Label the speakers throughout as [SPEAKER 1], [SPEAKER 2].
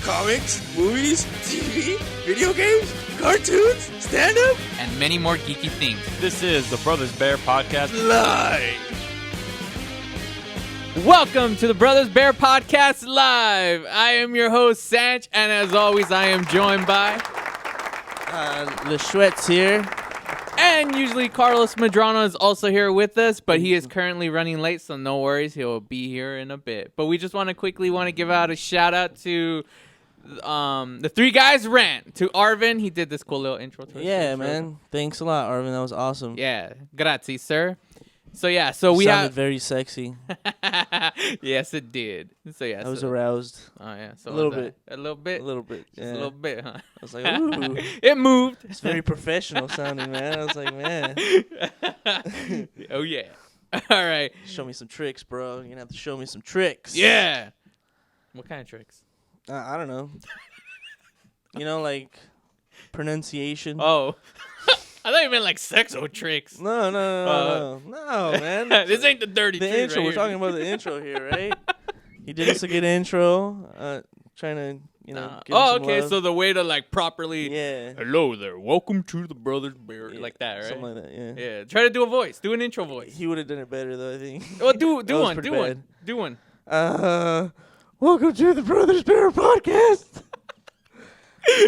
[SPEAKER 1] comics, movies, TV, video games, cartoons, stand-up,
[SPEAKER 2] and many more geeky things.
[SPEAKER 3] This is the Brothers Bear Podcast
[SPEAKER 1] live.
[SPEAKER 2] Welcome to the Brothers Bear Podcast Live. I am your host, Sanch, and as always, I am joined by...
[SPEAKER 4] Le Schwetz here.
[SPEAKER 2] And usually Carlos Medrano is also here with us, but he is currently running late, so no worries. He'll be here in a bit. But we just want to give out a shout-out to the three guys Rant. To Arvin, he did this cool little intro to us.
[SPEAKER 4] Yeah, man. Thanks a lot, Arvin. That was awesome.
[SPEAKER 2] Yeah, grazie, sir. So we
[SPEAKER 4] sounded very sexy.
[SPEAKER 2] Yes, it did. So
[SPEAKER 4] I was aroused.
[SPEAKER 2] Oh yeah, so
[SPEAKER 4] a little bit.
[SPEAKER 2] A little bit.
[SPEAKER 4] A little bit.
[SPEAKER 2] Just
[SPEAKER 4] Yeah.
[SPEAKER 2] a little bit, huh?
[SPEAKER 4] I was like, ooh.
[SPEAKER 2] It moved.
[SPEAKER 4] It's very professional sounding, man. I was like, man.
[SPEAKER 2] Oh yeah. All right.
[SPEAKER 4] Show me some tricks, bro. You're gonna have to show me some tricks.
[SPEAKER 2] Yeah. What kind of tricks?
[SPEAKER 4] I don't know. Like pronunciation.
[SPEAKER 2] Oh. I thought you meant like sexo tricks.
[SPEAKER 4] No, man.
[SPEAKER 2] This ain't the dirty trick.
[SPEAKER 4] The intro.
[SPEAKER 2] Right
[SPEAKER 4] We're talking about the intro here, right? He did us a good intro. Trying to, give him some
[SPEAKER 2] okay.
[SPEAKER 4] love.
[SPEAKER 2] So the way to like properly.
[SPEAKER 4] Yeah.
[SPEAKER 2] Hello there. Welcome to the Brothers Bear. Like that, right?
[SPEAKER 4] Something like that. Yeah.
[SPEAKER 2] Yeah. Try to do a voice. Do an intro voice.
[SPEAKER 4] He would have done it better though, I think.
[SPEAKER 2] Well, do
[SPEAKER 4] That was
[SPEAKER 2] one.
[SPEAKER 4] pretty
[SPEAKER 2] Do
[SPEAKER 4] bad.
[SPEAKER 2] one. Do one.
[SPEAKER 4] Welcome to the Brothers Bear Podcast.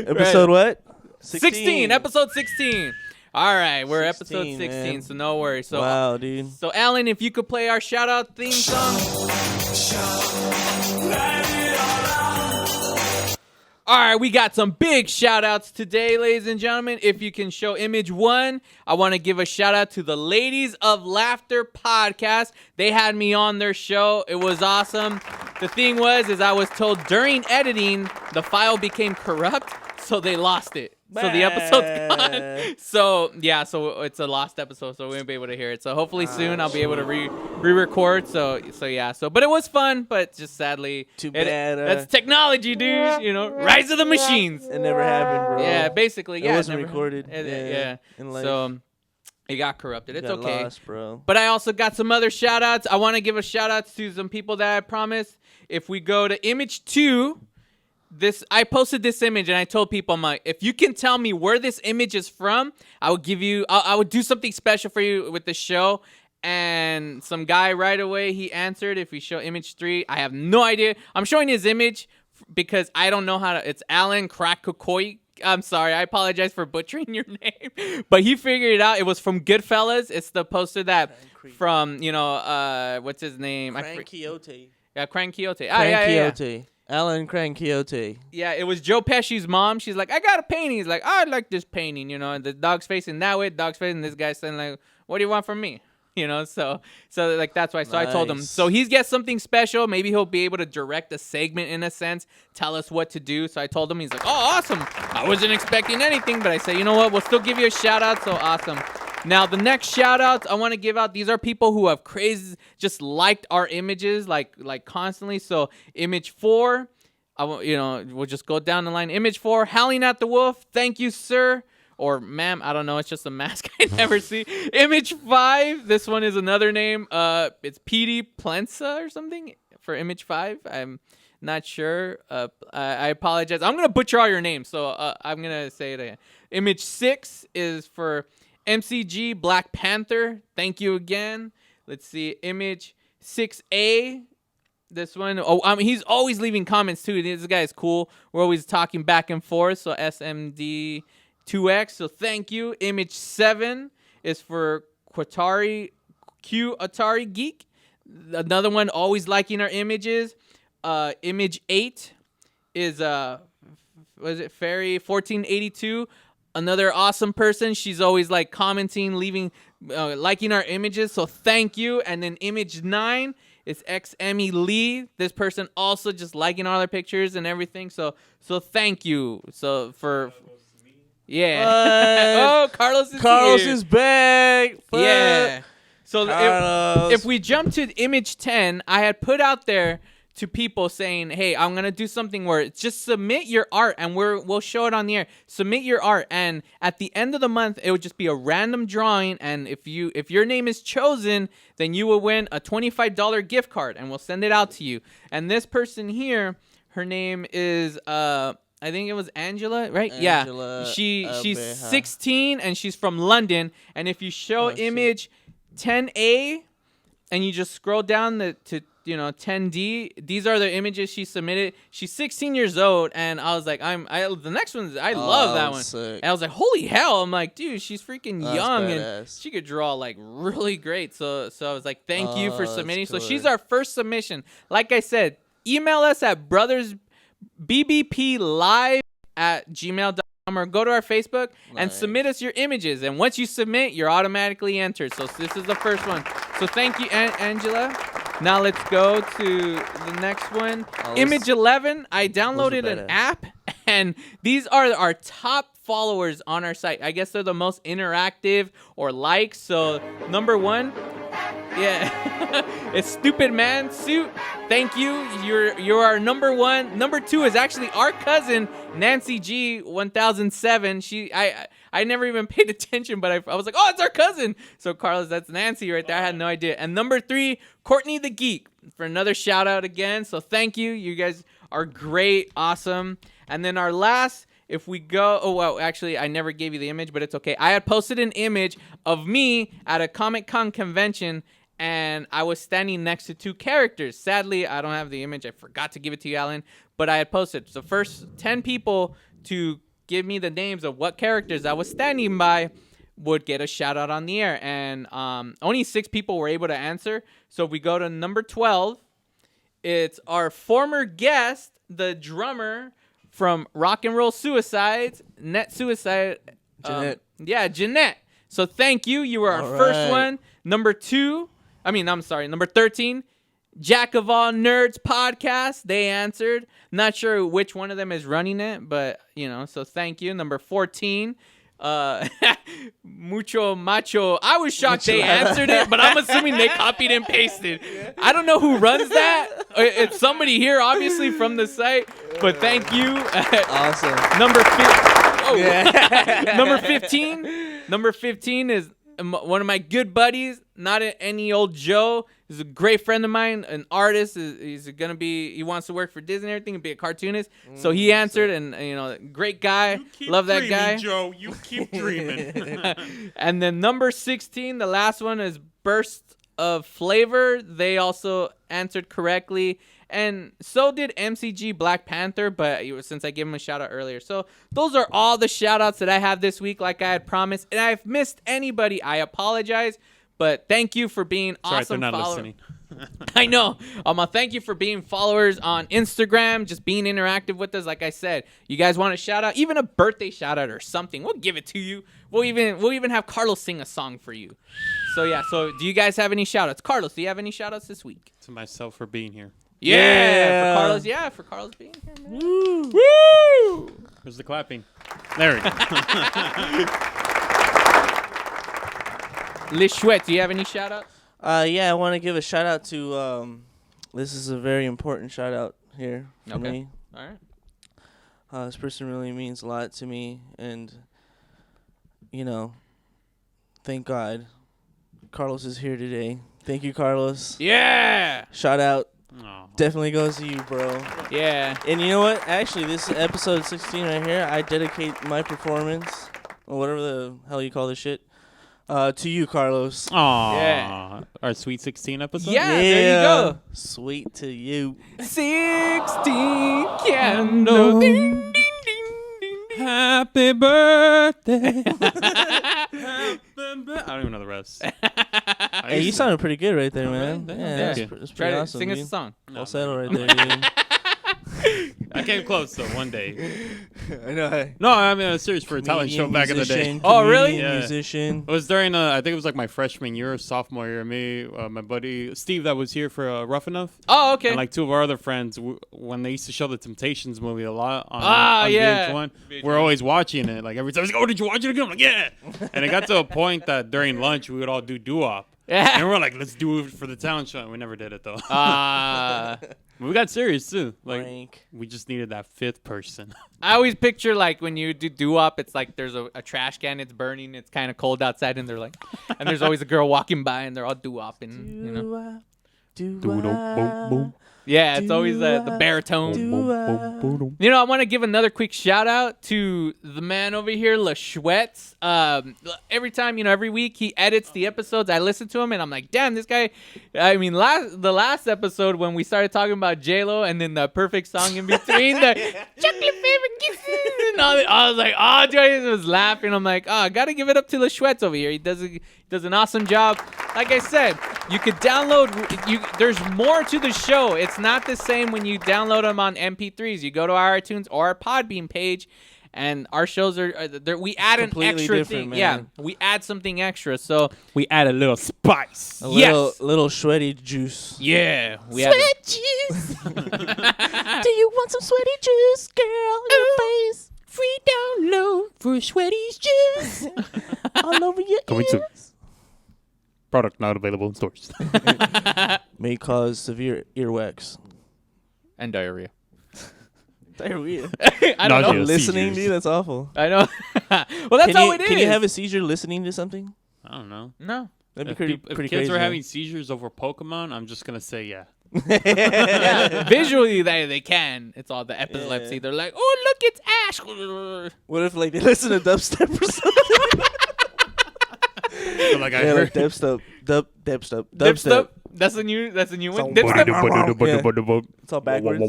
[SPEAKER 4] Episode what?
[SPEAKER 2] 16. Episode 16. All right, we're
[SPEAKER 4] 16,
[SPEAKER 2] episode 16,
[SPEAKER 4] man.
[SPEAKER 2] so no worries. So,
[SPEAKER 4] wow, dude.
[SPEAKER 2] So, Alan, if you could play our shout-out theme song. All right, we got some big shout-outs today, ladies and gentlemen. If you can show image 1, I want to give a shout-out to the Ladies of Laughter podcast. They had me on their show. It was awesome. The thing was, I was told during editing, the file became corrupt, so they lost it. So the episode's gone. So it's a lost episode, so we won't be able to hear it. So hopefully soon I'll be able to re-record. So but it was fun, but just sadly,
[SPEAKER 4] Too bad.
[SPEAKER 2] That's technology, dude. Rise of the machines.
[SPEAKER 4] It never happened, bro.
[SPEAKER 2] Yeah, basically,
[SPEAKER 4] It
[SPEAKER 2] yeah.
[SPEAKER 4] wasn't
[SPEAKER 2] never-
[SPEAKER 4] recorded.
[SPEAKER 2] Yeah.
[SPEAKER 4] In life.
[SPEAKER 2] So it got corrupted. It's
[SPEAKER 4] Got
[SPEAKER 2] okay.
[SPEAKER 4] lost, bro.
[SPEAKER 2] But I also got some other shout outs. I want to give a shout out to some people that I promised. If we go to image 2. I posted this image and I told people, I'm like, if you can tell me where this image is from, I would do something special for you with the show. And some guy right away, he answered. If we show image 3, I have no idea. I'm showing his image because I don't know how to. It's Alan Krakokoi. I'm sorry. I apologize for butchering your name. But he figured it out. It was from Goodfellas. It's the poster that from, what's his name?
[SPEAKER 4] Frank Quixote.
[SPEAKER 2] Yeah, Frank Quixote.
[SPEAKER 4] Quixote. Alan Crank Quixote.
[SPEAKER 2] Yeah, it was Joe Pesci's mom. She's like, I got a painting. He's like, I like this painting, and the dog's facing that way, dog's facing this guy's saying like, what do you want from me? So like that's why. So I told him, so he gets something special. Maybe he'll be able to direct a segment in a sense, tell us what to do. So I told him, he's like, oh, awesome. I wasn't expecting anything, but I said, you know what? We'll still give you a shout out. So awesome. Now, the next shout-outs I want to give out, these are people who have just liked our images, like constantly. So, image 4, we'll just go down the line. Image 4, Howling at the Wolf, thank you, sir. Or ma'am, I don't know, it's just a mask I never see. Image 5, this one is another name. It's Petey Plensa or something for image 5. I'm not sure. I apologize. I'm going to butcher all your names, so I'm going to say it again. Image 6 is for MCG Black Panther. Thank you again. Let's see. Image 6A. This one. He's always leaving comments too. This guy is cool. We're always talking back and forth. So SMD2X. So thank you. Image 7 is for Atari Geek. Another one always liking our images. Image 8 is was it Fairy 1482? Another awesome person. She's always like commenting, leaving, liking our images. So thank you. And then image 9 is XME Lee. This person also just liking all our pictures and everything. So thank you. So for yeah. Carlos
[SPEAKER 4] is back.
[SPEAKER 2] Yeah. So
[SPEAKER 4] Carlos.
[SPEAKER 2] if we jump to image 10, I had put out there to people saying, hey, I'm going to do something where it's just submit your art and we'll show it on the air. Submit your art. And at the end of the month, it would just be a random drawing. And if your name is chosen, then you will win a $25 gift card and we'll send it out to you. And this person here, Her name is I think it was Angela, right?
[SPEAKER 4] Angela
[SPEAKER 2] She's
[SPEAKER 4] Abeja.
[SPEAKER 2] 16 and she's from London. And if you show image 10A and you just scroll down to 10D, these are the images she submitted. She's 16 years old, and I was like, the next one's I love that one.
[SPEAKER 4] Sick.
[SPEAKER 2] And I was like, holy hell! I'm like, dude, she's freaking
[SPEAKER 4] That's
[SPEAKER 2] young and
[SPEAKER 4] badass.
[SPEAKER 2] she could draw like really great. So I was like, thank you for
[SPEAKER 4] that's
[SPEAKER 2] submitting. So
[SPEAKER 4] killer.
[SPEAKER 2] she's our first submission. Like I said, email us at brothersbbplive@gmail.com or go to our Facebook and submit us your images. And once you submit, you're automatically entered. So this is the first one. So thank you, Angela. Now let's go to the next one. Image 11. I downloaded an app, and these are our top followers on our site. I guess they're the most interactive or likes. So number 1, it's Stupid Man Suit. Thank you. You're our number 1. Number 2 is actually our cousin Nancy G 1007. I never even paid attention, but I was like, oh, it's our cousin. So Carlos, that's Nancy right there. I had no idea. And number 3, Courtney the Geek for another shout out again. So thank you. You guys are great, awesome. And then our last. If we go, actually, I never gave you the image, but it's okay. I had posted an image of me at a Comic-Con convention, and I was standing next to 2 characters. Sadly, I don't have the image. I forgot to give it to you, Alan, but I had posted. So first 10 people to give me the names of what characters I was standing by would get a shout out on the air, and only 6 people were able to answer. So if we go to number 12, it's our former guest, the drummer from Rock and Roll Suicides, Net Suicide.
[SPEAKER 4] Jeanette.
[SPEAKER 2] Jeanette. So thank you. You were our first one. Number 13, Jack of All Nerds podcast. They answered. Not sure which one of them is running it, but, so thank you. Number 14, Mucho Macho. I was shocked they answered it, but I'm assuming they copied and pasted. I don't know who runs that. It's somebody here, obviously, from the site, but thank you.
[SPEAKER 4] Awesome.
[SPEAKER 2] Number 15 is one of my good buddies, not any old Joe. He's a great friend of mine, an artist. He wants to work for Disney and everything and be a cartoonist. So he answered, and great guy. Love that guy.
[SPEAKER 3] Joe. You keep dreaming.
[SPEAKER 2] And then number 16, the last one is Burst of Flavor. They also answered correctly. And so did MCG Black Panther, but since I gave him a shout out earlier. So those are all the shout outs that I have this week, like I had promised. And I've missed anybody. I apologize. But thank you for being awesome
[SPEAKER 3] they're not
[SPEAKER 2] followers.
[SPEAKER 3] listening.
[SPEAKER 2] I know. Thank you for being followers on Instagram, just being interactive with us. Like I said, you guys want a shout out, even a birthday shout out or something, we'll give it to you. We'll even have Carlos sing a song for you. So yeah. So do you guys have any shout outs? Carlos, do you have any shout outs this week?
[SPEAKER 3] To myself for being here.
[SPEAKER 2] Yeah. For Carlos being here, man.
[SPEAKER 4] Woo.
[SPEAKER 2] Woo!
[SPEAKER 3] Where's the clapping? There we go.
[SPEAKER 2] Liz Schwett, do you have any shout outs?
[SPEAKER 4] I want to give a shout out to this is a very important shout out here for me.
[SPEAKER 2] All right.
[SPEAKER 4] This person really means a lot to me, and thank God Carlos is here today. Thank you, Carlos.
[SPEAKER 2] Yeah.
[SPEAKER 4] Shout out.
[SPEAKER 3] Oh.
[SPEAKER 4] Definitely goes to you, bro.
[SPEAKER 2] Yeah.
[SPEAKER 4] And you know what? Actually, this episode 16 right here, I dedicate my performance, or whatever the hell you call this shit, to you, Carlos.
[SPEAKER 3] Aw.
[SPEAKER 2] Yeah.
[SPEAKER 3] Our Sweet 16 episode?
[SPEAKER 2] Yeah, there you go.
[SPEAKER 4] Sweet to you.
[SPEAKER 2] 16 candles. Ding, ding, ding, ding, ding.
[SPEAKER 3] Happy birthday. I don't even know the rest.
[SPEAKER 4] Hey, you sounded pretty good right there, man.
[SPEAKER 3] Thank
[SPEAKER 4] Yeah,
[SPEAKER 3] you.
[SPEAKER 4] that's
[SPEAKER 3] Thank
[SPEAKER 4] that's
[SPEAKER 2] Try
[SPEAKER 4] pretty
[SPEAKER 2] to
[SPEAKER 4] awesome,
[SPEAKER 2] sing us
[SPEAKER 4] dude.
[SPEAKER 2] a song.
[SPEAKER 4] All settled right there, dude.
[SPEAKER 3] I came close, though, one day.
[SPEAKER 4] I know.
[SPEAKER 3] No, I mean, I was serious for a talent show back in the day.
[SPEAKER 2] Oh, really?
[SPEAKER 3] Yeah.
[SPEAKER 4] Musician.
[SPEAKER 3] It was during, I think it was like my freshman year or sophomore year. Me, my buddy Steve that was here for Rough Enough.
[SPEAKER 2] Oh, okay.
[SPEAKER 3] And like 2 of our other friends, when they used to show the Temptations movie a lot on
[SPEAKER 2] yeah.
[SPEAKER 3] VH1, we're always watching it. Like every time, I was like, oh, did you watch it again? I'm like, yeah. And it got to a point that during lunch, we would all do doo-wop.
[SPEAKER 2] Yeah.
[SPEAKER 3] And we're like, let's do it for the talent show. And we never did it, though. We got serious, too. Like,
[SPEAKER 4] Frank.
[SPEAKER 3] we just needed that 5th person.
[SPEAKER 2] I always picture like when you do doo-wop, it's like there's a trash can, it's burning, it's kind of cold outside, and they're like, and there's always a girl walking by, and they're all doo-wopping, you know.
[SPEAKER 4] Do
[SPEAKER 3] Boom, boom.
[SPEAKER 2] Yeah, it's always the baritone. You know, I want to give another quick shout out to the man over here, LaSchwetz. Every time, every week he edits the episodes, I listen to him and I'm like, damn, this guy. I mean, the last episode when we started talking about J-Lo and then the perfect song in between, the chocolate favorite kisses, and all that, I was like, oh, Joy was laughing. I'm like, oh, I got to give it up to LaSchwetz over here. He does an awesome job. Like I said, you could download. There's more to the show. It's not the same when you download them on MP3s. You go to our iTunes or our Podbean page, and our shows are we add an extra thing.
[SPEAKER 4] Man.
[SPEAKER 2] Yeah, we add something extra. So
[SPEAKER 3] We add a little spice.
[SPEAKER 4] A little sweaty juice.
[SPEAKER 2] yeah,
[SPEAKER 5] Sweat juice. Do you want some sweaty juice, girl? In your face.
[SPEAKER 2] free download for Sweaty's juice.
[SPEAKER 5] All over your
[SPEAKER 3] Coming
[SPEAKER 5] ears.
[SPEAKER 3] soon. Product not available in stores.
[SPEAKER 4] May cause severe earwax.
[SPEAKER 2] And diarrhea.
[SPEAKER 4] Diarrhea.
[SPEAKER 2] I don't know.
[SPEAKER 3] Nausea.
[SPEAKER 4] Listening to
[SPEAKER 3] seizures.
[SPEAKER 4] you, that's awful.
[SPEAKER 2] I know. Well, that's how it is.
[SPEAKER 4] Can you have a seizure listening to something?
[SPEAKER 3] I don't know.
[SPEAKER 2] No.
[SPEAKER 4] That'd be
[SPEAKER 3] If,
[SPEAKER 4] pretty,
[SPEAKER 3] if
[SPEAKER 4] pretty
[SPEAKER 3] kids
[SPEAKER 4] crazy.
[SPEAKER 3] are
[SPEAKER 4] though.
[SPEAKER 3] having seizures over Pokemon, I'm just gonna say yeah.
[SPEAKER 2] Yeah, visually they can. It's all the epilepsy.
[SPEAKER 4] Yeah.
[SPEAKER 2] They're like, oh look, it's Ash.
[SPEAKER 4] What if they listen to dubstep or something?
[SPEAKER 3] So, like I
[SPEAKER 4] Yeah,
[SPEAKER 3] heard.
[SPEAKER 4] like dubstep. Dubstep.
[SPEAKER 2] Dipstep. That's a new one.
[SPEAKER 4] Sound
[SPEAKER 2] Dipstep.
[SPEAKER 4] It's all backwards.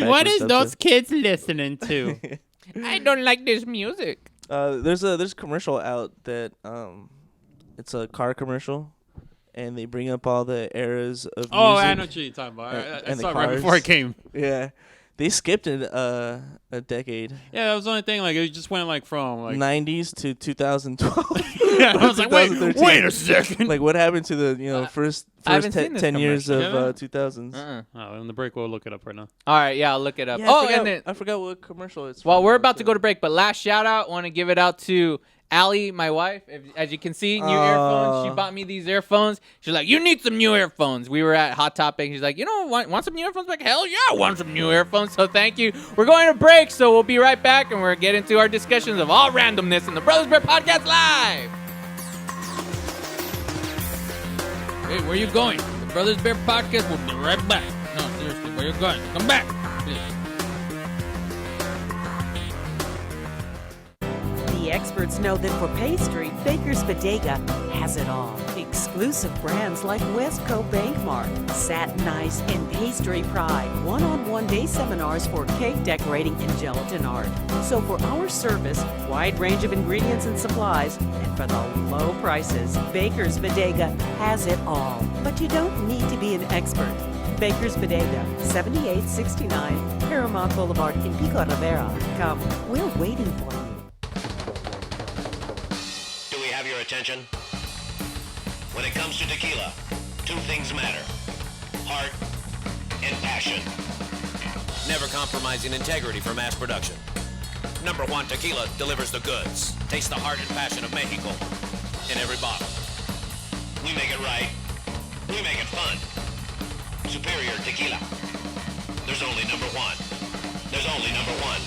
[SPEAKER 3] What is those kids listening to?
[SPEAKER 2] I don't like this music.
[SPEAKER 4] There's a commercial out that it's a car commercial, and they bring up all the eras of
[SPEAKER 3] Oh,
[SPEAKER 4] music.
[SPEAKER 3] I know what you're talking about. I
[SPEAKER 4] and the
[SPEAKER 3] saw it right
[SPEAKER 4] cars.
[SPEAKER 3] before I came.
[SPEAKER 4] Yeah, they skipped it a decade,
[SPEAKER 3] Yeah, that was the only thing. Like it just went like from like
[SPEAKER 4] 90s to 2012.
[SPEAKER 3] Yeah, I was like, wait
[SPEAKER 4] 2013.
[SPEAKER 3] a second.
[SPEAKER 4] Like what happened to the first
[SPEAKER 2] I haven't seen
[SPEAKER 4] 10
[SPEAKER 2] this
[SPEAKER 4] 10 years of
[SPEAKER 3] commercial.
[SPEAKER 4] 2000s?
[SPEAKER 2] Uh-uh.
[SPEAKER 3] In the break, we'll look it up right now.
[SPEAKER 2] All right, yeah, I'll look it up.
[SPEAKER 4] Yeah,
[SPEAKER 2] oh,
[SPEAKER 4] I forgot,
[SPEAKER 2] and then
[SPEAKER 4] I forgot what commercial it's.
[SPEAKER 2] well,
[SPEAKER 4] from,
[SPEAKER 2] we're about to
[SPEAKER 4] too.
[SPEAKER 2] go to break, but last shout out, want to give it out to Allie, my wife. As you can see, new earphones. She bought me these earphones. She's like, you need some new earphones. We were at Hot Topic. She's like, want some new earphones? I'm like, hell yeah, I want some new earphones. So thank you. We're going to break, so we'll be right back, and we're getting into our discussions of all randomness in the Brothers Bear Podcast Live. Hey, where you going? The Brothers Bear Podcast will be right back. No, seriously, where you going? Come back, please.
[SPEAKER 6] The experts know that for pastry, Baker's Bodega has it all. Exclusive brands like Westco Bankmark, Satin Ice, and Pastry Pride. One-on-one day seminars for cake decorating and gelatin art. So for our service, wide range of ingredients and supplies, and for the low prices, Baker's Bodega has it all. But you don't need to be an expert. Baker's Bodega, 7869 Paramount Boulevard in Pico Rivera. Come, we're waiting for you.
[SPEAKER 7] Do we have your attention? When it comes to tequila, two things matter: heart and passion. Never compromising integrity for mass production. Number one Tequila delivers the goods. Taste the heart and passion of Mexico in every bottle. We make it right. We make it fun. Superior Tequila. There's only number one. There's only number one.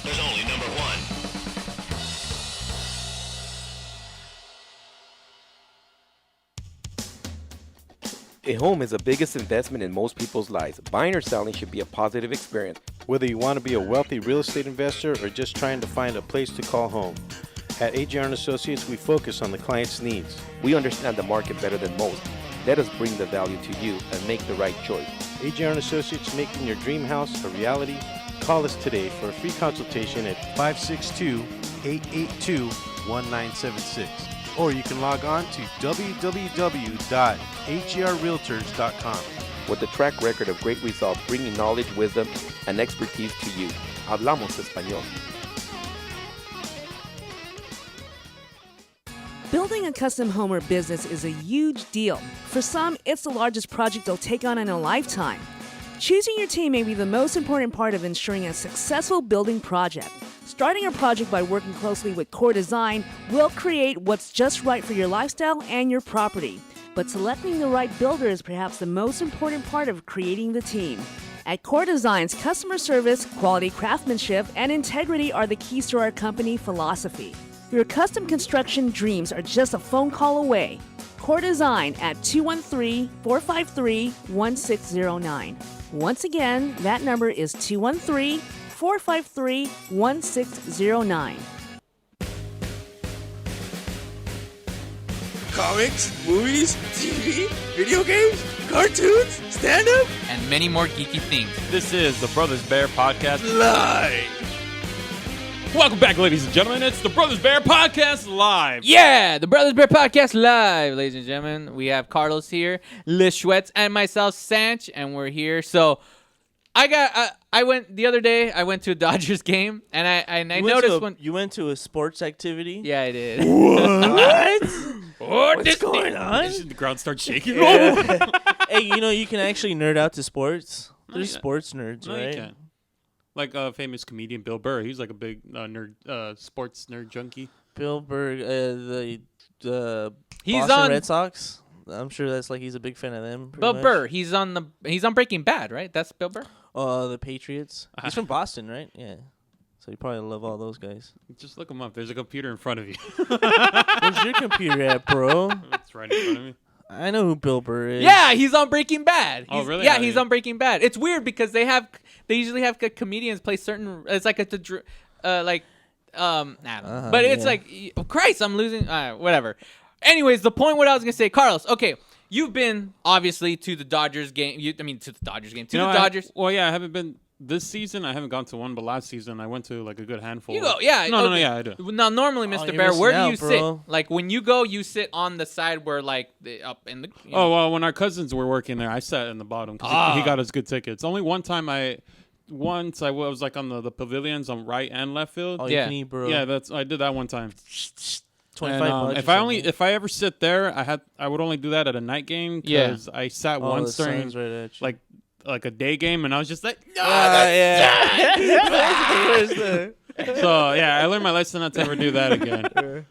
[SPEAKER 7] There's only number one.
[SPEAKER 8] A home is the biggest investment in most people's lives. Buying or selling should be a positive experience.
[SPEAKER 9] Whether you want to be a wealthy real estate investor or just trying to find a place to call home. At AJR & Associates, we focus on the client's needs.
[SPEAKER 8] We understand the market better than most. Let us bring the value to you and make the right choice.
[SPEAKER 9] AJR & Associates, making your dream house a reality. Call us today for a free consultation at 562-882-1976. Or you can log on to www.agrrealtors.com.
[SPEAKER 8] With a track record of great results, bringing knowledge, wisdom, and expertise to you. Hablamos español.
[SPEAKER 10] Building a custom home or business is a huge deal. For some, it's the largest project they'll take on in a lifetime. Choosing your team may be the most important part of ensuring a successful building project. Starting a project by working closely with Core Design will create what's just right for your lifestyle and your property. But selecting the right builder is perhaps the most important part of creating the team. At Core Design's, customer service, quality craftsmanship, and integrity are the keys to our company philosophy. Your custom construction dreams are just a phone call away. Core Design at 213-453-1609. Once again, that number is 213-453-1609.
[SPEAKER 1] Comics, movies, TV, video games, cartoons, stand-up,
[SPEAKER 2] And many more geeky things.
[SPEAKER 3] This is the Brothers Bear Podcast.
[SPEAKER 1] live.
[SPEAKER 3] Welcome back, ladies and gentlemen. It's the Brothers Bear Podcast Live.
[SPEAKER 2] Yeah, the Brothers Bear Podcast live, ladies and gentlemen. We have Carlos here, Liz Schwetz, and myself, Sanch, and we're here. So I went the other day. I went to a Dodgers game, and I noticed when
[SPEAKER 4] You went to a sports activity?
[SPEAKER 2] yeah, I did.
[SPEAKER 4] What's going on?
[SPEAKER 3] The crowd starts shaking.
[SPEAKER 4] Hey, you can actually nerd out to sports. There's
[SPEAKER 3] yeah.
[SPEAKER 4] sports nerds,
[SPEAKER 3] No, you
[SPEAKER 4] right?
[SPEAKER 3] can't. Like a famous comedian, Bill Burr. He's like a big nerd, sports nerd junkie.
[SPEAKER 4] Bill Burr, the
[SPEAKER 2] He's
[SPEAKER 4] Boston
[SPEAKER 2] on-
[SPEAKER 4] Red Sox. I'm sure that's like he's a big fan of them. pretty
[SPEAKER 2] Bill
[SPEAKER 4] much.
[SPEAKER 2] Burr, he's on Breaking Bad, right? That's Bill Burr.
[SPEAKER 4] The Patriots. He's from Boston, right? Yeah. So you probably love all those guys.
[SPEAKER 3] Just look him up. There's a computer in front of you.
[SPEAKER 4] Where's your computer at, bro?
[SPEAKER 3] It's right in front of me.
[SPEAKER 4] I know who Bill Burr is.
[SPEAKER 2] Yeah, he's on Breaking Bad.
[SPEAKER 3] Oh, really?
[SPEAKER 2] Yeah,
[SPEAKER 3] Oh,
[SPEAKER 2] he's
[SPEAKER 3] yeah.
[SPEAKER 2] on Breaking Bad. It's weird because they usually have comedians play certain. It's like I don't know. But it's
[SPEAKER 4] yeah.
[SPEAKER 2] like, Christ, I'm losing. Whatever. Anyways, the point what I was gonna say, Carlos. Okay, you've been obviously to the Dodgers game. To the Dodgers game. To the Dodgers.
[SPEAKER 3] I haven't been this season. I haven't gone to one, but last season I went to like a good handful.
[SPEAKER 2] You go, yeah.
[SPEAKER 3] No,
[SPEAKER 2] okay.
[SPEAKER 3] yeah, I do.
[SPEAKER 2] Now, normally, Mr.
[SPEAKER 4] you're
[SPEAKER 2] Bear,
[SPEAKER 4] missing
[SPEAKER 2] where do
[SPEAKER 4] out,
[SPEAKER 2] you
[SPEAKER 4] bro.
[SPEAKER 2] sit? Like when you go, you sit on the side where like up in the.
[SPEAKER 3] Oh well, when our cousins were working there, I sat in the bottom because he got us good tickets. Only one time I was like on the pavilions on right and left field.
[SPEAKER 4] All
[SPEAKER 2] Yeah.
[SPEAKER 4] you can eat, bro.
[SPEAKER 3] Yeah, I did that one time.
[SPEAKER 4] 25
[SPEAKER 3] And,
[SPEAKER 4] bucks.
[SPEAKER 3] if I ever sit there, I would only do that at a night game because I sat
[SPEAKER 4] Oh,
[SPEAKER 3] once
[SPEAKER 4] the
[SPEAKER 3] during
[SPEAKER 4] sun's right at you.
[SPEAKER 3] like a day game, and I was just like, no.
[SPEAKER 4] yeah.
[SPEAKER 3] So yeah, I learned my lesson not to ever do that again.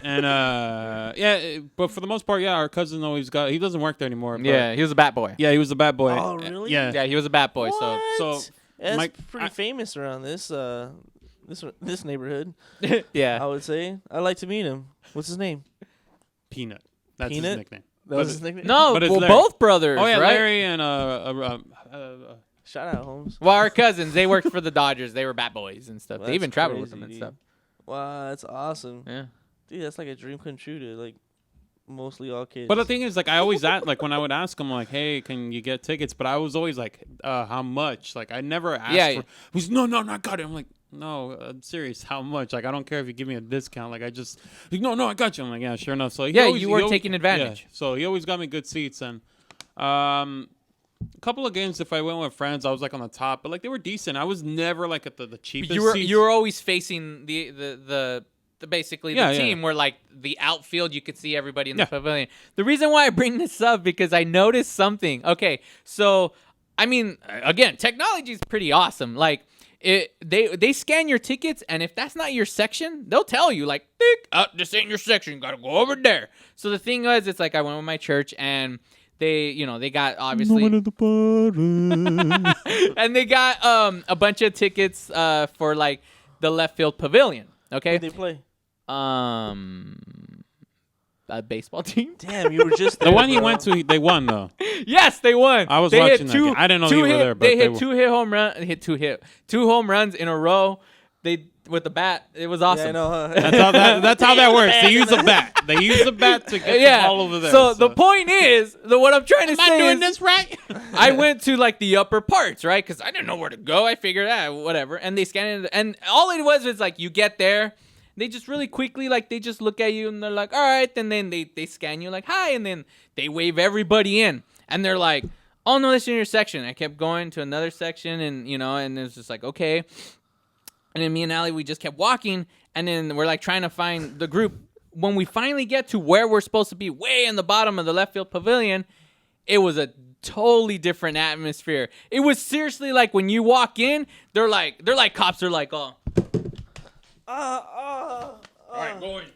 [SPEAKER 3] And but for the most part, yeah, our cousin always got. He doesn't work there anymore. But
[SPEAKER 2] Yeah, he was a bat boy.
[SPEAKER 3] yeah, he was a bad boy.
[SPEAKER 4] Oh, really?
[SPEAKER 3] Yeah.
[SPEAKER 2] Yeah, he was a bat boy. So.
[SPEAKER 3] So
[SPEAKER 4] That's
[SPEAKER 3] Mike-
[SPEAKER 4] pretty famous around this neighborhood.
[SPEAKER 2] Yeah.
[SPEAKER 4] I would say. I'd like to meet him. What's his name?
[SPEAKER 3] Peanut. That's his
[SPEAKER 4] Peanut?
[SPEAKER 3] nickname.
[SPEAKER 4] That was his nickname.
[SPEAKER 2] No,
[SPEAKER 3] But it's
[SPEAKER 2] well,
[SPEAKER 3] Larry.
[SPEAKER 2] both brothers.
[SPEAKER 3] Oh yeah,
[SPEAKER 2] right?
[SPEAKER 3] Larry and
[SPEAKER 4] Shout out, Holmes.
[SPEAKER 2] Well, our cousins, they worked for the Dodgers. They were bat boys and stuff.
[SPEAKER 4] Well,
[SPEAKER 2] They even
[SPEAKER 4] that's
[SPEAKER 2] traveled with them
[SPEAKER 4] crazy,
[SPEAKER 2] and
[SPEAKER 4] dude.
[SPEAKER 2] stuff.
[SPEAKER 4] Wow, that's awesome.
[SPEAKER 2] Yeah.
[SPEAKER 4] Dude, that's like a dream come true to like mostly all kids.
[SPEAKER 3] But the thing is, like, I always like when I would ask him, like, "Hey, can you get tickets?" But I was always like, "How much?" Like, I never asked.
[SPEAKER 2] Yeah.
[SPEAKER 3] He's no, I got it. I'm like, no, I'm serious. How much? Like, I don't care if you give me a discount. Like, I just, no, I got you. I'm like, yeah, sure enough. So
[SPEAKER 2] Yeah, you were taking advantage.
[SPEAKER 3] Yeah, so he always got me good seats, and a couple of games, if I went with friends, I was like on the top, but like they were decent. I was never like at the cheapest. seats.
[SPEAKER 2] You were always facing the basically
[SPEAKER 3] Yeah,
[SPEAKER 2] the
[SPEAKER 3] yeah.
[SPEAKER 2] team where like the outfield you could see everybody in the
[SPEAKER 3] Yeah.
[SPEAKER 2] pavilion. The reason why I bring this up because I noticed something. Okay, so I mean, again, technology is pretty awesome. Like they scan your tickets, and if that's not your section, they'll tell you like, this ain't your section. You gotta go over there. So the thing was, it's like I went with my church and. They got obviously, and they got a bunch of tickets for like the left field pavilion. Okay,
[SPEAKER 4] Who'd they play?
[SPEAKER 2] a baseball team.
[SPEAKER 4] Damn, you were just there,
[SPEAKER 3] The one he
[SPEAKER 4] bro.
[SPEAKER 3] went to, they won though.
[SPEAKER 2] Yes, they won.
[SPEAKER 3] I was
[SPEAKER 2] They hit
[SPEAKER 3] watching that game. I didn't know you were there, but
[SPEAKER 2] they
[SPEAKER 3] they
[SPEAKER 2] hit
[SPEAKER 3] were.
[SPEAKER 2] two home runs in a row. They with the bat. It was awesome.
[SPEAKER 4] Yeah, I know, huh?
[SPEAKER 3] That's how that works. They use a bat. They use a bat to get the ball over there.
[SPEAKER 2] So the point is, what I'm trying to say is,
[SPEAKER 3] this right?
[SPEAKER 2] I went to like the upper parts, right? Because I didn't know where to go. I figured out whatever, and they scanned it, and all it was like you get there, they just really quickly like they just look at you and they're like, all right, and then they scan you like hi, and then they wave everybody in, and they're like, oh no, this is your section. I kept going to another section, and and it's just like okay. And then me and Allie, we just kept walking, and then we're like trying to find the group. When we finally get to where we're supposed to be, way in the bottom of the left field pavilion, it was a totally different atmosphere. It was seriously like when you walk in, they're like cops are like, oh.
[SPEAKER 3] All right, going.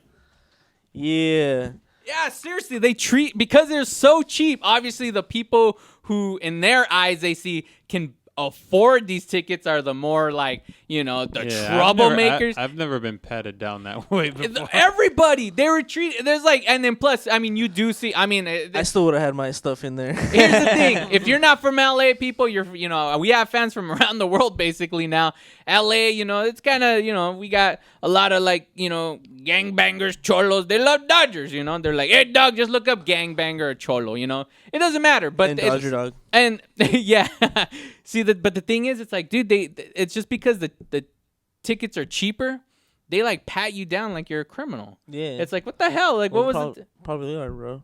[SPEAKER 4] Yeah.
[SPEAKER 2] Yeah, seriously, they treat, because they're so cheap, obviously the people who in their eyes they see can afford these tickets are the more like, the troublemakers.
[SPEAKER 3] I've never been petted down that way before.
[SPEAKER 2] Everybody, they were treated. There's like, and then plus, I mean, you do see. I mean,
[SPEAKER 4] I still would have had my stuff in there.
[SPEAKER 2] here's the thing: if you're not from LA, people, we have fans from around the world basically now. LA, it's kind of, we got a lot of like, gangbangers, cholos. They love Dodgers, They're like, hey, dog, just look up gangbanger or cholo, It doesn't matter. But
[SPEAKER 4] And Dodger dog.
[SPEAKER 2] And yeah, see, but the thing is, it's like, dude, it's just because the tickets are cheaper. They like pat you down like you're a criminal.
[SPEAKER 4] Yeah.
[SPEAKER 2] It's like, what the hell? Like, what was it?
[SPEAKER 4] Probably are, bro.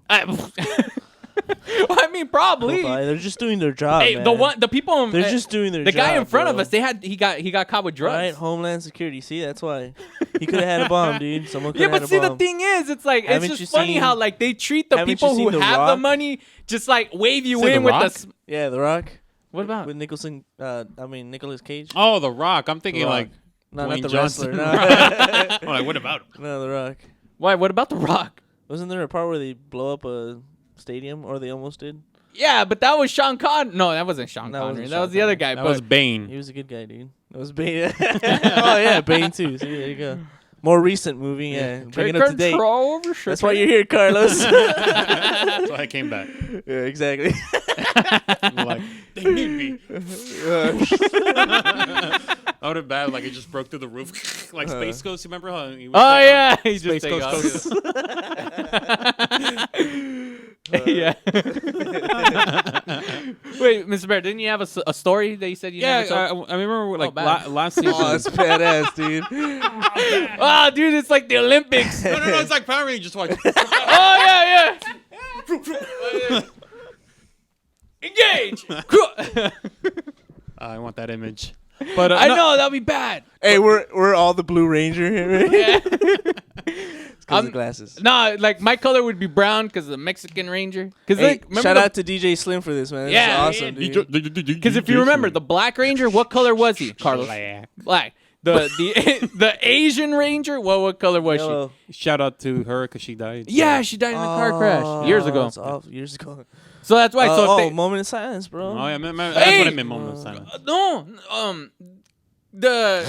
[SPEAKER 2] Well, I mean, probably.
[SPEAKER 4] They're just doing their job.
[SPEAKER 2] Hey,
[SPEAKER 4] man.
[SPEAKER 2] the people.
[SPEAKER 4] They're just doing their
[SPEAKER 2] the
[SPEAKER 4] job.
[SPEAKER 2] guy in front of
[SPEAKER 4] bro.
[SPEAKER 2] us, he got caught with drugs.
[SPEAKER 4] Right, Homeland Security. See, that's why he could have had a bomb, dude. Someone could
[SPEAKER 2] Yeah,
[SPEAKER 4] have
[SPEAKER 2] but
[SPEAKER 4] had a
[SPEAKER 2] see,
[SPEAKER 4] bomb.
[SPEAKER 2] the thing is, it's like
[SPEAKER 4] Haven't
[SPEAKER 2] it's
[SPEAKER 4] you
[SPEAKER 2] just funny
[SPEAKER 4] seen-
[SPEAKER 2] how like they treat the
[SPEAKER 4] haven't you
[SPEAKER 2] people who
[SPEAKER 4] seen The
[SPEAKER 2] have the
[SPEAKER 4] Rock?
[SPEAKER 2] money just like wave you
[SPEAKER 3] Say
[SPEAKER 2] in
[SPEAKER 3] The
[SPEAKER 2] with
[SPEAKER 3] Rock?
[SPEAKER 2] the.
[SPEAKER 4] Yeah, The Rock
[SPEAKER 2] What about?
[SPEAKER 4] with Nicholson. Nicolas Cage.
[SPEAKER 3] Oh, The Rock. I'm thinking
[SPEAKER 4] The Rock.
[SPEAKER 3] like
[SPEAKER 4] No, not
[SPEAKER 3] Dwayne
[SPEAKER 4] the
[SPEAKER 3] Johnson.
[SPEAKER 4] wrestler. No.
[SPEAKER 3] I'm like, what about him?
[SPEAKER 4] No, The Rock.
[SPEAKER 2] Why? What about the Rock?
[SPEAKER 4] Wasn't there a part where they blow up a stadium, or they almost did?
[SPEAKER 2] Yeah, but that was Sean Connery. No, that wasn't Sean
[SPEAKER 4] That
[SPEAKER 2] Connery.
[SPEAKER 4] wasn't
[SPEAKER 2] That
[SPEAKER 4] Sean
[SPEAKER 2] was the other guy.
[SPEAKER 3] That
[SPEAKER 2] but
[SPEAKER 3] was Bane.
[SPEAKER 4] He was a good guy, dude. That was Bane. Oh yeah, Bane too. See, there you go. More recent movie, yeah. Bring it up to date. That's why you're here, Carlos.
[SPEAKER 3] That's why I came back.
[SPEAKER 4] Yeah, exactly.
[SPEAKER 3] I'm like, they need me. I would have bad like it just broke through the roof like Space Ghost. You remember how? He was
[SPEAKER 2] Oh yeah, he just
[SPEAKER 3] Space
[SPEAKER 2] take
[SPEAKER 3] Ghost.
[SPEAKER 2] Yeah. Wait, Mr. Bear, didn't you have a story that you said you never
[SPEAKER 3] Yeah,
[SPEAKER 2] told?
[SPEAKER 3] I remember like
[SPEAKER 2] bad.
[SPEAKER 3] last season.
[SPEAKER 4] Oh, that's badass, dude.
[SPEAKER 2] Oh, dude, it's like the Olympics.
[SPEAKER 3] no, it's like Power Rangers. Watch.
[SPEAKER 2] Oh yeah. Engage.
[SPEAKER 3] I want that image. But
[SPEAKER 2] I
[SPEAKER 3] no,
[SPEAKER 2] know that'll be bad.
[SPEAKER 4] Hey, we're all the Blue Ranger here.
[SPEAKER 2] Yeah.
[SPEAKER 4] Because of glasses.
[SPEAKER 2] No, like my color would be brown because of the Mexican Ranger. Because
[SPEAKER 4] Hey,
[SPEAKER 2] like, remember
[SPEAKER 4] shout
[SPEAKER 2] the-
[SPEAKER 4] out to DJ Slim for this, man. This
[SPEAKER 2] Yeah,
[SPEAKER 4] is awesome, dude.
[SPEAKER 2] Because if you remember, the Black Ranger, what color was he, Carlos? Black. The Asian Ranger, what color was
[SPEAKER 4] Yellow.
[SPEAKER 3] Shout out to her because she died.
[SPEAKER 2] she? Yeah, she died in a car crash years ago.
[SPEAKER 4] That's awful. Years ago.
[SPEAKER 2] So that's why. So if they,
[SPEAKER 4] moment of silence, bro.
[SPEAKER 3] Oh yeah, that's
[SPEAKER 2] Hey!
[SPEAKER 3] what I meant. Moment of silence.
[SPEAKER 2] no, the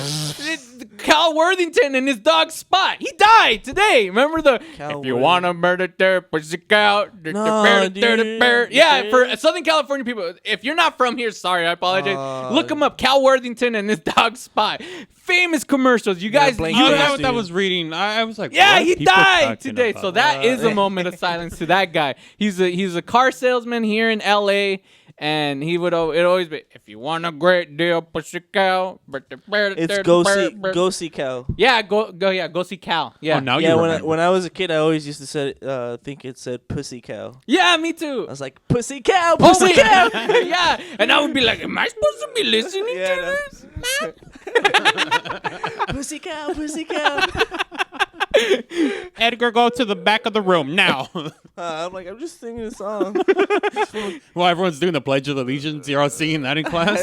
[SPEAKER 2] Cal Worthington and his dog Spot. He died today. Remember the
[SPEAKER 4] Cal
[SPEAKER 2] if you want to murder their pussycat,
[SPEAKER 4] No, dude.
[SPEAKER 2] yeah, for Southern California people. If you're not from here, sorry, I apologize. Look him up, Cal Worthington and his dog Spot. Famous commercials. You guys,
[SPEAKER 4] blank
[SPEAKER 2] you
[SPEAKER 3] Oh,
[SPEAKER 4] face,
[SPEAKER 3] that's what I
[SPEAKER 4] dude.
[SPEAKER 3] was reading. I was like,
[SPEAKER 2] yeah,
[SPEAKER 3] what
[SPEAKER 2] he
[SPEAKER 3] people
[SPEAKER 2] died
[SPEAKER 3] talking
[SPEAKER 2] today.
[SPEAKER 3] about?
[SPEAKER 2] So that is a moment of silence to that guy. He's a car salesman here in L.A. And he would it always be, if you want a great deal, pussycat.
[SPEAKER 4] It's go see Cal.
[SPEAKER 2] Yeah, go see Cal. Yeah.
[SPEAKER 3] Oh, now
[SPEAKER 4] Yeah,
[SPEAKER 3] you
[SPEAKER 4] when
[SPEAKER 3] remember.
[SPEAKER 4] when I was a kid, I always used to say, think it said Pussy Cow.
[SPEAKER 2] Yeah, me too.
[SPEAKER 4] I was like, Pussy Cow,
[SPEAKER 2] Oh,
[SPEAKER 4] Pussy
[SPEAKER 2] wait.
[SPEAKER 4] Cow.
[SPEAKER 2] Yeah, and I would be like, am I supposed to be listening
[SPEAKER 4] Yeah,
[SPEAKER 2] to
[SPEAKER 4] no.
[SPEAKER 2] this?
[SPEAKER 4] Pussy Cow, Pussy Cow.
[SPEAKER 3] Edgar, go to the back of the room now.
[SPEAKER 4] I'm like, I'm just singing a song.
[SPEAKER 3] Well, everyone's doing the Pledge of Allegiance. You're all singing that in class.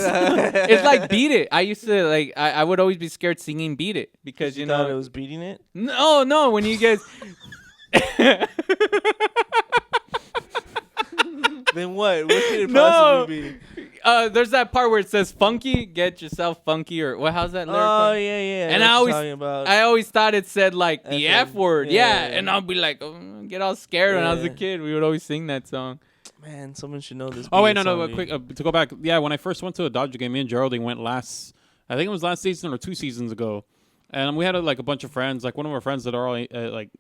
[SPEAKER 2] It's like Beat It. I used to like. I would always be scared singing Beat It because you
[SPEAKER 4] thought it
[SPEAKER 2] know.
[SPEAKER 4] was beating it.
[SPEAKER 2] No. When you guys.
[SPEAKER 4] Then what? What could it
[SPEAKER 2] No.
[SPEAKER 4] possibly be?
[SPEAKER 2] There's that part where it says "funky," get yourself funky, or what? How's that lyric?
[SPEAKER 4] Oh
[SPEAKER 2] go?
[SPEAKER 4] yeah.
[SPEAKER 2] And
[SPEAKER 4] know
[SPEAKER 2] I
[SPEAKER 4] what you're
[SPEAKER 2] always,
[SPEAKER 4] talking about.
[SPEAKER 2] I always thought it said like the
[SPEAKER 4] FM.
[SPEAKER 2] F word,
[SPEAKER 4] Yeah.
[SPEAKER 2] and I'll be like, oh, get all scared when I was a
[SPEAKER 4] Yeah.
[SPEAKER 2] kid. We would always sing that song.
[SPEAKER 4] Man, someone should know this.
[SPEAKER 3] Oh wait,
[SPEAKER 4] beat
[SPEAKER 3] no,
[SPEAKER 4] song,
[SPEAKER 3] quick
[SPEAKER 4] dude.
[SPEAKER 3] to go back. Yeah, when I first went to a Dodger game, me and Geraldine went last. I think it was last season or 2 seasons ago, and we had like a bunch of friends. Like one of our friends that are all like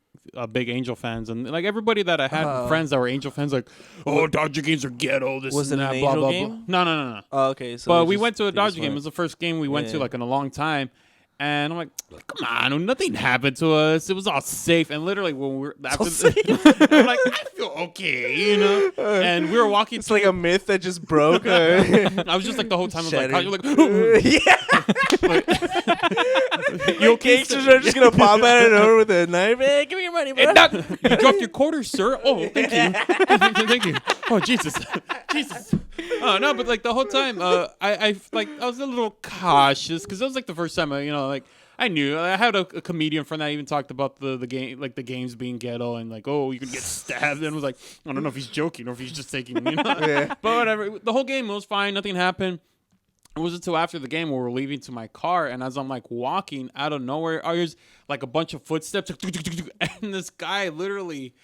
[SPEAKER 3] big Angel fans, and like everybody that I had friends that were Angel fans, like, oh, Dodger games are ghetto. This
[SPEAKER 4] Was
[SPEAKER 3] and
[SPEAKER 4] it an
[SPEAKER 3] that, blah
[SPEAKER 4] Angel
[SPEAKER 3] blah
[SPEAKER 4] game?
[SPEAKER 3] blah. No.
[SPEAKER 4] Oh, okay. So
[SPEAKER 3] But
[SPEAKER 4] they
[SPEAKER 3] we
[SPEAKER 4] just-
[SPEAKER 3] went to a
[SPEAKER 4] they just
[SPEAKER 3] Dodger game. It
[SPEAKER 4] went.
[SPEAKER 3] was the first game we went to
[SPEAKER 4] Yeah.
[SPEAKER 3] like in a long time. And I'm like, come on, nothing happened to us. It was all safe. And literally, when we were after, I'm like, I feel okay, you know. And we were walking.
[SPEAKER 4] It's like a myth that just broke.
[SPEAKER 3] I was just like the whole time. I was like,
[SPEAKER 4] Shattered.
[SPEAKER 3] yeah. You okay?
[SPEAKER 4] Gangsters are just gonna pop out of nowhere with a knife. Hey, give me your money, bro.
[SPEAKER 2] Hey, Doc,
[SPEAKER 3] You dropped your quarters, sir. Oh, thank you. Thank you. Oh, Jesus. Oh no, but like the whole time, I was a little cautious because it was like the first time, I knew I had a comedian friend that even talked about the game, like the games being ghetto and like, oh, you can get stabbed, and was like, I don't know if he's joking or if he's just taking,
[SPEAKER 4] Yeah.
[SPEAKER 3] But whatever. The whole game was fine. Nothing happened. It wasn't until after the game where we're leaving to my car, and as I'm like walking out of nowhere, I hear like a bunch of footsteps, and this guy literally,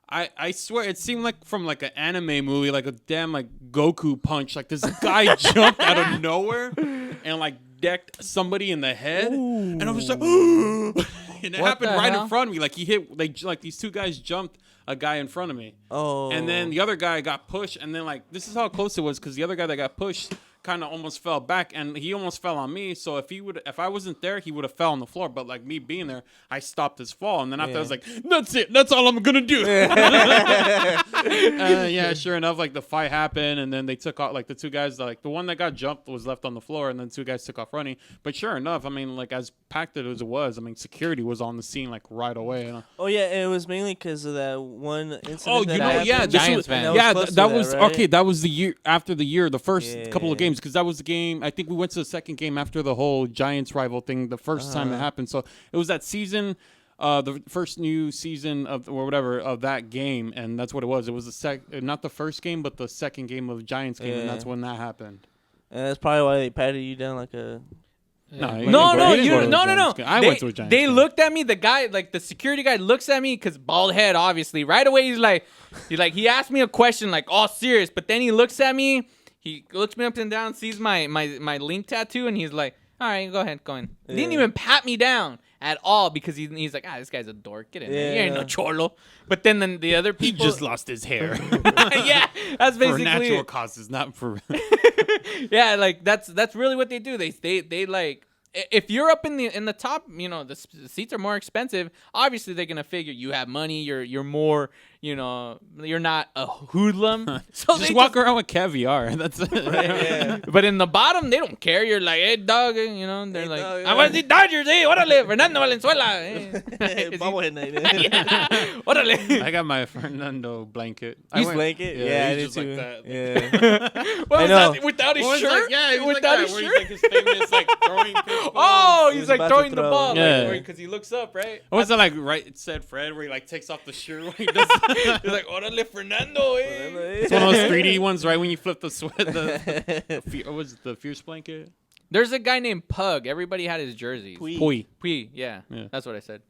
[SPEAKER 3] I swear it seemed like from like an anime movie, like a damn like Goku punch. Like this guy jumped out of nowhere and like decked somebody in the head, and I was just like, and it happened right in front of me. Like these two guys jumped a guy in front of me.
[SPEAKER 4] Oh.
[SPEAKER 3] And then the other guy got pushed, and then like this is how close it was because the other guy that got pushed kind of almost fell back, and he almost fell on me. So if I wasn't there, he would have fell on the floor. But like me being there, I stopped his fall, and then after I was like, "That's it. That's all I'm gonna do." Yeah, sure enough, like the fight happened, and then they took off. Like the two guys, like the one that got jumped was left on the floor, and then two guys took off running. But sure enough, I mean, like as packed as it was, I mean, security was on the scene like right away. You know?
[SPEAKER 4] Oh yeah, it was mainly because of that one incident.
[SPEAKER 3] Oh,
[SPEAKER 4] that
[SPEAKER 3] you know,
[SPEAKER 4] happened.
[SPEAKER 3] yeah,
[SPEAKER 2] Giants fan.
[SPEAKER 3] Yeah,
[SPEAKER 4] close to
[SPEAKER 3] that was
[SPEAKER 4] right?
[SPEAKER 3] okay. That was the year after the first couple of games, because that was the game. I think we went to the second game after the whole Giants rival thing. The first time it happened, so it was that season, the first new season of or whatever of that game, and that's what it was. It was not the first game, but the second game of the Giants game, and that's when that happened.
[SPEAKER 4] And that's probably why they patted you down like a.
[SPEAKER 2] No.
[SPEAKER 3] I
[SPEAKER 2] They,
[SPEAKER 3] went to a Giants
[SPEAKER 2] they
[SPEAKER 3] game.
[SPEAKER 2] looked at me. The guy, like the security guy, looks at me because bald head, obviously. Right away, he asked me a question, like all serious. But then he looks at me. He looks me up and down, sees my link tattoo, and he's like, "All right, go ahead, go in." He didn't even pat me down at all because he's like, "This guy's a dork. Get in there. You ain't no cholo." But then the other
[SPEAKER 3] He
[SPEAKER 2] people
[SPEAKER 3] just lost his hair
[SPEAKER 2] yeah, that's
[SPEAKER 3] for
[SPEAKER 2] basically
[SPEAKER 3] natural
[SPEAKER 2] it.
[SPEAKER 3] causes, not for.
[SPEAKER 2] Yeah, like that's really what they do. They like if you're up in the top, you know, the seats are more expensive. Obviously, they're gonna figure you have money. You're more, you know, you're not a hoodlum. So
[SPEAKER 3] just walk around with caviar. That's it.
[SPEAKER 4] Yeah.
[SPEAKER 2] But in the bottom, they don't care. You're like, "Hey, dog," you know. They're
[SPEAKER 4] Hey,
[SPEAKER 2] like,
[SPEAKER 4] dog,
[SPEAKER 2] "I want to see Dodgers, hey, órale, Fernando Valenzuela." Hey.
[SPEAKER 4] Bobblehead night.
[SPEAKER 2] Yeah, órale.
[SPEAKER 3] I got my Fernando blanket.
[SPEAKER 4] His blanket? Yeah, I did
[SPEAKER 3] he's just
[SPEAKER 4] too.
[SPEAKER 3] like that.
[SPEAKER 4] Yeah.
[SPEAKER 2] What
[SPEAKER 4] I
[SPEAKER 2] was
[SPEAKER 4] know.
[SPEAKER 2] that? Without his
[SPEAKER 3] What was
[SPEAKER 2] shirt?
[SPEAKER 3] that? Yeah, he was
[SPEAKER 2] without
[SPEAKER 3] like
[SPEAKER 2] his
[SPEAKER 3] that,
[SPEAKER 2] shirt.
[SPEAKER 3] where he's like his famous like throwing pitch balls.
[SPEAKER 2] Oh,
[SPEAKER 4] He's
[SPEAKER 2] he's like
[SPEAKER 4] about to
[SPEAKER 2] throwing the
[SPEAKER 4] throw.
[SPEAKER 2] ball,
[SPEAKER 3] Yeah.
[SPEAKER 2] because he looks up, right?
[SPEAKER 3] What was that like? Right, it said Fred, where he like takes off the shirt. When he does.
[SPEAKER 2] He's like, órale, Fernando, eh.
[SPEAKER 3] It's one of those 3D ones, right? When you flip the sweat, what was it, the Fierce blanket?
[SPEAKER 2] There's a guy named Pug. Everybody had his jerseys.
[SPEAKER 3] Pui.
[SPEAKER 2] Pui, yeah.
[SPEAKER 3] Yeah.
[SPEAKER 2] That's what I said.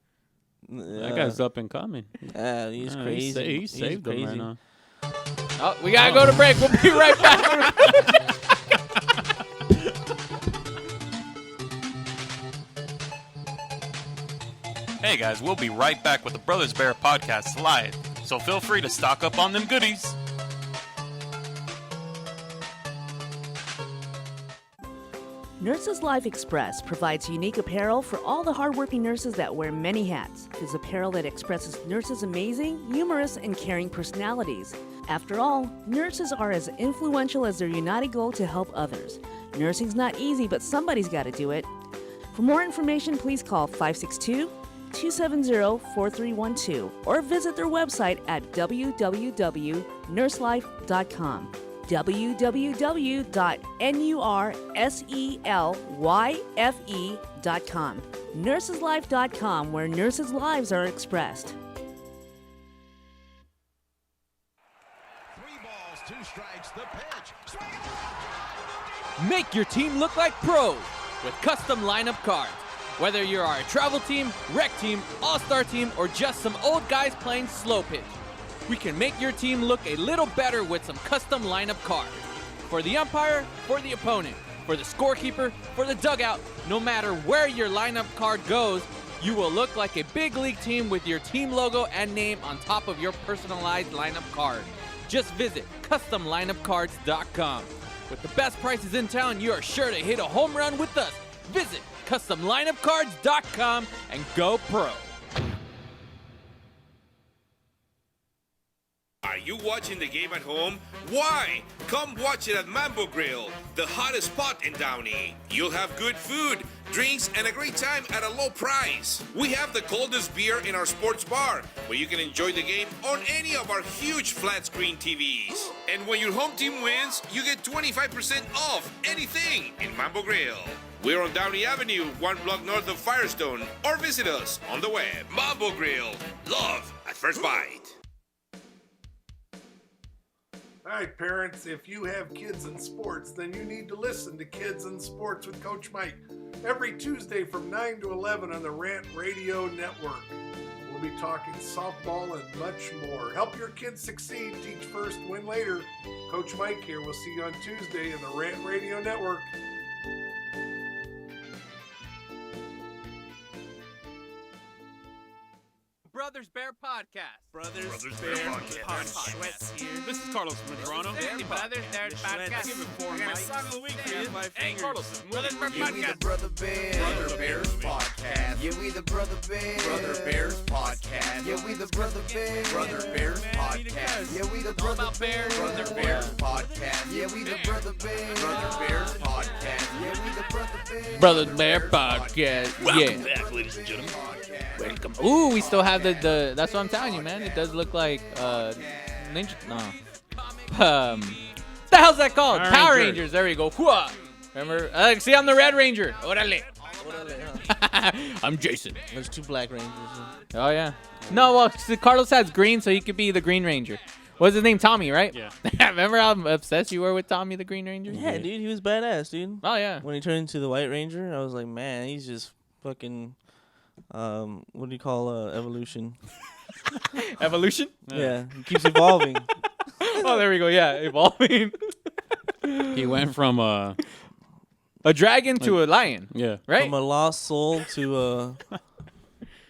[SPEAKER 3] That guy's up and coming.
[SPEAKER 4] He's crazy.
[SPEAKER 3] He saved them right now.
[SPEAKER 2] Oh, we gotta go to break. We'll be right back.
[SPEAKER 11] Hey guys, we'll be right back with the Brothers Bear podcast live, so feel free to stock up on them goodies.
[SPEAKER 10] Nurses Life Express provides unique apparel for all the hardworking nurses that wear many hats. It is apparel that expresses nurses' amazing, humorous, and caring personalities. After all, nurses are as influential as their united goal to help others. Nursing's not easy, but somebody's got to do it. For more information, please call 562-270-4312 or visit their website at www.nurselife.com. www.nurselyfe.com. Nurseslife.com, where nurses' lives are expressed.
[SPEAKER 12] 3 balls, 2 strikes, the pitch.
[SPEAKER 2] Make your team look like pros with custom lineup cards. Whether you are a travel team, rec team, all-star team, or just some old guys playing slow pitch, we can make your team look a little better with some custom lineup cards. For the umpire, for the opponent, for the scorekeeper, for the dugout, no matter where your lineup card goes, you will look like a big league team with your team logo and name on top of your personalized lineup card. Just visit CustomLineupCards.com. With the best prices in town, you are sure to hit a home run with us. Visit CustomLineupCards.com and go pro.
[SPEAKER 13] Are you watching the game at home? Why? Come watch it at Mambo Grill, the hottest spot in Downey. You'll have good food, drinks, and a great time at a low price. We have the coldest beer in our sports bar, where you can enjoy the game on any of our huge flat screen TVs. And when your home team wins, you get 25% off anything in Mambo Grill. We're on Downey Avenue, 1 block north of Firestone, or visit us on the web. Mambo Grill, love at first bite.
[SPEAKER 14] All right, parents, if you have kids in sports, then you need to listen to Kids in Sports with Coach Mike every Tuesday from 9 to 11 on the Rant Radio Network. We'll be talking softball and much more. Help your kids succeed. Teach first, win later. Coach Mike here. We'll see you on Tuesday in the Rant Radio Network.
[SPEAKER 2] Brothers Bear Podcast.
[SPEAKER 3] Brothers Bear Podcast. This is Carlos from Toronto.
[SPEAKER 2] Brothers Bear Podcast.
[SPEAKER 3] Give it 4, Mike.
[SPEAKER 2] Song of the week for you.
[SPEAKER 3] Hey, Carlos.
[SPEAKER 2] Brothers Bear
[SPEAKER 15] Yeah, we the
[SPEAKER 2] Podcast.
[SPEAKER 15] Brother Bears Podcast. Yeah, we the Brother Bears Podcast. Yeah, we the Brother Bears Podcast. Yeah, we the Brother Bears Podcast. Yeah, we the Brother Bears Podcast. Yeah, we the
[SPEAKER 2] Brothers Bear Podcast.
[SPEAKER 11] Welcome back, ladies and gentlemen.
[SPEAKER 2] Welcome. Ooh, we still have the that's what I'm telling you, man. It does look like Ninja. No. The hell's that called? Power Rangers. There we go. Hooah. Remember? See, I'm the Red Ranger. Orale. I'm Jason.
[SPEAKER 4] There's 2 Black Rangers.
[SPEAKER 2] Oh yeah. No, well, see, Carlos has green, so he could be the Green Ranger. What's his name? Tommy, right?
[SPEAKER 3] Yeah.
[SPEAKER 2] Remember how obsessed you were with Tommy the Green Ranger?
[SPEAKER 4] Yeah, dude, he was badass, dude.
[SPEAKER 2] Oh yeah.
[SPEAKER 4] When he turned into the White Ranger, I was like, man, he's just fucking. What do you call evolution?
[SPEAKER 2] Evolution?
[SPEAKER 4] Yeah, he keeps evolving.
[SPEAKER 2] Oh, there we go. Yeah, evolving.
[SPEAKER 3] He went from
[SPEAKER 2] a dragon to a lion.
[SPEAKER 3] Yeah.
[SPEAKER 2] Right?
[SPEAKER 4] From a lost soul to a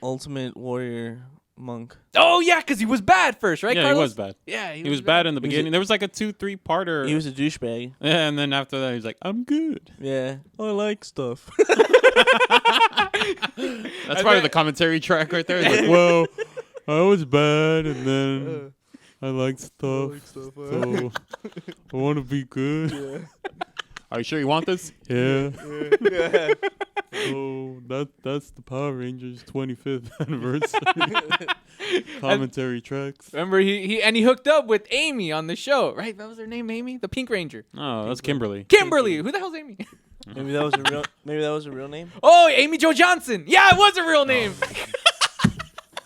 [SPEAKER 4] ultimate warrior monk.
[SPEAKER 2] Oh yeah, because he was bad first, right?
[SPEAKER 3] Yeah,
[SPEAKER 2] Carlos?
[SPEAKER 3] he was bad.
[SPEAKER 2] Yeah,
[SPEAKER 3] he was bad in the beginning. There was like a 2-3-parter.
[SPEAKER 4] He was a douchebag.
[SPEAKER 3] Yeah, and then after that, he's like, I'm good.
[SPEAKER 4] Yeah, I like stuff.
[SPEAKER 3] That's probably the commentary track right there. It's like, well, I was bad, and then I like stuff. So I want to be good.
[SPEAKER 4] Yeah.
[SPEAKER 3] Are you sure you want this? Yeah.
[SPEAKER 4] Yeah.
[SPEAKER 3] So that's the Power Rangers 25th anniversary commentary tracks.
[SPEAKER 2] Remember he hooked up with Amy on the show, right? That was her name, Amy, the Pink Ranger.
[SPEAKER 3] Oh, that's Kimberly.
[SPEAKER 2] Kimberly. Who the hell's Amy?
[SPEAKER 4] Maybe that was a real name.
[SPEAKER 2] Oh, Amy Jo Johnson. Yeah, it was a real name.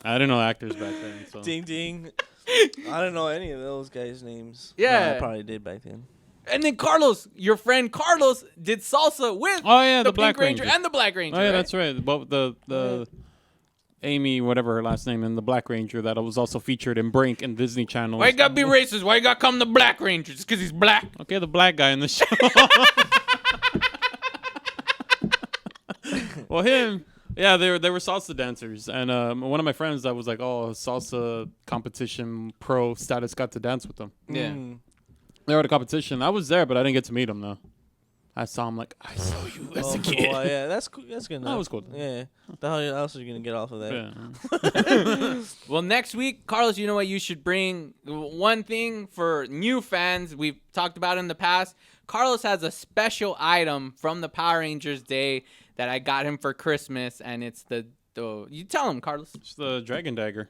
[SPEAKER 3] I didn't know actors back then. So.
[SPEAKER 4] Ding ding. I don't know any of those guys' names.
[SPEAKER 2] Yeah.
[SPEAKER 4] No, I probably did back then.
[SPEAKER 2] And then Carlos, your friend Carlos, did salsa with
[SPEAKER 3] the
[SPEAKER 2] Pink
[SPEAKER 3] Black
[SPEAKER 2] Ranger
[SPEAKER 3] Ranger
[SPEAKER 2] and the Black Ranger.
[SPEAKER 3] Oh yeah,
[SPEAKER 2] right?
[SPEAKER 3] that's right. Both the Amy, whatever her last name, and the Black Ranger that was also featured in Brink and Disney Channel.
[SPEAKER 2] Why you gotta be racist? Why you gotta come the Black Ranger? Just because he's black?
[SPEAKER 3] Okay, the black guy in the show. Well, him. Yeah, they were salsa dancers, and one of my friends that was like, "Oh, salsa competition pro status got to dance with them."
[SPEAKER 2] Yeah.
[SPEAKER 3] They were at a competition. I was there, but I didn't get to meet him though. I saw him like, I saw you as a kid.
[SPEAKER 4] Well, yeah, that's cool. That's good enough.
[SPEAKER 3] That was cool.
[SPEAKER 4] Yeah. The hell else are you gonna get off of that?
[SPEAKER 3] Yeah.
[SPEAKER 2] Well, next week, Carlos, you know what? You should bring one thing for new fans. We've talked about in the past. Carlos has a special item from the Power Rangers Day that I got him for Christmas, and it's the you tell him, Carlos.
[SPEAKER 3] It's the Dragon Dagger.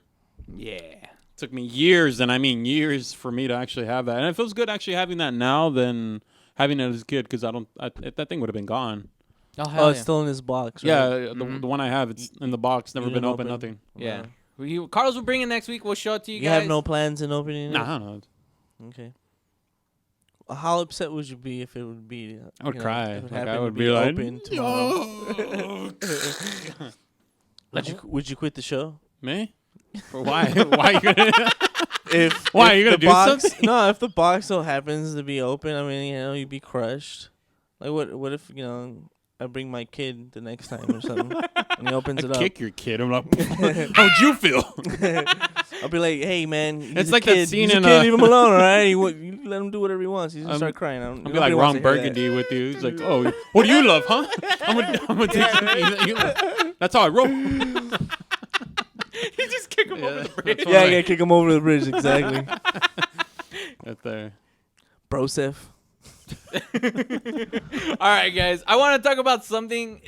[SPEAKER 2] Yeah.
[SPEAKER 3] Took me years, and I mean years, for me to actually have that. And it feels good actually having that now than having it as a kid, because that thing would have been gone.
[SPEAKER 2] Oh,
[SPEAKER 4] it's still in his box, right?
[SPEAKER 3] Yeah, the one I have, it's in the box, never
[SPEAKER 4] You
[SPEAKER 3] been
[SPEAKER 4] didn't
[SPEAKER 3] open,
[SPEAKER 4] open?
[SPEAKER 3] nothing.
[SPEAKER 2] Yeah. Carlos will bring it next week. We'll show it to you
[SPEAKER 4] You
[SPEAKER 2] guys.
[SPEAKER 4] have no plans in opening it?
[SPEAKER 3] Nah, I don't know.
[SPEAKER 4] Okay. How upset would you be if it would be?
[SPEAKER 3] I would cry.
[SPEAKER 4] If it
[SPEAKER 3] Like, I
[SPEAKER 4] happened
[SPEAKER 3] would
[SPEAKER 4] to
[SPEAKER 3] be like,
[SPEAKER 4] open tomorrow. Would you quit the show?
[SPEAKER 3] Me? Why? Why are you gonna?
[SPEAKER 4] Why
[SPEAKER 3] are you gonna
[SPEAKER 4] the
[SPEAKER 3] do
[SPEAKER 4] box,
[SPEAKER 3] something?
[SPEAKER 4] No, if the box so happens to be open, I mean, you'd be crushed. Like, what if I bring my kid the next time or something, and he opens
[SPEAKER 3] I
[SPEAKER 4] it up?
[SPEAKER 3] kick your kid. I'm like, how'd you feel?
[SPEAKER 4] I'll be like, hey man, he's
[SPEAKER 3] It's
[SPEAKER 4] a
[SPEAKER 3] like
[SPEAKER 4] kid.
[SPEAKER 3] that scene
[SPEAKER 4] He's a
[SPEAKER 3] in
[SPEAKER 4] kid, leave him alone, all right? You let him do whatever he wants. He's gonna
[SPEAKER 3] I'm-
[SPEAKER 4] start crying.
[SPEAKER 3] I'll be like
[SPEAKER 4] nobody wants
[SPEAKER 3] Ron
[SPEAKER 4] to hear that.
[SPEAKER 3] Burgundy with you. He's like, oh, what do you love, huh? I'm gonna take you. That's how I roll.
[SPEAKER 2] You just kick him over the bridge.
[SPEAKER 4] Yeah, I gotta kick him over the bridge, exactly.
[SPEAKER 3] Right there.
[SPEAKER 4] Broseph.
[SPEAKER 2] All right, guys. I want to talk about something.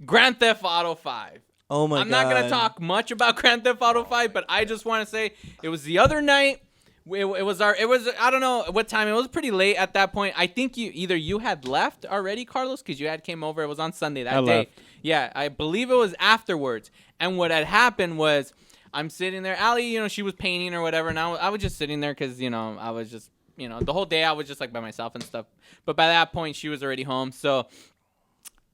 [SPEAKER 2] Grand Theft Auto 5.
[SPEAKER 4] Oh my god.
[SPEAKER 2] I'm not gonna talk much about Grand Theft Auto 5, but I just want to say it was the other night. It was I don't know what time. It was pretty late at that point. I think you had left already, Carlos, because you had came over. It was on Sunday that
[SPEAKER 3] I
[SPEAKER 2] day.
[SPEAKER 3] left.
[SPEAKER 2] Yeah, I believe it was afterwards. And what had happened was I'm sitting there. Allie, you know, she was painting or whatever, and I was just sitting there because, you know, I was just, you know, the whole day I was just like by myself and stuff. But by that point, she was already home. So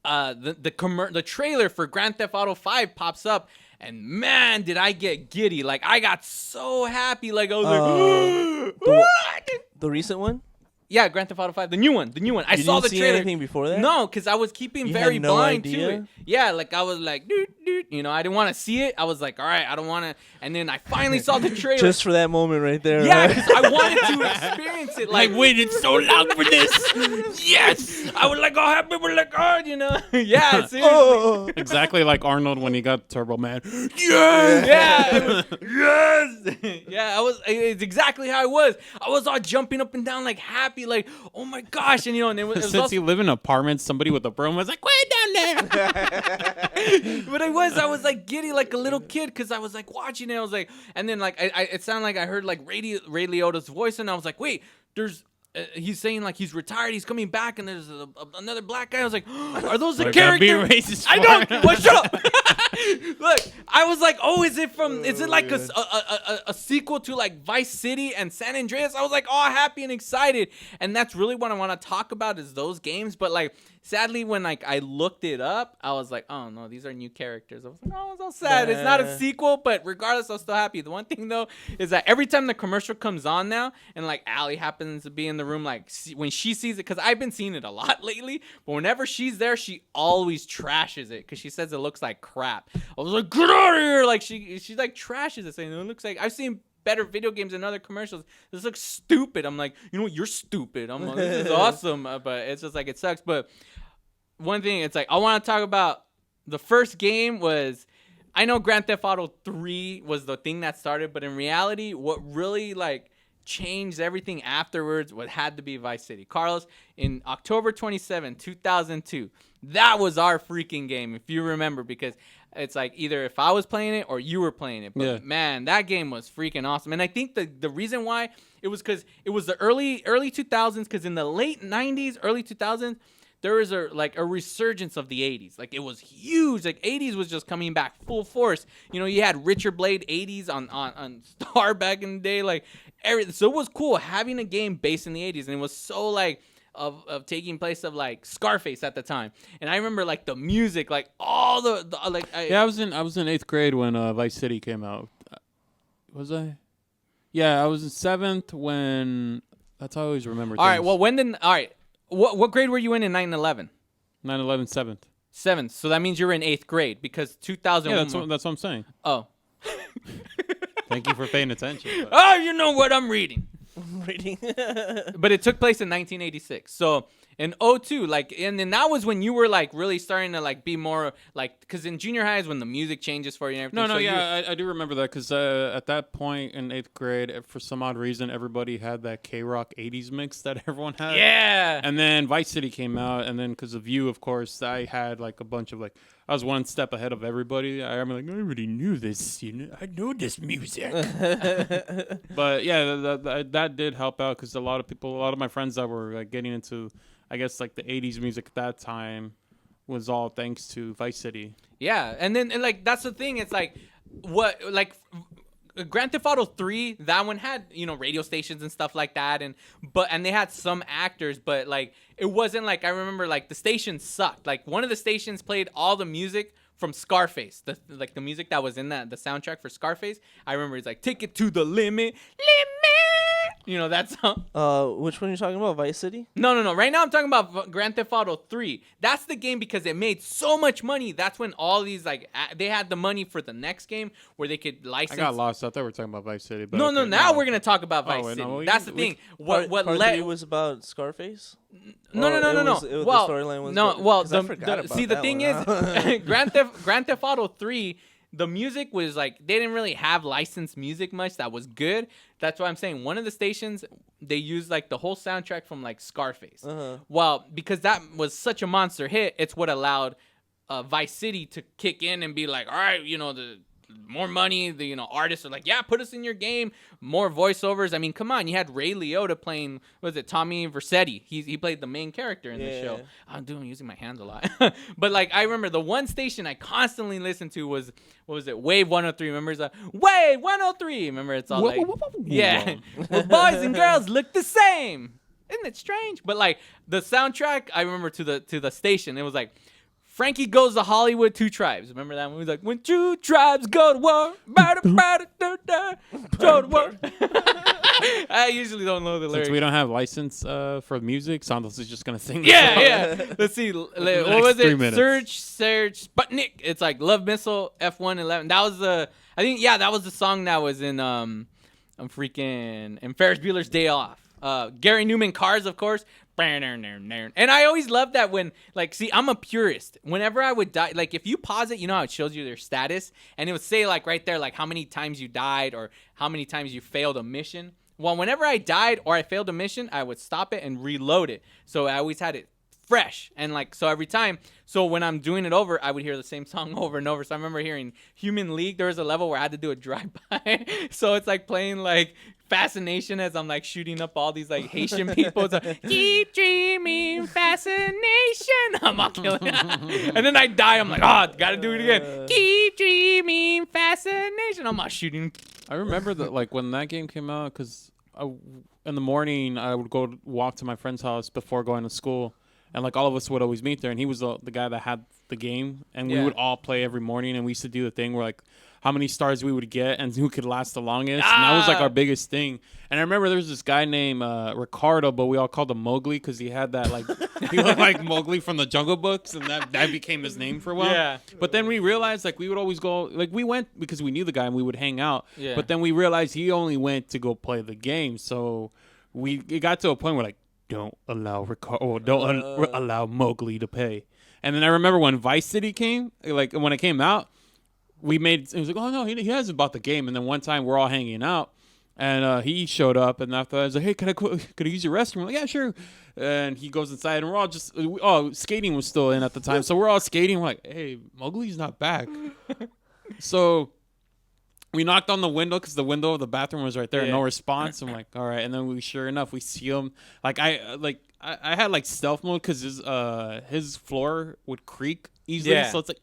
[SPEAKER 2] the trailer for Grand Theft Auto 5 pops up, and man, did I get giddy. Like, I got so happy. Like, I was like,
[SPEAKER 4] the recent one?
[SPEAKER 2] Yeah, Grand Theft Auto 5, the new one. I saw the
[SPEAKER 4] see
[SPEAKER 2] trailer.
[SPEAKER 4] anything before that?
[SPEAKER 2] No, because I was keeping
[SPEAKER 4] You
[SPEAKER 2] very
[SPEAKER 4] had no
[SPEAKER 2] blind
[SPEAKER 4] idea?
[SPEAKER 2] to it. Yeah, like I was like, dude, you know, I didn't want to see it. I was like, all right, I don't want to. And then I finally saw the trailer.
[SPEAKER 4] Just for that moment right there.
[SPEAKER 2] Yeah,
[SPEAKER 4] right?
[SPEAKER 2] because I wanted to experience it. Like,
[SPEAKER 3] I waited so long for this.
[SPEAKER 2] Yes, I was like all happy. We're like, oh, you know, yeah, seriously.
[SPEAKER 3] Exactly like Arnold when he got Turbo Man.
[SPEAKER 2] Yes, yeah, yes, yeah. It's exactly how I was. I was all jumping up and down, like happy, like, oh my gosh, and you know, and it was
[SPEAKER 3] Since
[SPEAKER 2] also,
[SPEAKER 3] you live in an apartment, somebody with a broom was like, way down there.
[SPEAKER 2] but I was like giddy like a little kid because I was like watching it. I was like, and then like it sounded like I heard like Ray Liotta's voice, and I was like, wait, there's. He's saying like he's retired, he's coming back, and there's another black guy. I was like, are those the characters?
[SPEAKER 3] Be racist
[SPEAKER 2] I know. Well, shut up. Look, I was like, oh, is it like a sequel to like Vice City and San Andreas? I was like, all happy and excited, and that's really what I want to talk about is those games. But like, sadly, when like I looked it up, I was like, oh no, these are new characters. I was like, oh, it's so sad. It's not a sequel, but regardless, I'm still happy. The one thing though is that every time the commercial comes on now, and like Allie happens to be in the room, like when she sees it, because I've been seeing it a lot lately, but whenever she's there, she always trashes it because she says it looks like crap. I was like, get out of here! Like she like trashes it, saying it looks like I've seen better video games than other commercials. This looks stupid. I'm like, you know what? You're stupid. I'm like, this is awesome, but it's just like it sucks. But one thing, it's like I want to talk about the first game was. I know Grand Theft Auto 3 was the thing that started, but in reality, what really like changed everything afterwards had to be Vice City. Carlos, in October 27, 2002, that was our freaking game, if you remember, because it's like either if I was playing it or you were playing it. But
[SPEAKER 3] yeah.
[SPEAKER 2] Man, that game was freaking awesome. And I think the reason why it was because it was the early 2000s, because in the late 90s, early 2000s, there was a resurgence of the 80s. Like, it was huge. Like, 80s was just coming back full force. You know, you had Richard Blade 80s on Star back in the day. Like, so it was cool having a game based in the 80s. And it was so, like, of taking place of, like, Scarface at the time. And I remember, like, the music, like, all the like...
[SPEAKER 3] I was in 8th grade when Vice City came out. Was I? Yeah, I was in 7th when... That's how I always remember
[SPEAKER 2] All
[SPEAKER 3] things.
[SPEAKER 2] right, well, when did... All right. What grade were you in 9/11?
[SPEAKER 3] 9/11, 7th.
[SPEAKER 2] 7th. So that means you were in 8th grade because 2000.
[SPEAKER 3] Yeah, that's what I'm saying.
[SPEAKER 2] Oh.
[SPEAKER 3] Thank you for paying attention. But.
[SPEAKER 2] Oh, you know what I'm reading.
[SPEAKER 4] Reading.
[SPEAKER 2] But it took place in 1986. So in 2002, like, and then that was when you were like really starting to like be more like, because in junior high is when the music changes for you and everything.
[SPEAKER 3] No,
[SPEAKER 2] so
[SPEAKER 3] yeah, I do remember that because at that point in 8th grade, for some odd reason, everybody had that K-Rock 80s mix that everyone had.
[SPEAKER 2] Yeah.
[SPEAKER 3] And then Vice City came out, and then because of you, of course, I had like a bunch of like, I was one step ahead of everybody. I'm like, I already knew this, you know, I know this music. But yeah, that did help out because a lot of my friends that were like getting into, I guess, like the 80s music at that time was all thanks to Vice City.
[SPEAKER 2] Yeah, and like that's the thing. It's like Grand Theft Auto 3, that one had, you know, radio stations and stuff like that, and they had some actors, but like it wasn't like, I remember like the stations sucked. Like one of the stations played all the music from Scarface, the music that was in the soundtrack for Scarface. I remember it's like, take it to the limit. You know that song?
[SPEAKER 4] Which one are you talking about? Vice City?
[SPEAKER 2] No. Right now I'm talking about Grand Theft Auto 3. That's the game because it made so much money. That's when all these, like, they had the money for the next game where they could license.
[SPEAKER 3] I got lost. I thought we were talking about Vice City. But
[SPEAKER 2] No,
[SPEAKER 3] okay,
[SPEAKER 2] now we're going to talk about Vice City.
[SPEAKER 3] No,
[SPEAKER 2] that's the thing.
[SPEAKER 4] Part 3 was about Scarface?
[SPEAKER 2] No.
[SPEAKER 4] The storyline was
[SPEAKER 2] the thing is, Grand Theft Auto 3, the music was like, they didn't really have licensed music much that was good. That's why I'm saying one of the stations, they used like the whole soundtrack from like Scarface. Well, because that was such a monster hit, it's what allowed Vice City to kick in and be like, all right, you know, more money. The artists are like, yeah, put us in your game. More voiceovers. I mean, come on. You had Ray Liotta playing. Was it Tommy Vercetti? He played the main character in the show. I'm using my hands a lot. But like I remember the one station I constantly listened to was what was it? Wave 103. Remember? It's like, Wave 103. Remember? It's all like yeah, where boys and girls look the same. Isn't it strange? But like the soundtrack, I remember to the station. It was like. Frankie Goes to Hollywood, 2 Tribes. Remember that one? He was like, when 2 tribes go to war, go to war. I usually don't know the lyrics.
[SPEAKER 3] Since we don't have license for music, Santos is just going to sing.
[SPEAKER 2] Yeah. Let's see. What was it?
[SPEAKER 3] 3 minutes.
[SPEAKER 2] Search, Sputnik. It's like Love Missile, F111. That was that was the song that was in in Ferris Bueller's Day Off. Gary Newman Cars, of course. And I always loved that when, like, see, I'm a purist. Whenever I would die, like, if you pause it, you know how it shows you their status? And it would say, like, right there, like, how many times you died or how many times you failed a mission. Well, whenever I died or I failed a mission, I would stop it and reload it. So I always had it fresh. And, like, so every time. So when I'm doing it over, I would hear the same song over and over. So I remember hearing Human League. There was a level where I had to do a drive-by. So it's like playing, like, Fascination as I'm like shooting up all these like Haitian people. It's like, keep dreaming, fascination. I'm all killing and then I die. I'm like, gotta do it again. Keep dreaming, fascination. I'm not shooting.
[SPEAKER 3] I remember that like when that game came out, because in the morning I would go walk to my friend's house before going to school, and like all of us would always meet there, and he was the guy that had the game, and we would all play every morning, and we used to do the thing where like how many stars we would get and who could last the longest. And that was like our biggest thing. And I remember there was this guy named Ricardo, but we all called him Mowgli because he had that like he looked like Mowgli from the Jungle Books, and that became his name for a while.
[SPEAKER 2] Yeah.
[SPEAKER 3] But then we realized like we would always go, like we went because we knew the guy and we would hang out.
[SPEAKER 2] Yeah.
[SPEAKER 3] But then we realized he only went to go play the game. So it got to a point where like, don't allow allow Mowgli to pay. And then I remember when Vice City came, like when it came out, it was like, oh no, he hasn't bought the game. And then one time we're all hanging out, and he showed up, and after that I was like, hey, could I use your restroom? I'm like, yeah, sure. And he goes inside, and we're all just skating was still in at the time, so we're all skating. We're like, hey, Mowgli's not back. So we knocked on the window because the window of the bathroom was right there. No response. I'm like, all right. And then sure enough, we see him. Like I had like stealth mode because his floor would creak easily. Yeah. So it's like.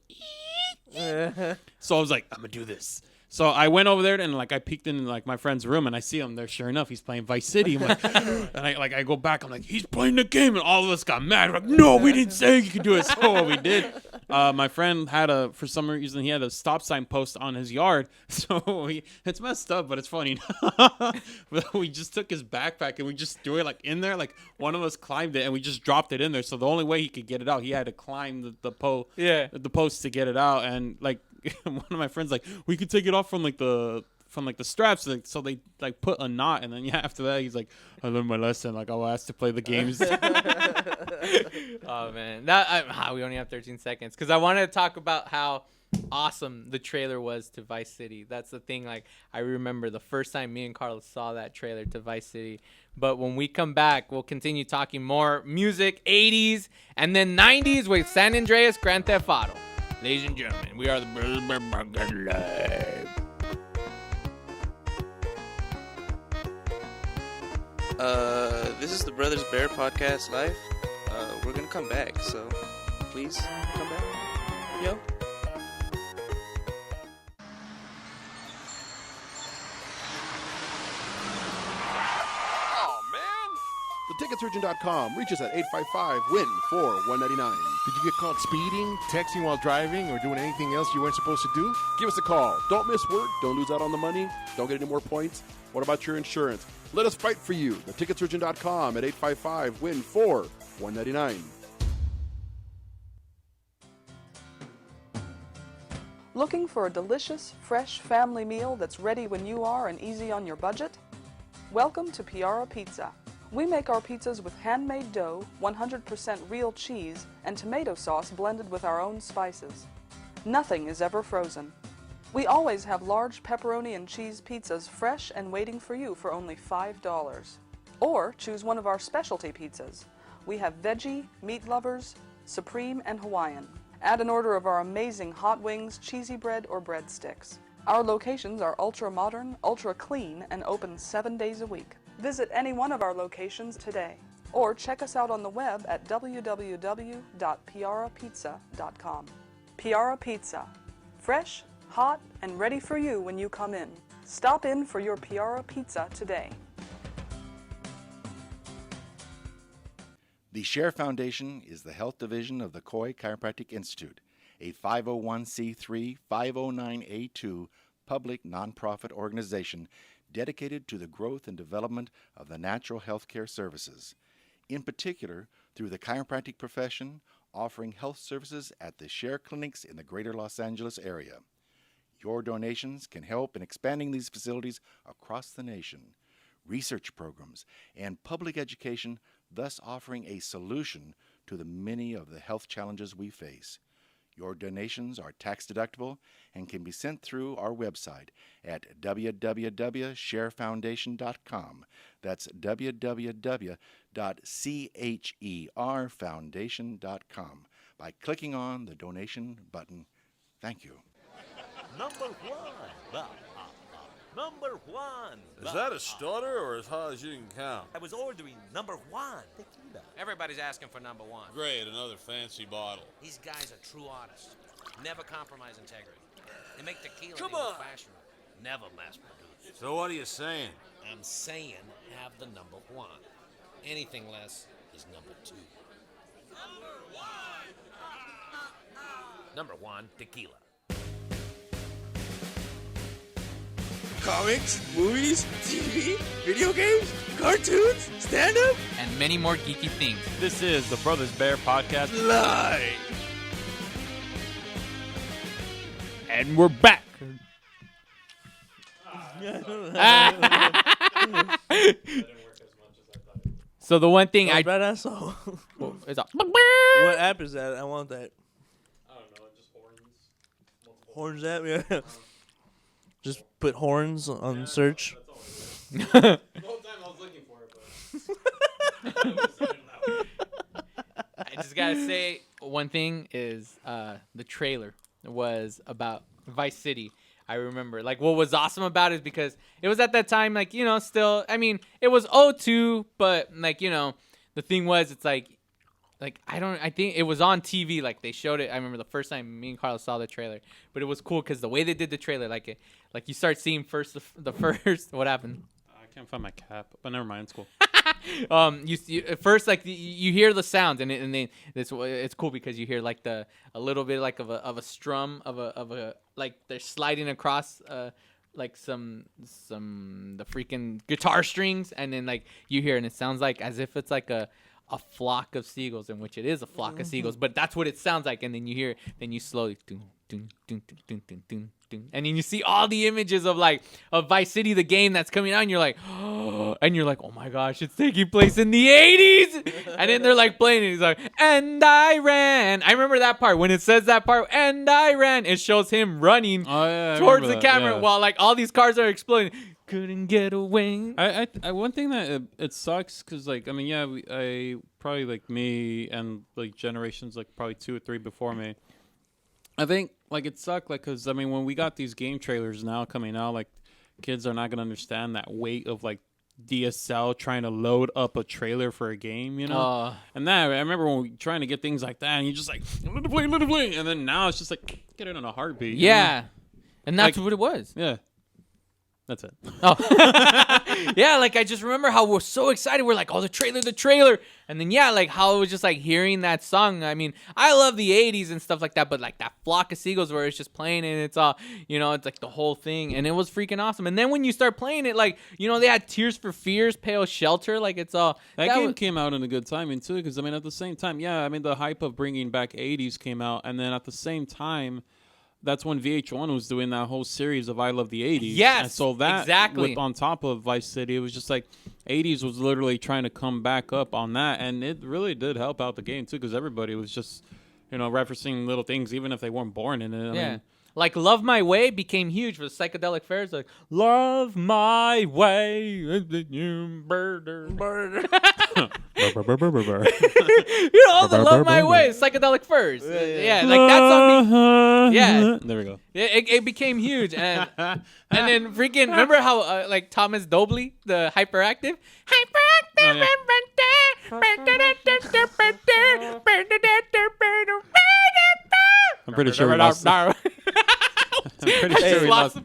[SPEAKER 3] So I was like, I'm gonna do this. So I went over there and like I peeked in like my friend's room and I see him there. Sure enough, he's playing Vice City. I'm like, and I go back. I'm like, he's playing the game, and all of us got mad. We're like, no, we didn't say you could do it. So what we did, my friend had for some reason he had a stop sign post on his yard. So it's messed up, but it's funny. But we just took his backpack and we just threw it like in there. Like one of us climbed it and we just dropped it in there. So the only way he could get it out, he had to climb the post to get it out. And like one of my friends like, we could take it off from the straps, like, so they like put a knot, and then after that he's like, I learned my lesson, like I'll ask to play the games.
[SPEAKER 2] Oh man, we only have 13 seconds because I wanted to talk about how awesome the trailer was to Vice City. That's the thing, like I remember the first time me and Carlos saw that trailer to Vice City. But when we come back, we'll continue talking more music, 80s and then 90s with San Andreas Grand Theft Auto. Ladies and gentlemen, we are the Brothers Bear Podcast Live.
[SPEAKER 4] This is the Brothers Bear Podcast Live. We're gonna come back, so please come back. Yo.
[SPEAKER 16] Ticketsurgeon.com. Reach us at 855-WIN-4-199.
[SPEAKER 17] Did you get caught speeding, texting while driving, or doing anything else you weren't supposed to do?
[SPEAKER 16] Give us a call. Don't miss work. Don't lose out on the money. Don't get any more points. What about your insurance? Let us fight for you. Ticketsurgeon.com at 855-WIN-4-199.
[SPEAKER 18] Looking for a delicious, fresh family meal that's ready when you are and easy on your budget? Welcome to Piara Pizza. We make our pizzas with handmade dough, 100% real cheese, and tomato sauce blended with our own spices. Nothing is ever frozen. We always have large pepperoni and cheese pizzas fresh and waiting for you for only $5. Or choose one of our specialty pizzas. We have veggie, meat lovers, supreme, and Hawaiian. Add an order of our amazing hot wings, cheesy bread, or breadsticks. Our locations are ultra modern, ultra clean, and open 7 days a week. Visit any one of our locations today, or check us out on the web at www.piarapizza.com. Piara Pizza. Fresh, hot, and ready for you when you come in. Stop in for your Piara Pizza today.
[SPEAKER 19] The Share Foundation is the health division of the Coy Chiropractic Institute, a 501c3 509A2 public nonprofit organization dedicated to the growth and development of the natural health care services, in particular through the chiropractic profession, offering health services at the Share clinics in the greater Los Angeles area. Your donations can help in expanding these facilities across the nation, research programs, and public education, thus offering a solution to the many of the health challenges we face. Your donations are tax deductible and can be sent through our website at www.sharefoundation.com. That's www.cherfoundation.com by clicking on the donation button. Thank you.
[SPEAKER 15] Number one. Number one.
[SPEAKER 20] Is that a stutter or as high as you can count?
[SPEAKER 15] I was ordering number one tequila.
[SPEAKER 7] Everybody's asking for number one.
[SPEAKER 20] Great, another fancy bottle.
[SPEAKER 7] These guys are true artists. Never compromise integrity. They make tequila
[SPEAKER 20] Come
[SPEAKER 7] the
[SPEAKER 20] on.
[SPEAKER 7] old-fashioned way. Never mass-produced.
[SPEAKER 20] So what are you saying?
[SPEAKER 7] I'm saying have the number one. Anything less is number two. Number one, tequila.
[SPEAKER 1] Comics, movies, TV, video games, cartoons, stand-up,
[SPEAKER 2] and many more geeky things.
[SPEAKER 11] This is the Brothers Bear Podcast
[SPEAKER 1] live.
[SPEAKER 2] And we're back. So the one thing
[SPEAKER 4] What app is that? I want that.
[SPEAKER 3] I don't know, just
[SPEAKER 4] Horns app, yeah. Just put horns on search.
[SPEAKER 3] The whole time I was looking for it,
[SPEAKER 2] I just gotta say one thing is the trailer was about Vice City. I remember, like, what was awesome about it is because it was at that time, like, you know, still, I mean, it was 2002, but, like, you know, the thing was, it's like, I think it was on TV, like, they showed it. I remember the first time me and Carlos saw the trailer, but it was cool because the way they did the trailer, like, you start seeing the first, what happened?
[SPEAKER 3] I can't find my cap, but never mind, it's cool.
[SPEAKER 2] You at first, like, you hear the sounds, and it's cool because you hear like a little bit like of a strum of a like they're sliding across like the freaking guitar strings, and then like you hear, and it sounds like as if it's like a flock of seagulls, in which it is a flock of seagulls, but that's what it sounds like, and then you hear, then you slowly dun, dun, dun, dun, dun, dun, dun, dun, and then you see all the images of Vice City, the game that's coming out, and you're like, oh, oh my gosh, it's taking place in the 80s, and then they're like playing it, he's like, and I ran. I remember that part when it says that part, and I ran. It shows him running towards the camera while like all these cars are exploding. Couldn't get away.
[SPEAKER 3] I one thing that it sucks because, like, I mean, yeah, I probably, like, me and like generations like probably 2 or 3 before me, I think, like, it sucked, like, because I mean, when we got these game trailers now coming out, like, kids are not gonna understand that weight of like DSL trying to load up a trailer for a game, you know. And that I remember when we trying to get things like that, and you just like let it play, and then now it's just like get it in a heartbeat.
[SPEAKER 2] Yeah,
[SPEAKER 3] you know?
[SPEAKER 2] And that's
[SPEAKER 3] like,
[SPEAKER 2] what it was.
[SPEAKER 3] Yeah. That's it.
[SPEAKER 2] Oh, yeah. Like, I just remember how we're so excited. We're like, oh, the trailer. And then, yeah, like how it was just like hearing that song. I mean, I love the 80s and stuff like that, but like that flock of seagulls where it's just playing and it's all, you know, it's like the whole thing. And it was freaking awesome. And then when you start playing it, like, you know, they had Tears for Fears, Pale Shelter. Like, it's all.
[SPEAKER 3] That game came out in a good timing, too, because, I mean, at the same time, yeah, I mean, the hype of bringing back 80s came out. And then at the same time, that's when VH1 was doing that whole series of I Love the 80s.
[SPEAKER 2] Yes,
[SPEAKER 3] and so that
[SPEAKER 2] exactly.
[SPEAKER 3] On top of Vice City, it was just like 80s was literally trying to come back up on that. And it really did help out the game, too, because everybody was just, you know, referencing little things, even if they weren't born in it. I mean,
[SPEAKER 2] Like Love My Way became huge for the psychedelic fairs. Like Love My Way, you murder. You know, all the Love My Way, psychedelic furs. Yeah, like that song. Yeah,
[SPEAKER 3] there we go.
[SPEAKER 2] It became huge, and then freaking remember how like Thomas Dobley, the hyperactive.
[SPEAKER 3] I'm pretty sure we lost. I'm pretty sure we lost.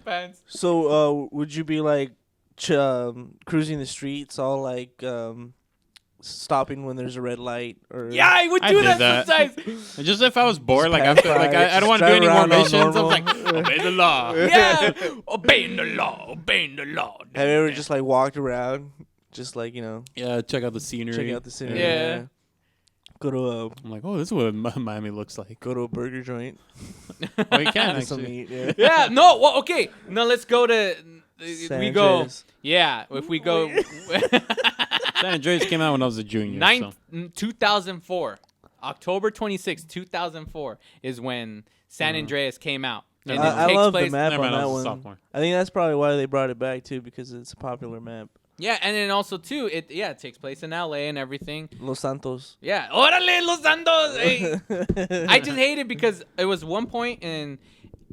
[SPEAKER 4] So, would you be like cruising the streets, all like stopping when there's a red light? Or
[SPEAKER 2] Yeah, I would do that sometimes.
[SPEAKER 3] Just if I was bored, like after, like I don't want to do any more missions. I'm like, obey the law.
[SPEAKER 2] Yeah, obeying the law, obeying the law.
[SPEAKER 4] Have you ever just like walked around, just like
[SPEAKER 3] Yeah, check out the scenery.
[SPEAKER 4] check out the scenery?
[SPEAKER 2] Yeah.
[SPEAKER 4] Go to a.
[SPEAKER 3] I'm like, oh, this is what Miami looks like.
[SPEAKER 4] Go to a burger joint.
[SPEAKER 3] Oh, you can
[SPEAKER 4] Get some
[SPEAKER 3] actually.
[SPEAKER 4] meat,
[SPEAKER 2] Yeah, no, well, okay. Now let's go to. We go.
[SPEAKER 4] Sanchez.
[SPEAKER 2] Yeah, if we go.
[SPEAKER 3] San Andreas came out when I was a junior.
[SPEAKER 2] 2004. October 26, 2004 is when San Andreas came out. And
[SPEAKER 4] I
[SPEAKER 2] it
[SPEAKER 4] love
[SPEAKER 2] takes
[SPEAKER 4] the map
[SPEAKER 3] Never
[SPEAKER 4] on
[SPEAKER 3] mind, I
[SPEAKER 4] that
[SPEAKER 3] was a
[SPEAKER 4] one.
[SPEAKER 3] sophomore.
[SPEAKER 4] I think that's probably why they brought it back too, because it's a popular map.
[SPEAKER 2] Yeah, and then also too, it takes place in LA and everything.
[SPEAKER 4] Los Santos.
[SPEAKER 2] Yeah, órale Los Santos. Hey. I just hate it because it was one point, and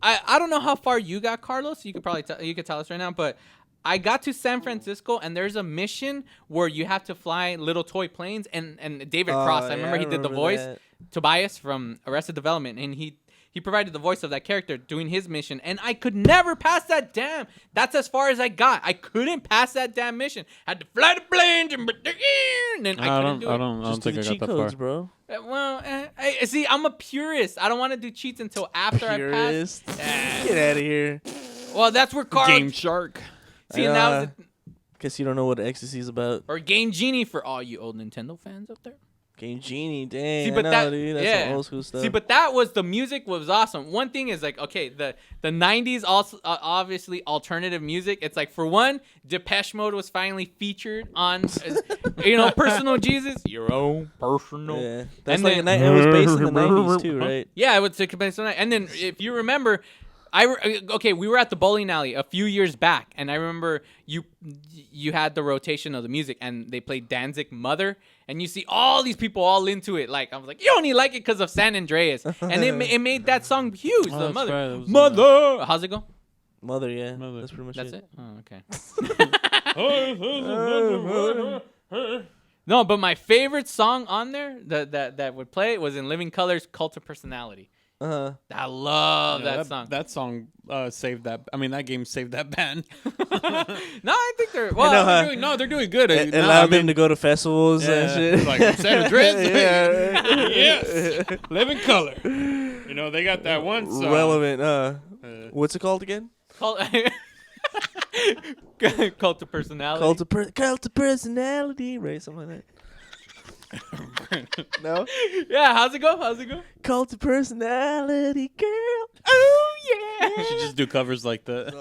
[SPEAKER 2] I don't know how far you got, Carlos. You could probably you could tell us right now, but I got to San Francisco, and there's a mission where you have to fly little toy planes, and David Cross, I remember he did the voice, Tobias from Arrested Development, and he provided the voice of that character doing his mission, and I could never pass that damn. That's as far as I got. I couldn't pass that damn mission. Had to fly the plane, and then I couldn't do it.
[SPEAKER 3] I don't think I got that far.
[SPEAKER 4] Bro.
[SPEAKER 2] Well, see, I'm a purist. I don't want to do cheats until after
[SPEAKER 4] Purist.
[SPEAKER 2] I pass.
[SPEAKER 4] Get out of here.
[SPEAKER 2] Well, that's where Carl.
[SPEAKER 3] Game Shark.
[SPEAKER 2] See, and that was
[SPEAKER 4] guess you don't know what ecstasy is about.
[SPEAKER 2] or Game Genie for all you old Nintendo fans up there.
[SPEAKER 4] Game Genie, dang.
[SPEAKER 2] See, but
[SPEAKER 4] I know, dude. That's some old school stuff.
[SPEAKER 2] See, but that was the music was awesome. One thing is like, okay, the 90s also obviously alternative music. It's like for one, Depeche Mode was finally featured on, Personal Jesus, your own personal.
[SPEAKER 4] Yeah, that's like it was based in the 90s too, right?
[SPEAKER 2] Yeah, it was based on that. And then if you remember. We were at the bowling alley a few years back, and I remember you had the rotation of the music, and they played Danzig Mother, and you see all these people all into it. Like I was like, you only like it because of San Andreas, and it made that song huge.
[SPEAKER 3] Oh,
[SPEAKER 2] The
[SPEAKER 3] that's
[SPEAKER 2] Mother,
[SPEAKER 3] right,
[SPEAKER 2] Mother. How's it go?
[SPEAKER 4] Mother, yeah. That's pretty much
[SPEAKER 2] That's
[SPEAKER 4] it.
[SPEAKER 2] Oh, okay. No, but my favorite song on there that would play was in Living Color's Cult of Personality. I love that song.
[SPEAKER 3] That song saved that. I mean, that game saved that band.
[SPEAKER 2] No, I think they're
[SPEAKER 3] they're doing good.
[SPEAKER 4] It allowed them to go to festivals and shit.
[SPEAKER 3] Like San Andreas.
[SPEAKER 4] Yeah.
[SPEAKER 3] Yes. Living Color. They got that one song.
[SPEAKER 4] Relevant. What's it called again?
[SPEAKER 2] Cult of Personality.
[SPEAKER 4] Cult of Personality, right? Something like that. No?
[SPEAKER 2] Yeah, how's it go?
[SPEAKER 4] Cult of Personality, girl.
[SPEAKER 2] Oh, yeah.
[SPEAKER 3] You should just do covers like that.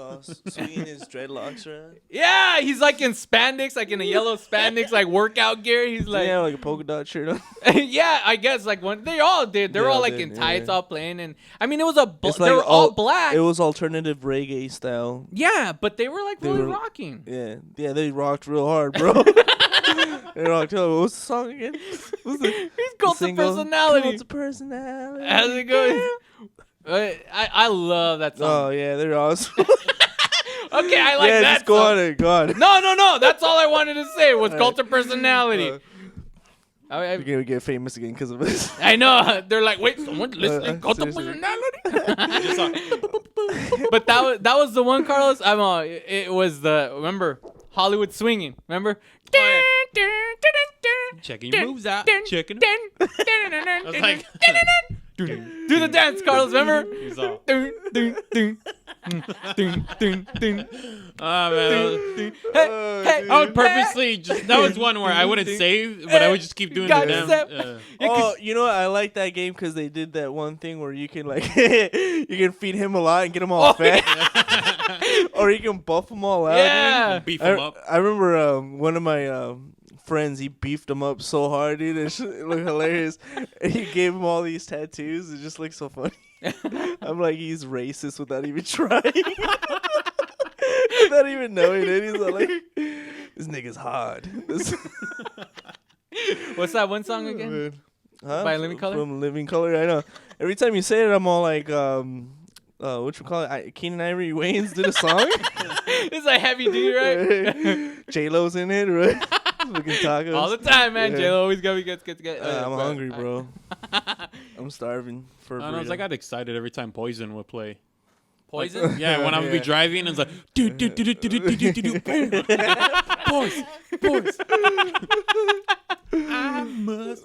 [SPEAKER 4] Swinging his dreadlocks around.
[SPEAKER 2] Yeah, he's like in spandex, like in a yellow spandex, like workout gear. He's like,
[SPEAKER 4] yeah, like a polka dot shirt on.
[SPEAKER 2] Yeah, I guess like when they all did. They're all like in tights, all playing, and I mean it was they were all black.
[SPEAKER 4] It was alternative reggae style.
[SPEAKER 2] Yeah, but they were like really rocking.
[SPEAKER 4] Yeah, they rocked real hard, bro. They rocked. What's the song again?
[SPEAKER 2] He's Cult of Personality.
[SPEAKER 4] Cult of Personality.
[SPEAKER 2] How's it going? I love that song.
[SPEAKER 4] Oh yeah, they're awesome.
[SPEAKER 2] Okay, I like that.
[SPEAKER 4] Just go on it. Go on.
[SPEAKER 2] No. That's all I wanted to say was Cult of Personality.
[SPEAKER 4] We're gonna get famous again because of this.
[SPEAKER 2] I know. They're like, wait, someone's listening. Cult of Personality. But that was the one, Carlos. It was remember Hollywood Swinging. Remember?
[SPEAKER 3] Checking your moves out. Checking them. I was like,
[SPEAKER 2] do the dance, Carlos. Remember?
[SPEAKER 3] He's all.
[SPEAKER 2] Oh
[SPEAKER 3] man, I would purposely that was one where I wouldn't save, but I would just keep doing the damn.
[SPEAKER 4] Oh, you know what? I like that game because they did that one thing where you can you can feed him a lot and get him all fat, or you can buff them all out.
[SPEAKER 2] Yeah,
[SPEAKER 3] beef them up.
[SPEAKER 4] I remember one of my friends, he beefed them up so hard, dude. It looked hilarious. And he gave him all these tattoos. It just looked so funny. I'm like, he's racist without even trying. Without even knowing it. He's like, this nigga's hard.
[SPEAKER 2] What's that one song again?
[SPEAKER 4] Huh?
[SPEAKER 2] By Living Colour?
[SPEAKER 4] From Living Colour, I know. Every time you say it, I'm all like, what you call it? Keenan Ivory Wayans did a song.
[SPEAKER 2] It's like heavy duty, right?
[SPEAKER 4] J-Lo's in it, right? Looking tacos.
[SPEAKER 2] All the time, man.
[SPEAKER 4] Yeah.
[SPEAKER 2] J-Lo always got me good.
[SPEAKER 4] I'm hungry, bro. I'm starving for a
[SPEAKER 3] I
[SPEAKER 4] burrito.
[SPEAKER 3] got excited every time Poison would play.
[SPEAKER 2] Poison?
[SPEAKER 3] Yeah, when I would be driving, it's like, do. Boys.
[SPEAKER 2] I must.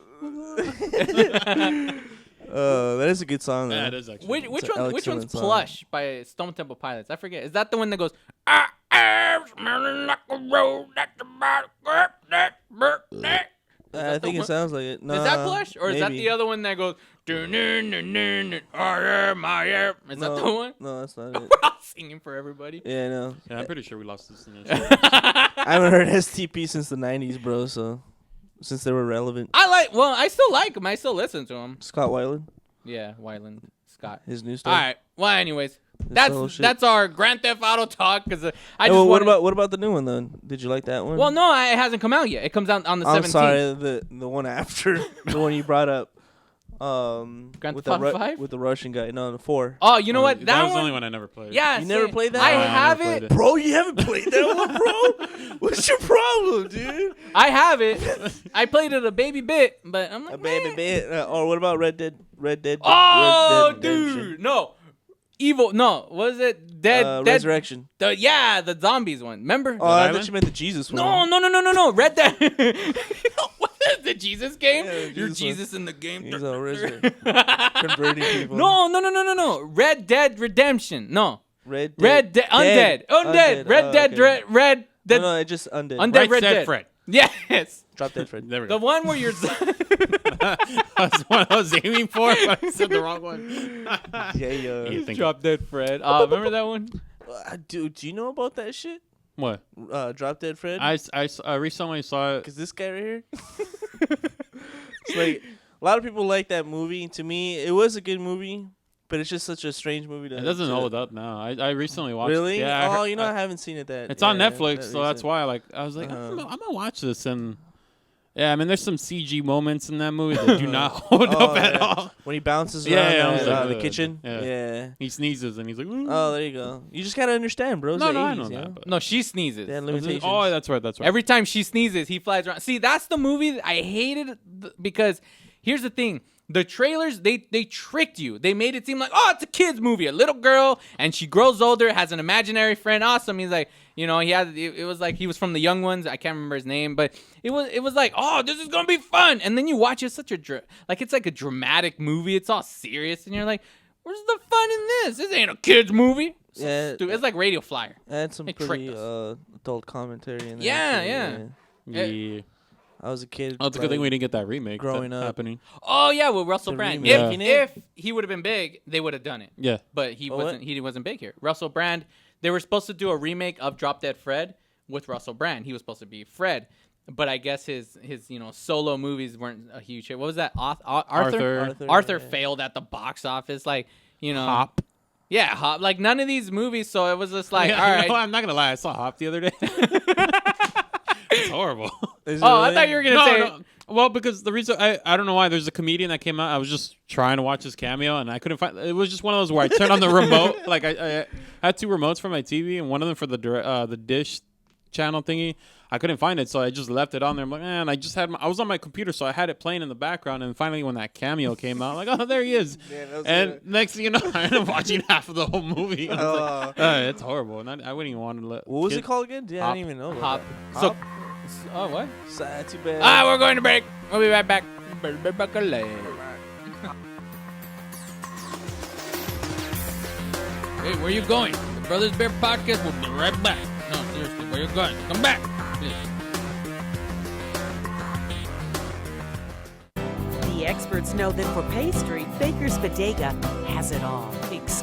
[SPEAKER 4] That is a good song.
[SPEAKER 3] Yeah,
[SPEAKER 4] though.
[SPEAKER 3] it is actually.
[SPEAKER 2] Which
[SPEAKER 4] It's an
[SPEAKER 2] which one's
[SPEAKER 4] excellent song.
[SPEAKER 2] Plush by Stone Temple Pilots? I forget. Is that the one that goes, I am smelling like a road that's about to grab that birthday?
[SPEAKER 4] I think it sounds like it. No,
[SPEAKER 2] Is that Plush? Or is that
[SPEAKER 4] maybe.
[SPEAKER 2] the other one that goes, I am. Is that the one?
[SPEAKER 4] No, that's not it.
[SPEAKER 2] We're all singing for everybody.
[SPEAKER 4] Yeah, I know.
[SPEAKER 3] Yeah, I'm pretty sure we lost this.
[SPEAKER 4] I haven't heard STP since the 90s, bro, so since they were relevant.
[SPEAKER 2] I still like him. I still listen to him.
[SPEAKER 4] Scott Weiland,
[SPEAKER 2] Yeah, Wyland Scott.
[SPEAKER 4] his new stuff.
[SPEAKER 2] All right. Well, anyways,
[SPEAKER 4] the whole shit.
[SPEAKER 2] that's our Grand Theft Auto talk. Because I
[SPEAKER 4] Hey,
[SPEAKER 2] just
[SPEAKER 4] well,
[SPEAKER 2] wanted-
[SPEAKER 4] what about the new one then? Did you like that one?
[SPEAKER 2] Well, no, it hasn't come out yet. It comes out on the 17th.
[SPEAKER 4] I'm sorry, the one after the one you brought up.
[SPEAKER 2] Grand
[SPEAKER 4] with
[SPEAKER 2] Theft
[SPEAKER 4] the
[SPEAKER 2] Auto 5?
[SPEAKER 4] with the Russian guy. No, the 4.
[SPEAKER 2] Oh, you know what?
[SPEAKER 3] That
[SPEAKER 2] That
[SPEAKER 3] was the
[SPEAKER 2] one.
[SPEAKER 3] only one I never played.
[SPEAKER 2] Yeah,
[SPEAKER 4] You never played that?
[SPEAKER 2] I
[SPEAKER 3] No, I
[SPEAKER 2] have
[SPEAKER 3] never
[SPEAKER 2] it.
[SPEAKER 3] played it.
[SPEAKER 4] Bro, you haven't played that one, bro? What's your problem, dude?
[SPEAKER 2] I have it. I played it a baby bit, but I'm like,
[SPEAKER 4] A baby bit. Or what about Red Dead?
[SPEAKER 2] oh,
[SPEAKER 4] Red Dead Redemption?
[SPEAKER 2] dude, no. Evil, no. What is it? Dead
[SPEAKER 4] Resurrection.
[SPEAKER 2] The zombies one. Remember?
[SPEAKER 4] Oh, I thought you meant the Jesus one.
[SPEAKER 2] No. Red Dead. What is the Jesus game?
[SPEAKER 4] Yeah, the
[SPEAKER 2] You're
[SPEAKER 4] Jesus
[SPEAKER 2] Jesus in the game.
[SPEAKER 4] He's all converting people.
[SPEAKER 2] No. Red Dead Redemption. No.
[SPEAKER 4] Red
[SPEAKER 2] Dead. Undead. Red Dead.
[SPEAKER 4] Okay.
[SPEAKER 2] Red Dead.
[SPEAKER 4] No, it's just undead.
[SPEAKER 2] Undead Red
[SPEAKER 3] Said
[SPEAKER 2] Dead.
[SPEAKER 3] Fred.
[SPEAKER 2] Yes.
[SPEAKER 4] Drop Dead Fred.
[SPEAKER 3] There we
[SPEAKER 2] The
[SPEAKER 3] go.
[SPEAKER 2] one where you're.
[SPEAKER 3] That's what I was aiming for, but I said the wrong one.
[SPEAKER 4] Yeah.
[SPEAKER 2] Drop Dead Fred. Remember that one?
[SPEAKER 4] Dude, do you know about that shit?
[SPEAKER 3] What?
[SPEAKER 4] Drop Dead Fred?
[SPEAKER 3] I recently saw it.
[SPEAKER 4] Because this guy right here. It's like, a lot of people like that movie. To me, it was a good movie, but it's just such a strange movie to
[SPEAKER 3] It doesn't hold up now. I recently watched
[SPEAKER 4] Really?
[SPEAKER 3] it. Yeah,
[SPEAKER 4] I haven't seen it that.
[SPEAKER 3] It's on
[SPEAKER 4] yeah,
[SPEAKER 3] Netflix,
[SPEAKER 4] that
[SPEAKER 3] so that's
[SPEAKER 4] recent.
[SPEAKER 3] why I was like, I'm gonna watch this. And yeah, I mean, there's some CG moments in that movie that do not hold up at all.
[SPEAKER 4] When he bounces
[SPEAKER 3] Yeah,
[SPEAKER 4] around
[SPEAKER 3] I was like,
[SPEAKER 4] the kitchen.
[SPEAKER 3] Yeah. He sneezes and he's like, ooh.
[SPEAKER 4] Oh, there you go. You just gotta understand, bro. It's
[SPEAKER 3] No,
[SPEAKER 4] the
[SPEAKER 3] no, I
[SPEAKER 4] 80s,
[SPEAKER 3] know
[SPEAKER 4] you
[SPEAKER 3] that, but-
[SPEAKER 2] No, she sneezes.
[SPEAKER 4] They had limitations.
[SPEAKER 3] Oh, that's right.
[SPEAKER 2] Every time she sneezes, he flies around. See, that's the movie that I hated because here's the thing. The trailers, they tricked you. They made it seem like, oh, it's a kid's movie. A little girl, and she grows older, has an imaginary friend. Awesome. He's like, he had, it was like he was from the Young Ones. I can't remember his name, but it was like, oh, this is going to be fun. And then you watch it, it's like a dramatic movie. It's all serious, and you're like, where's the fun in this? This ain't a kid's movie.
[SPEAKER 4] Yeah.
[SPEAKER 2] It's like Radio Flyer.
[SPEAKER 4] I had some
[SPEAKER 2] They
[SPEAKER 4] pretty
[SPEAKER 2] tricked us.
[SPEAKER 4] adult commentary in there.
[SPEAKER 2] Yeah,
[SPEAKER 4] too,
[SPEAKER 2] yeah.
[SPEAKER 3] Yeah.
[SPEAKER 4] I was a kid.
[SPEAKER 3] Oh, it's a good thing we didn't get that remake
[SPEAKER 4] growing up.
[SPEAKER 3] happening.
[SPEAKER 2] Oh yeah, with Russell
[SPEAKER 4] The
[SPEAKER 2] Brand.
[SPEAKER 4] remake.
[SPEAKER 2] If he would have been big, they would have done it.
[SPEAKER 3] Yeah.
[SPEAKER 2] But he
[SPEAKER 4] Oh,
[SPEAKER 2] wasn't.
[SPEAKER 4] what?
[SPEAKER 2] He wasn't big here. Russell Brand. They were supposed to do a remake of Drop Dead Fred with Russell Brand. He was supposed to be Fred, but I guess his solo movies weren't a huge hit. What was that? Arthur.
[SPEAKER 4] Arthur, yeah.
[SPEAKER 2] failed at the box office. Like
[SPEAKER 3] Hop.
[SPEAKER 2] Yeah, Hop. Like none of these movies. So it was just like,
[SPEAKER 3] Yeah,
[SPEAKER 2] all
[SPEAKER 3] you
[SPEAKER 2] right.
[SPEAKER 3] know, I'm not gonna lie. I saw Hop the other day. It's horrible.
[SPEAKER 2] I thought you were gonna say.
[SPEAKER 3] No. Well, because the reason I don't know why there's a comedian that came out. I was just trying to watch his cameo and I couldn't find. It was just one of those where I turned on the remote. Like I had two remotes for my TV and one of them for the dish channel thingy. I couldn't find it, so I just left it on there. I'm like, man, I just had I was on my computer, so I had it playing in the background. And finally, when that cameo came out, I'm like, oh, there he is.
[SPEAKER 4] Yeah, that was
[SPEAKER 3] and
[SPEAKER 4] it.
[SPEAKER 3] next thing you know, I ended up watching half of the whole movie. And I was like, it's horrible. And I wouldn't even want to let.
[SPEAKER 4] What was it called again? Yeah, I
[SPEAKER 2] Hop.
[SPEAKER 4] didn't even know. about
[SPEAKER 2] Hop.
[SPEAKER 4] that.
[SPEAKER 2] So,
[SPEAKER 4] Hop?
[SPEAKER 2] oh what?
[SPEAKER 4] Sad, too bad.
[SPEAKER 2] We're going to break. We'll be right back. Hey, where you going? The Brothers Bear Podcast will be right back. No, seriously, where you going? Come back.
[SPEAKER 6] The experts know that for pastry, Baker's Bodega has it all.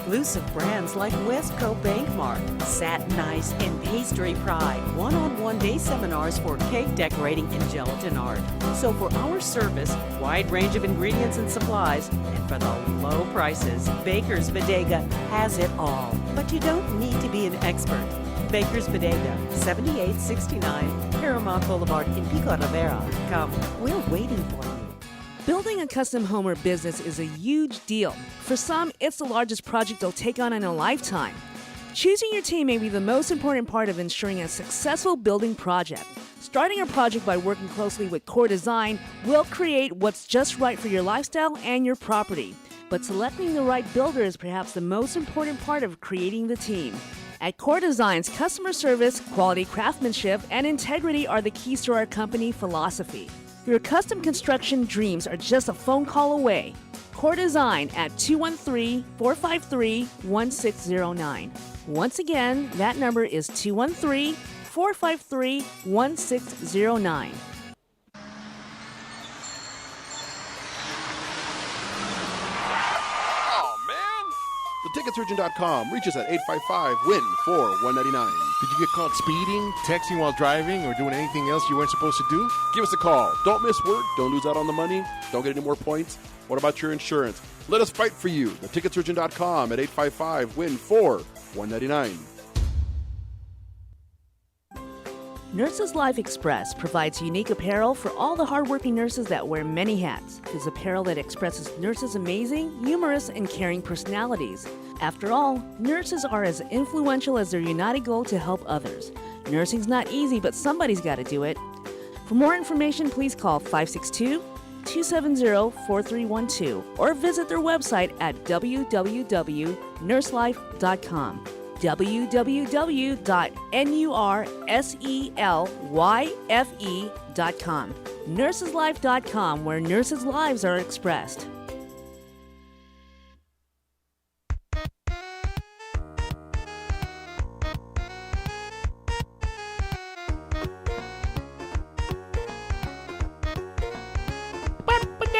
[SPEAKER 6] Exclusive brands like Westco Bankmark, Satin Ice, and Pastry Pride. One-on-one day seminars for cake decorating and gelatin art. So for our service, wide range of ingredients and supplies, and for the low prices, Baker's Bodega has it all. But you don't need to be an expert. Baker's Bodega, 7869 Paramount Boulevard in Pico Rivera. Come, we're waiting for you.
[SPEAKER 10] Building a custom home or business is a huge deal. For some, it's the largest project they'll take on in a lifetime. Choosing your team may be the most important part of ensuring a successful building project. Starting a project by working closely with Core Design will create what's just right for your lifestyle and your property. But selecting the right builder is perhaps the most important part of creating the team. At Core Design's customer service, quality craftsmanship, and integrity are the keys to our company philosophy. Your custom construction dreams are just a phone call away. Core Design at 213-453-1609. Once again, that number is 213-453-1609.
[SPEAKER 16] TheTicketSurgeon.com. Reach us at 855-WIN-4-199.
[SPEAKER 17] Did you get caught speeding, texting while driving, or doing anything else you weren't supposed to do?
[SPEAKER 16] Give us a call. Don't miss work. Don't lose out on the money. Don't get any more points. What about your insurance? Let us fight for you. TheTicketSurgeon.com at 855-WIN-4-199.
[SPEAKER 10] Nurses Life Express provides unique apparel for all the hardworking nurses that wear many hats. It's apparel that expresses nurses' amazing, humorous, and caring personalities. After all, nurses are as influential as their united goal to help others. Nursing's not easy, but somebody's got to do it. For more information, please call 562-270-4312 or visit their website at www.nurselife.com. www.nurselyfe.com. Nurseslife.com, where nurses' lives are expressed.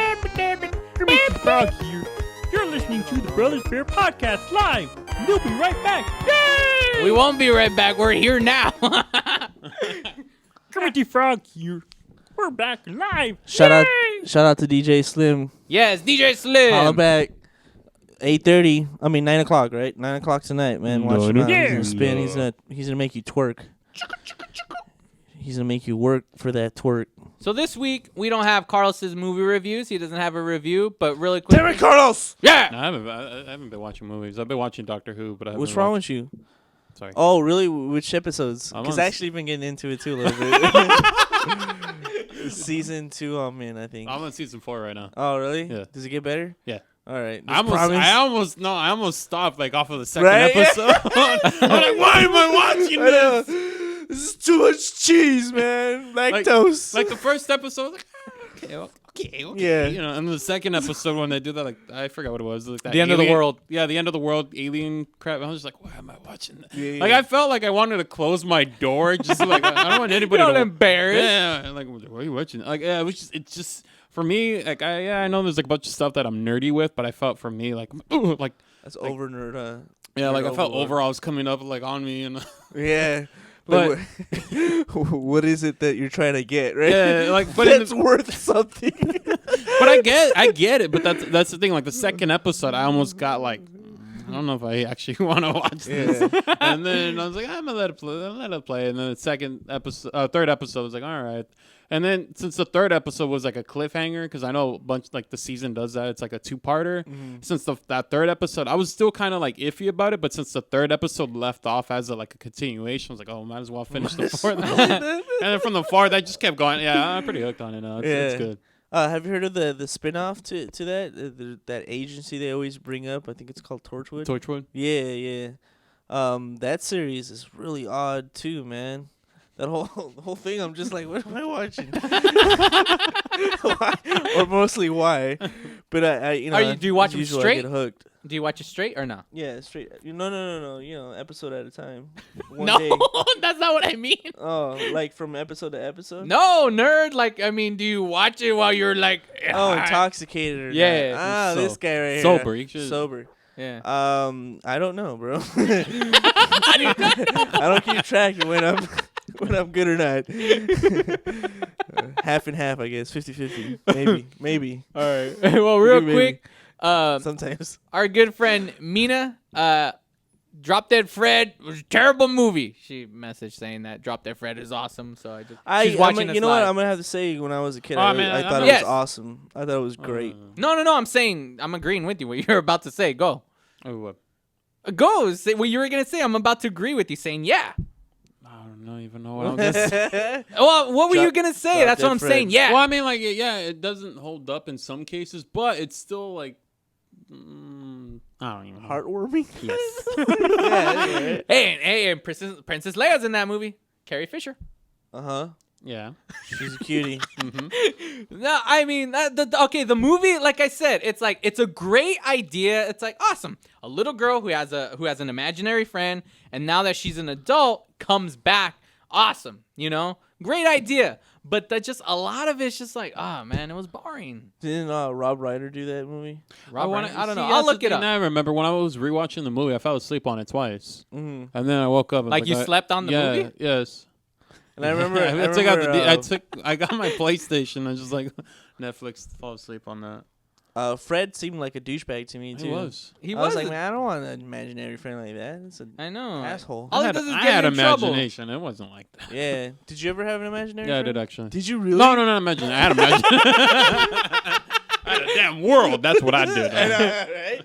[SPEAKER 21] Mr. Frog here. You're listening to the Brothers Bear Podcast live. We'll be right back. Yay!
[SPEAKER 2] We won't be right back. We're here now.
[SPEAKER 21] Kermit Frog here. We're back live.
[SPEAKER 4] Shout
[SPEAKER 21] Yay!
[SPEAKER 4] out to DJ Slim.
[SPEAKER 2] Yes, DJ Slim.
[SPEAKER 4] Holla back. 8:30. I mean 9 o'clock, right? 9 o'clock tonight, man. Watch him out. He's gonna spin. He's gonna make you twerk. He's gonna make you work for that twerk.
[SPEAKER 2] So this week, we don't have Carlos's movie reviews. He doesn't have a review, but really quick.
[SPEAKER 4] Damn it, Carlos!
[SPEAKER 2] Yeah!
[SPEAKER 3] No, I haven't been watching movies. I've been watching Doctor Who, but I haven't
[SPEAKER 4] What's
[SPEAKER 3] been
[SPEAKER 4] wrong
[SPEAKER 3] watching...
[SPEAKER 4] with you?
[SPEAKER 3] Sorry.
[SPEAKER 4] Oh, really? Which episodes?
[SPEAKER 3] I'm
[SPEAKER 4] Because
[SPEAKER 3] on
[SPEAKER 4] I actually been getting into it too a little bit. Season 2, I'm in, I think.
[SPEAKER 3] I'm on season 4 right now.
[SPEAKER 4] Oh, really?
[SPEAKER 3] Yeah.
[SPEAKER 4] Does it get better?
[SPEAKER 3] Yeah.
[SPEAKER 4] All right.
[SPEAKER 3] I almost stopped like off of the second
[SPEAKER 4] Right?
[SPEAKER 3] episode. I'm like, why am I watching this?
[SPEAKER 4] This is too much cheese, man. Lactose.
[SPEAKER 3] Like the first episode, I was like, okay.
[SPEAKER 4] Yeah.
[SPEAKER 3] You know, and the second episode when they do that, like I forgot what it was. Like that
[SPEAKER 2] The end of the world.
[SPEAKER 3] Yeah, the end of the world alien crap. I was just like, why am I watching that?
[SPEAKER 4] Yeah,
[SPEAKER 3] Like
[SPEAKER 4] yeah.
[SPEAKER 3] I felt like I wanted to close my door, just like I don't want anybody
[SPEAKER 2] You're
[SPEAKER 3] to
[SPEAKER 2] embarrassed.
[SPEAKER 3] Yeah, like what are you watching? Like yeah, it's just for me. Like I know there's like a bunch of stuff that I'm nerdy with, but I felt for me like like
[SPEAKER 4] That's over nerd.
[SPEAKER 3] yeah, like I felt
[SPEAKER 4] overlord.
[SPEAKER 3] overall was coming up like on me and
[SPEAKER 4] Yeah.
[SPEAKER 3] But-
[SPEAKER 4] what is it that you're trying to get, right?
[SPEAKER 3] Yeah, like but in
[SPEAKER 4] that's
[SPEAKER 3] the-
[SPEAKER 4] worth something.
[SPEAKER 3] But I get it. But that's the thing. Like the second episode, I almost got like, I don't know if I actually want to watch this. And then I was like, I'm gonna let it play. And then the third episode was like, all right. And then since the third episode was like a cliffhanger, because I know a bunch like the season does that, it's like a 2-parter. Since that third episode, I was still kind of like iffy about it. But since the third episode left off as a continuation, I was like, oh, might as well finish the fourth. And then from the fourth, I just kept going. Yeah, I'm pretty hooked on it now. It's good.
[SPEAKER 4] Have you heard of the spin-off to that that agency they always bring up? I think it's called Torchwood.
[SPEAKER 3] Torchwood?
[SPEAKER 4] Yeah. That series is really odd too, man. That the whole thing, I'm just like, what am I watching? Why? Or mostly why? But I
[SPEAKER 2] do you watch them
[SPEAKER 4] usually
[SPEAKER 2] straight?
[SPEAKER 4] I get hooked.
[SPEAKER 2] Do you watch it straight or no?
[SPEAKER 4] Yeah, straight. No. You know, episode at a time. One
[SPEAKER 2] No,
[SPEAKER 4] day.
[SPEAKER 2] that's not what I mean.
[SPEAKER 4] Oh, like from episode to episode?
[SPEAKER 2] No, nerd. Like, I mean, do you watch it while you're like...
[SPEAKER 4] Oh, intoxicated or
[SPEAKER 2] Yeah.
[SPEAKER 4] not. Ah,
[SPEAKER 3] So-
[SPEAKER 4] this guy right here.
[SPEAKER 3] sober. You should-
[SPEAKER 4] Sober.
[SPEAKER 2] Yeah.
[SPEAKER 4] I don't know, bro. I don't keep track of when I'm good or not. Half and half, I guess. 50-50. Maybe.
[SPEAKER 2] All right. Well, real
[SPEAKER 4] Maybe.
[SPEAKER 2] quick.
[SPEAKER 4] Sometimes.
[SPEAKER 2] Our good friend Mina, Drop Dead Fred was a terrible movie. She messaged saying that Drop Dead Fred is awesome. So she's watching us
[SPEAKER 4] you know what?
[SPEAKER 2] live.
[SPEAKER 4] I'm gonna have to say, when I was a kid,
[SPEAKER 2] Oh,
[SPEAKER 4] I
[SPEAKER 2] man,
[SPEAKER 4] thought it
[SPEAKER 2] yes.
[SPEAKER 4] was awesome. I thought it was great.
[SPEAKER 2] No. I'm saying I'm agreeing with you. What you're about to say. Go.
[SPEAKER 3] Oh, what?
[SPEAKER 2] Go. Say what you were gonna say. I'm about to agree with you. Saying yeah.
[SPEAKER 3] I don't even know what I'm gonna say.
[SPEAKER 2] Well, what were you gonna say? That's what I'm saying. Yeah.
[SPEAKER 3] Well, I mean, like, yeah, it doesn't hold up in some cases, but it's still like, I don't even know.
[SPEAKER 4] Heartwarming.
[SPEAKER 3] Yes.
[SPEAKER 2] Hey, and Princess Leia's in that movie. Carrie Fisher.
[SPEAKER 3] Yeah.
[SPEAKER 4] She's a cutie.
[SPEAKER 2] No, I mean, the movie, like I said, it's a great idea. It's like awesome. A little girl who has an imaginary friend, and now that she's an adult, comes back. Awesome, great idea. But just a lot of it's just like, oh man, it was boring.
[SPEAKER 4] Didn't Rob Reiner do that movie?
[SPEAKER 2] I don't know. I'll look it up.
[SPEAKER 3] I remember when I was rewatching the movie, I fell asleep on it twice, and then I woke up. And
[SPEAKER 2] Like you slept on the movie?
[SPEAKER 3] Yes.
[SPEAKER 4] And I remember,
[SPEAKER 3] I got my PlayStation and just like Netflix, fall asleep on that.
[SPEAKER 4] Fred seemed like a douchebag to me too.
[SPEAKER 3] He was.
[SPEAKER 4] I was like, man, I don't want an imaginary friend like that. It's an
[SPEAKER 2] I know.
[SPEAKER 4] asshole.
[SPEAKER 2] All it does is
[SPEAKER 3] I
[SPEAKER 2] get
[SPEAKER 3] had
[SPEAKER 2] you in trouble.
[SPEAKER 3] imagination. It wasn't like that.
[SPEAKER 4] Yeah. Did you ever have an imaginary
[SPEAKER 3] Yeah,
[SPEAKER 4] friend?
[SPEAKER 3] I did actually.
[SPEAKER 4] Did you really?
[SPEAKER 3] No, not imagine. I had imagination. I had a damn world. That's what I did.
[SPEAKER 4] I know, right?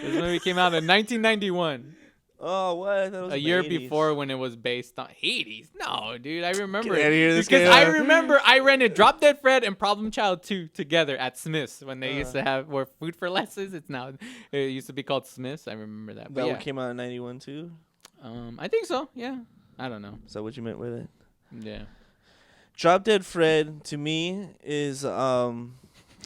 [SPEAKER 2] This movie came out in 1991.
[SPEAKER 4] Oh, what? I thought it was
[SPEAKER 2] a
[SPEAKER 4] in the
[SPEAKER 2] year
[SPEAKER 4] 80s.
[SPEAKER 2] before when it was based on Hades. No, dude, I remember
[SPEAKER 4] Get
[SPEAKER 2] it.
[SPEAKER 4] outta here, this
[SPEAKER 2] because
[SPEAKER 4] guy.
[SPEAKER 2] I remember I rented Drop Dead Fred and Problem Child 2 together at Smith's when they used to have food for lessons. It used to be called Smith's. I remember that. But
[SPEAKER 4] That
[SPEAKER 2] yeah.
[SPEAKER 4] one came out in 91 too?
[SPEAKER 2] I think so. Yeah. I don't know.
[SPEAKER 4] Is that what you meant with it?
[SPEAKER 2] Yeah.
[SPEAKER 4] Drop Dead Fred to me is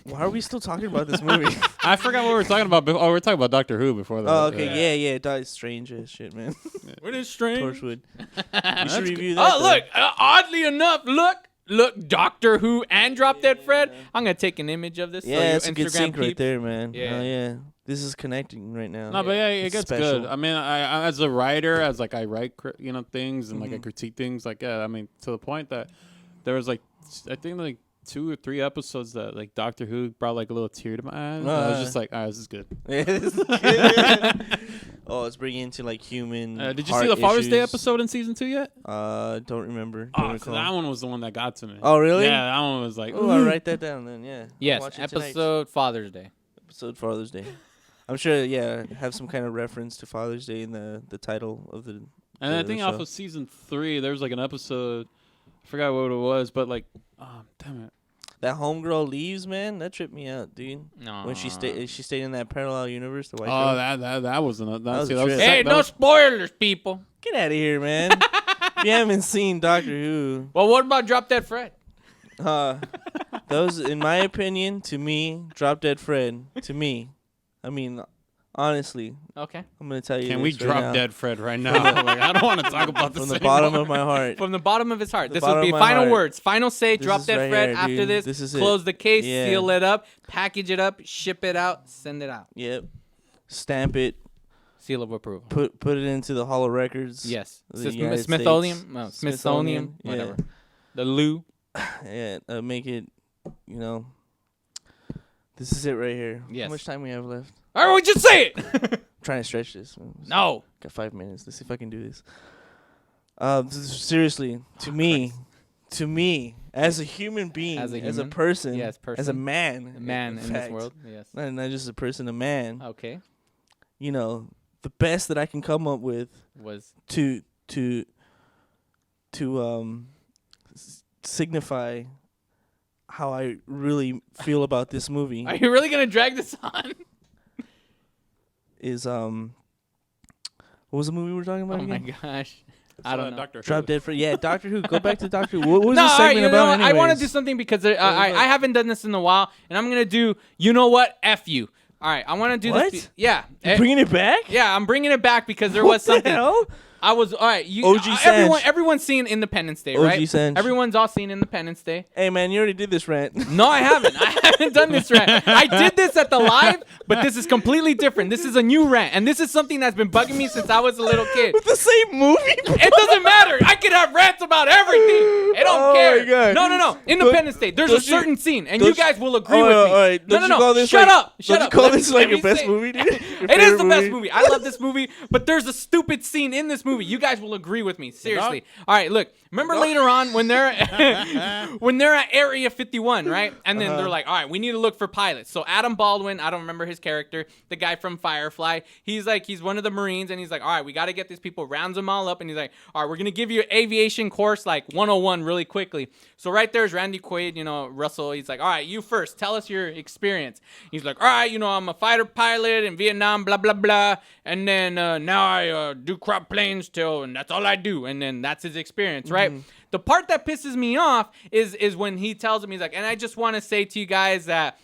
[SPEAKER 4] why are we still talking about this movie?
[SPEAKER 3] I forgot what we were talking about. Oh, we were talking about Doctor Who before that.
[SPEAKER 4] Oh, okay. Yeah. That's strange as shit, man.
[SPEAKER 2] What is strange?
[SPEAKER 4] Torchwood. You should review that.
[SPEAKER 2] Oh, look. Oddly enough, look, Doctor Who and Drop Dead Fred. I'm going to take an image of this.
[SPEAKER 4] Yeah,
[SPEAKER 2] so
[SPEAKER 4] it's a good sync right there, man.
[SPEAKER 2] Yeah.
[SPEAKER 4] Oh, yeah. This is connecting right now.
[SPEAKER 3] No, but yeah, it
[SPEAKER 4] It's
[SPEAKER 3] gets
[SPEAKER 4] special.
[SPEAKER 3] good. I mean, I as a writer, I write, things and like I critique things. Like, yeah, I mean, to the point that there was like, I think like 2 or 3 episodes that like Doctor Who brought like a little tear to my eye. I was just like, all right, this is good.
[SPEAKER 4] Oh, it's bringing into like human.
[SPEAKER 3] Did you see the Father's Day episode in season 2 yet?
[SPEAKER 4] Don't remember.
[SPEAKER 3] Oh,
[SPEAKER 4] Don't
[SPEAKER 3] so
[SPEAKER 4] recall.
[SPEAKER 3] that one was the one that got to me.
[SPEAKER 4] Oh, really?
[SPEAKER 3] Yeah, that one was like.
[SPEAKER 4] Oh, I'll write that down then. Yeah.
[SPEAKER 2] Yes,
[SPEAKER 4] Watch it tonight.
[SPEAKER 2] episode Father's Day.
[SPEAKER 4] Episode Father's Day. I'm sure. Yeah, have some kind of reference to Father's Day in the title of the.
[SPEAKER 3] And I think
[SPEAKER 4] show.
[SPEAKER 3] off of season 3, there was like an episode. I forgot what it was, but like, oh damn it.
[SPEAKER 4] That homegirl leaves, man. That tripped me out, dude.
[SPEAKER 2] No.
[SPEAKER 4] When she stayed in that parallel universe, the white
[SPEAKER 3] Oh,
[SPEAKER 4] girl.
[SPEAKER 3] that wasn't.
[SPEAKER 4] That was
[SPEAKER 3] see,
[SPEAKER 4] a
[SPEAKER 3] that was
[SPEAKER 4] trip.
[SPEAKER 2] Hey, no spoilers, people.
[SPEAKER 4] Get out of here, man. If you haven't seen Doctor Who,
[SPEAKER 2] Well, what about Drop Dead Fred?
[SPEAKER 4] those, in my opinion, to me, Drop Dead Fred. To me, I mean, honestly,
[SPEAKER 2] Okay.
[SPEAKER 4] I'm gonna tell you.
[SPEAKER 3] Can
[SPEAKER 4] this
[SPEAKER 3] we
[SPEAKER 4] right
[SPEAKER 3] drop
[SPEAKER 4] now.
[SPEAKER 3] Dead Fred right now? Like, I don't want to talk about this
[SPEAKER 4] From the
[SPEAKER 3] anymore.
[SPEAKER 4] bottom of my heart?
[SPEAKER 2] From the bottom of his heart.
[SPEAKER 4] The
[SPEAKER 2] This will
[SPEAKER 4] bottom
[SPEAKER 2] be
[SPEAKER 4] of my
[SPEAKER 2] final
[SPEAKER 4] heart.
[SPEAKER 2] words. Final say,
[SPEAKER 4] This
[SPEAKER 2] Drop
[SPEAKER 4] is
[SPEAKER 2] Dead
[SPEAKER 4] right
[SPEAKER 2] Fred
[SPEAKER 4] here,
[SPEAKER 2] after
[SPEAKER 4] dude.
[SPEAKER 2] this.
[SPEAKER 4] This is it.
[SPEAKER 2] Close the case,
[SPEAKER 4] Yeah.
[SPEAKER 2] seal it up, package it up, ship it out, send it out.
[SPEAKER 4] Yep. Stamp it.
[SPEAKER 2] Seal of approval.
[SPEAKER 4] Put it into the Hall of Records.
[SPEAKER 2] Yes.
[SPEAKER 4] of the United
[SPEAKER 2] Smithsonian?
[SPEAKER 4] States.
[SPEAKER 2] No, Smithsonian.
[SPEAKER 4] Yeah.
[SPEAKER 2] Whatever. The Lou.
[SPEAKER 4] Yeah. Make it. This is it right here.
[SPEAKER 2] Yes.
[SPEAKER 4] How much time we have left?
[SPEAKER 2] All right, just say it.
[SPEAKER 4] Trying to stretch this.
[SPEAKER 2] No.
[SPEAKER 4] Got 5 minutes. Let's see if I can do this. Seriously, to me, as a human being,
[SPEAKER 2] As a
[SPEAKER 4] as a
[SPEAKER 2] human?
[SPEAKER 4] person,
[SPEAKER 2] Yes, person.
[SPEAKER 4] as a man,
[SPEAKER 2] A man in this
[SPEAKER 4] fact.
[SPEAKER 2] world, yes.
[SPEAKER 4] Not just a person, a man.
[SPEAKER 2] Okay.
[SPEAKER 4] The best that I can come up with
[SPEAKER 2] Was
[SPEAKER 4] to signify how I really feel about this movie
[SPEAKER 2] Are you really gonna drag this on?
[SPEAKER 4] is what was the movie we were talking about
[SPEAKER 2] Oh my
[SPEAKER 4] again?
[SPEAKER 2] gosh. I don't know.
[SPEAKER 3] Doctor
[SPEAKER 4] Drop Dead Fred. Yeah, Doctor Who. Go back to Doctor Who. What was
[SPEAKER 2] No,
[SPEAKER 4] this
[SPEAKER 2] all right,
[SPEAKER 4] segment
[SPEAKER 2] you know
[SPEAKER 4] about?
[SPEAKER 2] what? I want to
[SPEAKER 4] anyways?
[SPEAKER 2] do something because I haven't done this in a while, and I'm gonna do. You know what? F you. All right, I want to do
[SPEAKER 4] What?
[SPEAKER 2] this. Yeah.
[SPEAKER 4] You're bringing it back?
[SPEAKER 2] Yeah, I'm bringing it back because there
[SPEAKER 4] What
[SPEAKER 2] was
[SPEAKER 4] the
[SPEAKER 2] something.
[SPEAKER 4] hell?
[SPEAKER 2] I was all right.
[SPEAKER 4] OG
[SPEAKER 2] everyone's seen Independence Day, right?
[SPEAKER 4] OG Sanch.
[SPEAKER 2] Everyone's all seen Independence Day.
[SPEAKER 4] Hey man, you already did this rant.
[SPEAKER 2] No, I haven't. I haven't done this rant. I did this at the live, but this is completely different. This is a new rant, and this is something that's been bugging me since I was a little kid.
[SPEAKER 4] With the same movie?
[SPEAKER 2] It doesn't matter. I can have rants about everything. I don't care.
[SPEAKER 4] My God.
[SPEAKER 2] No. Independence Day. There's a certain scene, and you guys will agree with me.
[SPEAKER 4] All right.
[SPEAKER 2] No. Shut up.
[SPEAKER 4] Don't you call this like your best movie, dude?
[SPEAKER 2] It is the best movie. I love this movie, but there's a stupid scene in this movie. You guys will agree with me. Seriously. All right, look. Remember later on when they're at Area 51, right? And then they're like, all right, we need to look for pilots. So Adam Baldwin, I don't remember his character, the guy from Firefly, he's one of the Marines, and he's like, all right, we got to get these people, rounds them all up, and he's like, all right, we're going to give you an aviation course like 101 really quickly. So right there's Randy Quaid, Russell, he's like, all right, you first, tell us your experience. He's like, all right, I'm a fighter pilot in Vietnam, blah, blah, blah, and then now I do crop planes and that's all I do, and then that's his experience, right? Mm-hmm. The part that pisses me off is when he tells him, he's like, and I just want to say to you guys that,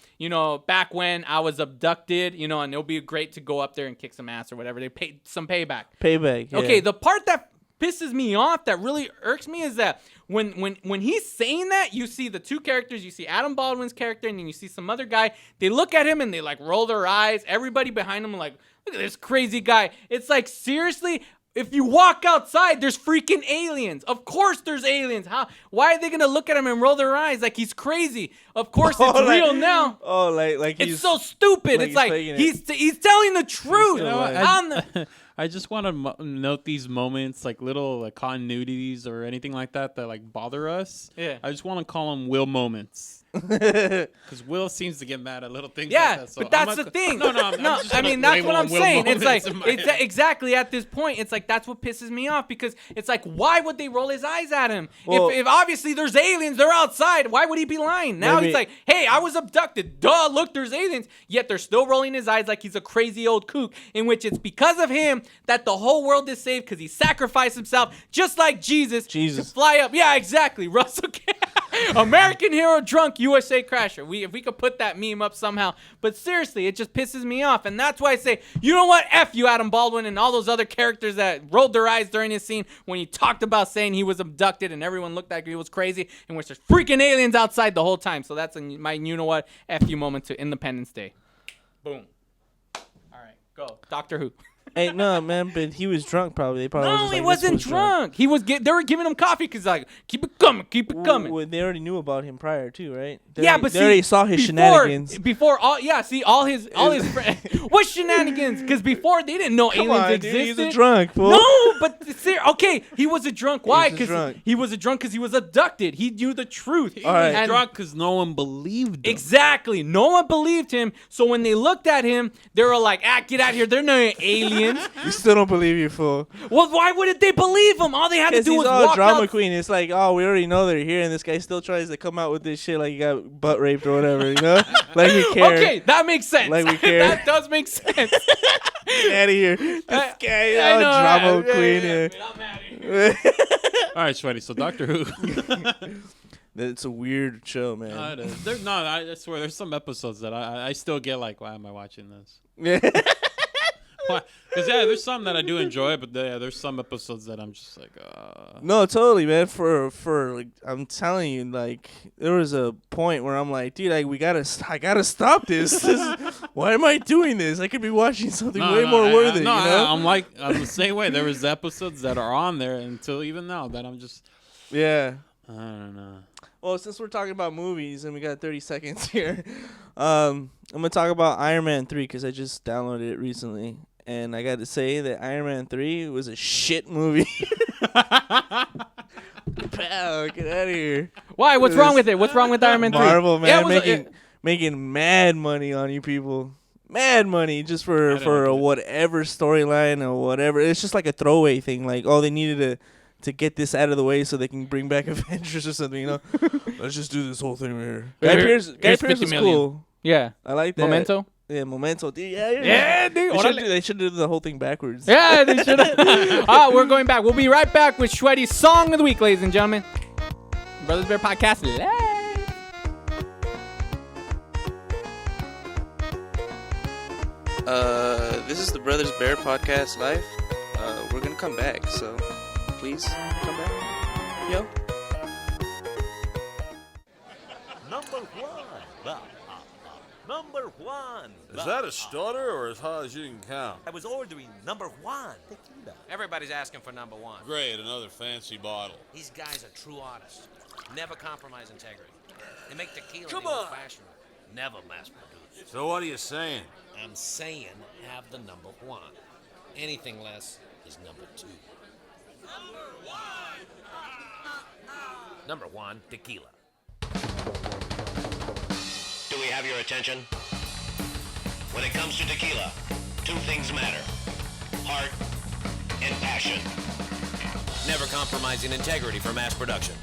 [SPEAKER 2] back when I was abducted, and it'll be great to go up there and kick some ass or whatever. They paid some payback.
[SPEAKER 4] Yeah.
[SPEAKER 2] Okay, the part that pisses me off, that really irks me, is that when he's saying that, you see the two characters, you see Adam Baldwin's character, and then you see some other guy. They look at him and they like roll their eyes. Everybody behind him like, look at this crazy guy. It's like, seriously? If you walk outside, there's freaking aliens. Of course there's aliens. Why are they going to look at him and roll their eyes like he's crazy? Of course it's real now.
[SPEAKER 4] Oh, like
[SPEAKER 2] it's so stupid. It's like he's telling the truth.
[SPEAKER 3] I just want to note these moments, like little like continuities or anything like that like bother us.
[SPEAKER 2] Yeah.
[SPEAKER 3] I just want to call them Will moments. Because Will seems to get mad at little things like that. So
[SPEAKER 2] but that's the thing. No, I mean, that's what I'm saying. It's like, exactly at this point, it's like, that's what pisses me off, because it's like, why would they roll his eyes at him? Well, if obviously there's aliens, they're outside, why would he be lying? Now he's like, hey, I was abducted. Duh, look, there's aliens. Yet they're still rolling his eyes like he's a crazy old kook, in which it's because of him that the whole world is saved, because he sacrificed himself, just like Jesus, to fly up. Yeah, exactly. Russell American hero drunk USA crasher. If we could put that meme up somehow. But seriously, it just pisses me off. And that's why I say, you know what? F you, Adam Baldwin, and all those other characters that rolled their eyes during his scene when he talked about saying he was abducted and everyone looked like he was crazy, in which there's freaking aliens outside the whole time. So that's my you know what? F you moment to Independence Day. Boom. All right, go. Doctor Who.
[SPEAKER 4] Hey, no, man, but he was drunk probably.
[SPEAKER 2] He wasn't drunk. He was. They were giving him coffee because like, keep it coming, keep it coming.
[SPEAKER 4] Well, they already knew about him prior too, right?
[SPEAKER 2] They
[SPEAKER 4] already saw his shenanigans.
[SPEAKER 2] All his friends. What shenanigans? Because before they didn't know aliens existed.
[SPEAKER 4] Dude, he's a drunk, fool.
[SPEAKER 2] No, but okay, he was a drunk. Why? Because he was a drunk because he was abducted. He knew the truth.
[SPEAKER 3] He was drunk because no one believed him.
[SPEAKER 2] Exactly, no one believed him. So when they looked at him, they were like, get out of here. They're no aliens.
[SPEAKER 4] You still don't believe you, fool.
[SPEAKER 2] Well, why wouldn't they believe him? All they had to do was walk out.
[SPEAKER 4] Drama queen. It's like, oh, we already know they're here, and this guy still tries to come out with this shit like he got butt raped or whatever, you know? Like we care.
[SPEAKER 2] Okay, that makes sense.
[SPEAKER 4] Like we care.
[SPEAKER 2] That does make sense.
[SPEAKER 4] Get out of here. This guy, drama queen.
[SPEAKER 2] I'm out of here.
[SPEAKER 3] All right, Shreddy, so Doctor Who.
[SPEAKER 4] It's a weird show, man.
[SPEAKER 3] No, it is. I swear, there's some episodes that I still get like, why am I watching this?
[SPEAKER 4] Yeah.
[SPEAKER 3] Because there's some that I do enjoy, but there's some episodes that I'm just like,
[SPEAKER 4] No, totally, man. For like, I'm telling you, like, there was a point where I'm like, dude, I gotta stop this. Why am I doing this? I could be watching something way more worth it. You know?
[SPEAKER 3] I'm the same way. There was episodes that are on there until even now that I'm just,
[SPEAKER 4] yeah.
[SPEAKER 3] I don't know.
[SPEAKER 4] Well, since we're talking about movies and we got 30 seconds here, I'm gonna talk about Iron Man 3 because I just downloaded it recently. And I got to say that Iron Man 3 was a shit movie. Pal, get out of here.
[SPEAKER 2] Why? What's wrong with it? What's wrong with Iron Man 3?
[SPEAKER 4] Marvel, man, making mad money on you people. Mad money just for whatever storyline or whatever. It's just like a throwaway thing. Like, oh, they needed to get this out of the way so they can bring back Avengers or something, you know? Let's just do this whole thing right here. Guy Pearce was cool.
[SPEAKER 2] Yeah.
[SPEAKER 4] I like that.
[SPEAKER 2] Memento?
[SPEAKER 4] Yeah, Memento. Yeah, dude. They should do the whole thing backwards.
[SPEAKER 2] Yeah, they should have. We're going back. We'll be right back with Shreddy's Song of the Week, ladies and gentlemen. Brothers Bear Podcast live.
[SPEAKER 5] This is the Brothers Bear Podcast live.
[SPEAKER 4] we're gonna come back. So please come back. Yo.
[SPEAKER 12] Number one. Number one.
[SPEAKER 20] Is that a stutter or as high as you can count?
[SPEAKER 12] I was ordering number one tequila.
[SPEAKER 7] Everybody's asking for number one.
[SPEAKER 20] Great, another fancy bottle.
[SPEAKER 7] These guys are true artists. Never compromise integrity. They make tequila
[SPEAKER 12] Come
[SPEAKER 7] in the
[SPEAKER 12] on.
[SPEAKER 7] old-fashioned way. Never mass-produced.
[SPEAKER 20] So what are you saying?
[SPEAKER 7] I'm saying have the number one. Anything less is number two. Number one, tequila. Do we have your attention? When it comes to tequila, two things matter. Heart and passion. Never compromising integrity for mass production.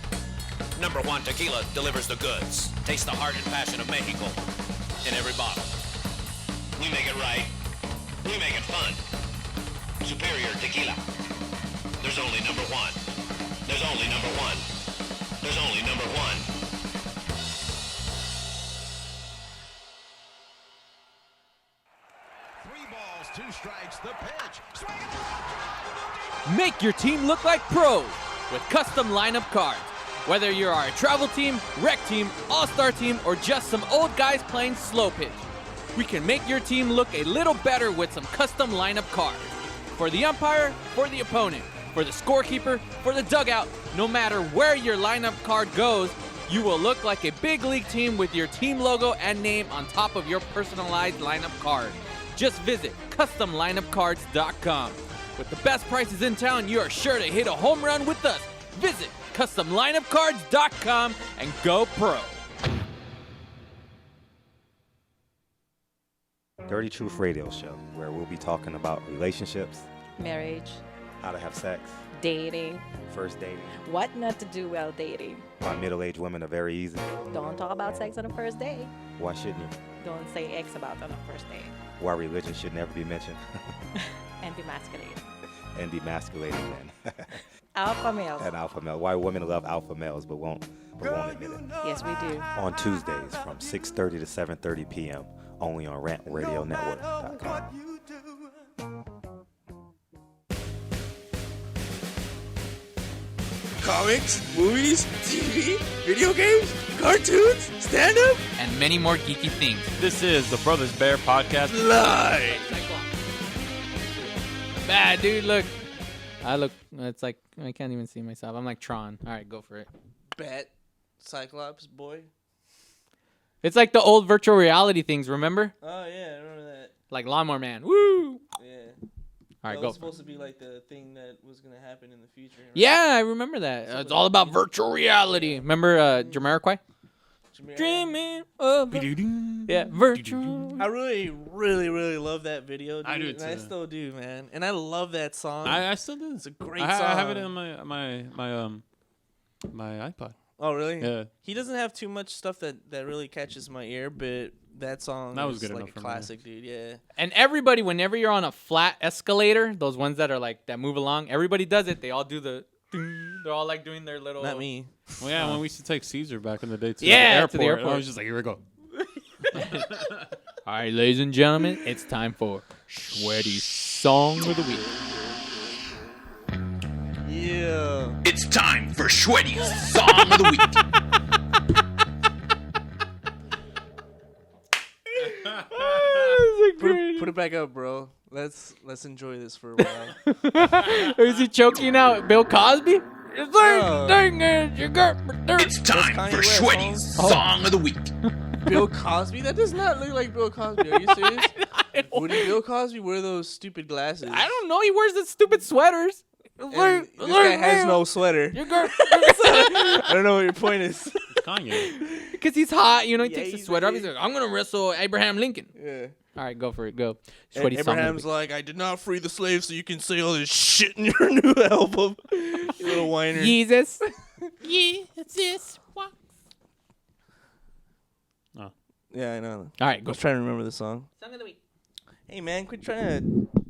[SPEAKER 7] Number one tequila delivers the goods. Taste the heart and passion of Mexico in every bottle. We make it right. We make it fun. Superior tequila. There's only number one. There's only number one. There's only number one.
[SPEAKER 12] Two strikes, the pitch.
[SPEAKER 2] Make your team look like pros with custom lineup cards. Whether you are a travel team, rec team, all-star team, or just some old guys playing slow pitch, we can make your team look a little better with some custom lineup cards. For the umpire, for the opponent, for the scorekeeper, for the dugout, no matter where your lineup card goes, you will look like a big league team with your team logo and name on top of your personalized lineup card. Just visit CustomLineupCards.com. With the best prices in town, you are sure to hit a home run with us. Visit CustomLineupCards.com and go pro.
[SPEAKER 5] Dirty Truth Radio Show, where we'll be talking about relationships,
[SPEAKER 22] marriage,
[SPEAKER 5] how to have sex,
[SPEAKER 22] dating,
[SPEAKER 5] first dating,
[SPEAKER 22] what not to do while dating.
[SPEAKER 5] why middle-aged women are very easy,
[SPEAKER 22] Don't talk about sex on the first date.
[SPEAKER 5] why shouldn't you,
[SPEAKER 22] Don't say X about on the first date.
[SPEAKER 5] why religion should never be mentioned,
[SPEAKER 22] And demasculate.
[SPEAKER 5] and demasculating men.
[SPEAKER 22] Alpha males.
[SPEAKER 5] And alpha male. Why women love alpha males but won't admit it.
[SPEAKER 22] Yes, we do.
[SPEAKER 5] On Tuesdays from 6:30 to 7:30 p.m. only on RantRadioNetwork.com.
[SPEAKER 1] Comics, movies, TV, video games, cartoons, stand-up,
[SPEAKER 2] and many more geeky things.
[SPEAKER 11] This is the Brothers Bear Podcast
[SPEAKER 1] live.
[SPEAKER 2] Bad dude, look. It's like I can't even see myself. I'm like Tron. All right, go for it.
[SPEAKER 4] Bet. Cyclops boy.
[SPEAKER 2] It's like the old virtual reality things, remember?
[SPEAKER 4] Oh yeah, I remember that.
[SPEAKER 2] Like Lawnmower Man. Woo!
[SPEAKER 4] Yeah.
[SPEAKER 2] All right,
[SPEAKER 4] that
[SPEAKER 2] go
[SPEAKER 4] was
[SPEAKER 2] for
[SPEAKER 4] supposed to be like the thing that was gonna happen in the future. Right?
[SPEAKER 2] Yeah, I remember that. It's all about virtual reality. Remember Jamiroquai? Dreaming of virtual.
[SPEAKER 4] I really, really, really love that video, dude.
[SPEAKER 3] I do
[SPEAKER 4] and I
[SPEAKER 3] too.
[SPEAKER 4] still do, man. And I love that song.
[SPEAKER 3] I still do.
[SPEAKER 4] It's a great
[SPEAKER 3] I
[SPEAKER 4] song.
[SPEAKER 3] have it on my iPod.
[SPEAKER 4] Oh, really?
[SPEAKER 3] Yeah.
[SPEAKER 4] He doesn't have too much stuff that really catches my ear, but that song
[SPEAKER 3] That was
[SPEAKER 4] is
[SPEAKER 3] good
[SPEAKER 4] like
[SPEAKER 3] enough
[SPEAKER 4] a
[SPEAKER 3] for me.
[SPEAKER 4] classic, dude. Yeah.
[SPEAKER 2] And everybody, whenever you're on a flat escalator, those ones that are like that move along, everybody does it. They all do the. They're all like doing their little.
[SPEAKER 4] Not me.
[SPEAKER 3] Well, yeah, when we used to take Caesar back in the day to
[SPEAKER 2] Yeah,
[SPEAKER 3] the
[SPEAKER 2] to the airport.
[SPEAKER 3] I was just like, here we go.
[SPEAKER 2] All right, ladies and gentlemen, it's time for Sweaty's Song of the Week.
[SPEAKER 4] Yeah.
[SPEAKER 1] It's time for Sweaty's Song of the Week.
[SPEAKER 4] Put it back up, bro. Let's enjoy this for a while.
[SPEAKER 2] Or is he choking out Bill Cosby? It's like, dang it, you got me there.
[SPEAKER 1] It's time
[SPEAKER 4] Kanye
[SPEAKER 1] for
[SPEAKER 4] West
[SPEAKER 1] Sweaty's
[SPEAKER 4] song?
[SPEAKER 1] Song of the Week.
[SPEAKER 4] Bill Cosby? That does not look like Bill Cosby. Are you serious? Would Bill Cosby wear those stupid glasses?
[SPEAKER 2] I don't know. He wears the stupid sweaters.
[SPEAKER 4] And this guy has no sweater.
[SPEAKER 2] You got
[SPEAKER 4] I don't know what your point is.
[SPEAKER 3] Kanye.
[SPEAKER 2] Because he's hot, you know. He
[SPEAKER 4] Yeah,
[SPEAKER 2] takes the
[SPEAKER 4] he's
[SPEAKER 2] sweater off.
[SPEAKER 4] like-
[SPEAKER 2] He's like, I'm gonna wrestle Abraham Lincoln.
[SPEAKER 4] Yeah.
[SPEAKER 2] All right, go for it. Go.
[SPEAKER 4] And
[SPEAKER 2] Sweaty Song of the
[SPEAKER 4] Abraham's
[SPEAKER 2] Week.
[SPEAKER 4] like, I did not free the slaves so you can say all this shit in your new album. You little whiner.
[SPEAKER 2] Jesus. Jesus.
[SPEAKER 3] Oh.
[SPEAKER 4] Yeah, I know.
[SPEAKER 2] All right,
[SPEAKER 4] I
[SPEAKER 2] go.
[SPEAKER 4] was trying to remember the song.
[SPEAKER 2] Song of the Week.
[SPEAKER 4] Hey, man, quit trying to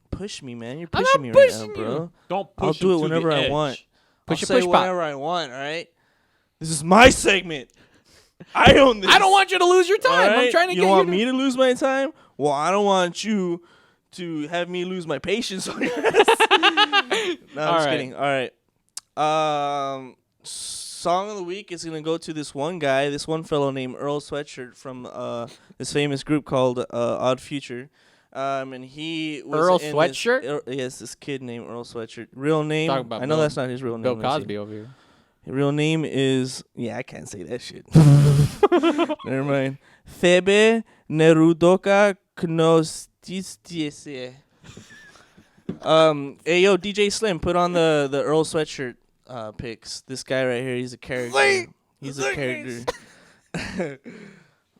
[SPEAKER 4] push me, man. You're
[SPEAKER 2] I'm
[SPEAKER 4] pushing
[SPEAKER 2] not
[SPEAKER 4] me right
[SPEAKER 2] pushing
[SPEAKER 4] now,
[SPEAKER 2] you.
[SPEAKER 4] bro.
[SPEAKER 3] Don't push
[SPEAKER 4] I'll do
[SPEAKER 3] him
[SPEAKER 4] it
[SPEAKER 3] to the
[SPEAKER 4] whenever I
[SPEAKER 3] edge.
[SPEAKER 4] want.
[SPEAKER 2] Push
[SPEAKER 4] I'll
[SPEAKER 2] it,
[SPEAKER 4] say
[SPEAKER 2] push pop.
[SPEAKER 4] whatever I want, all right? This is my segment. I own this.
[SPEAKER 2] I don't want you to lose your time.
[SPEAKER 4] All right?
[SPEAKER 2] I'm trying to
[SPEAKER 4] You
[SPEAKER 2] get
[SPEAKER 4] want
[SPEAKER 2] you
[SPEAKER 4] me to lose my time? Well, I don't want you to have me lose my patience on your ass. No, I'm just kidding. All right. Song of the week is gonna go to this one guy, this one fellow named Earl Sweatshirt from this famous group called Odd Future. And he was
[SPEAKER 2] Earl
[SPEAKER 4] in
[SPEAKER 2] Sweatshirt?
[SPEAKER 4] Yes, this kid named Earl Sweatshirt. Real name?
[SPEAKER 2] Talk about
[SPEAKER 4] I know
[SPEAKER 2] Bill-
[SPEAKER 4] that's not his real name.
[SPEAKER 2] Bill
[SPEAKER 4] Let me see.
[SPEAKER 2] Cosby over here.
[SPEAKER 4] His real name is I can't say that shit. Never mind. Thebe Nerudoka Knostistise. Hey yo, DJ Slim, put on the Earl Sweatshirt pics. This guy right here, he's a character. He's a character.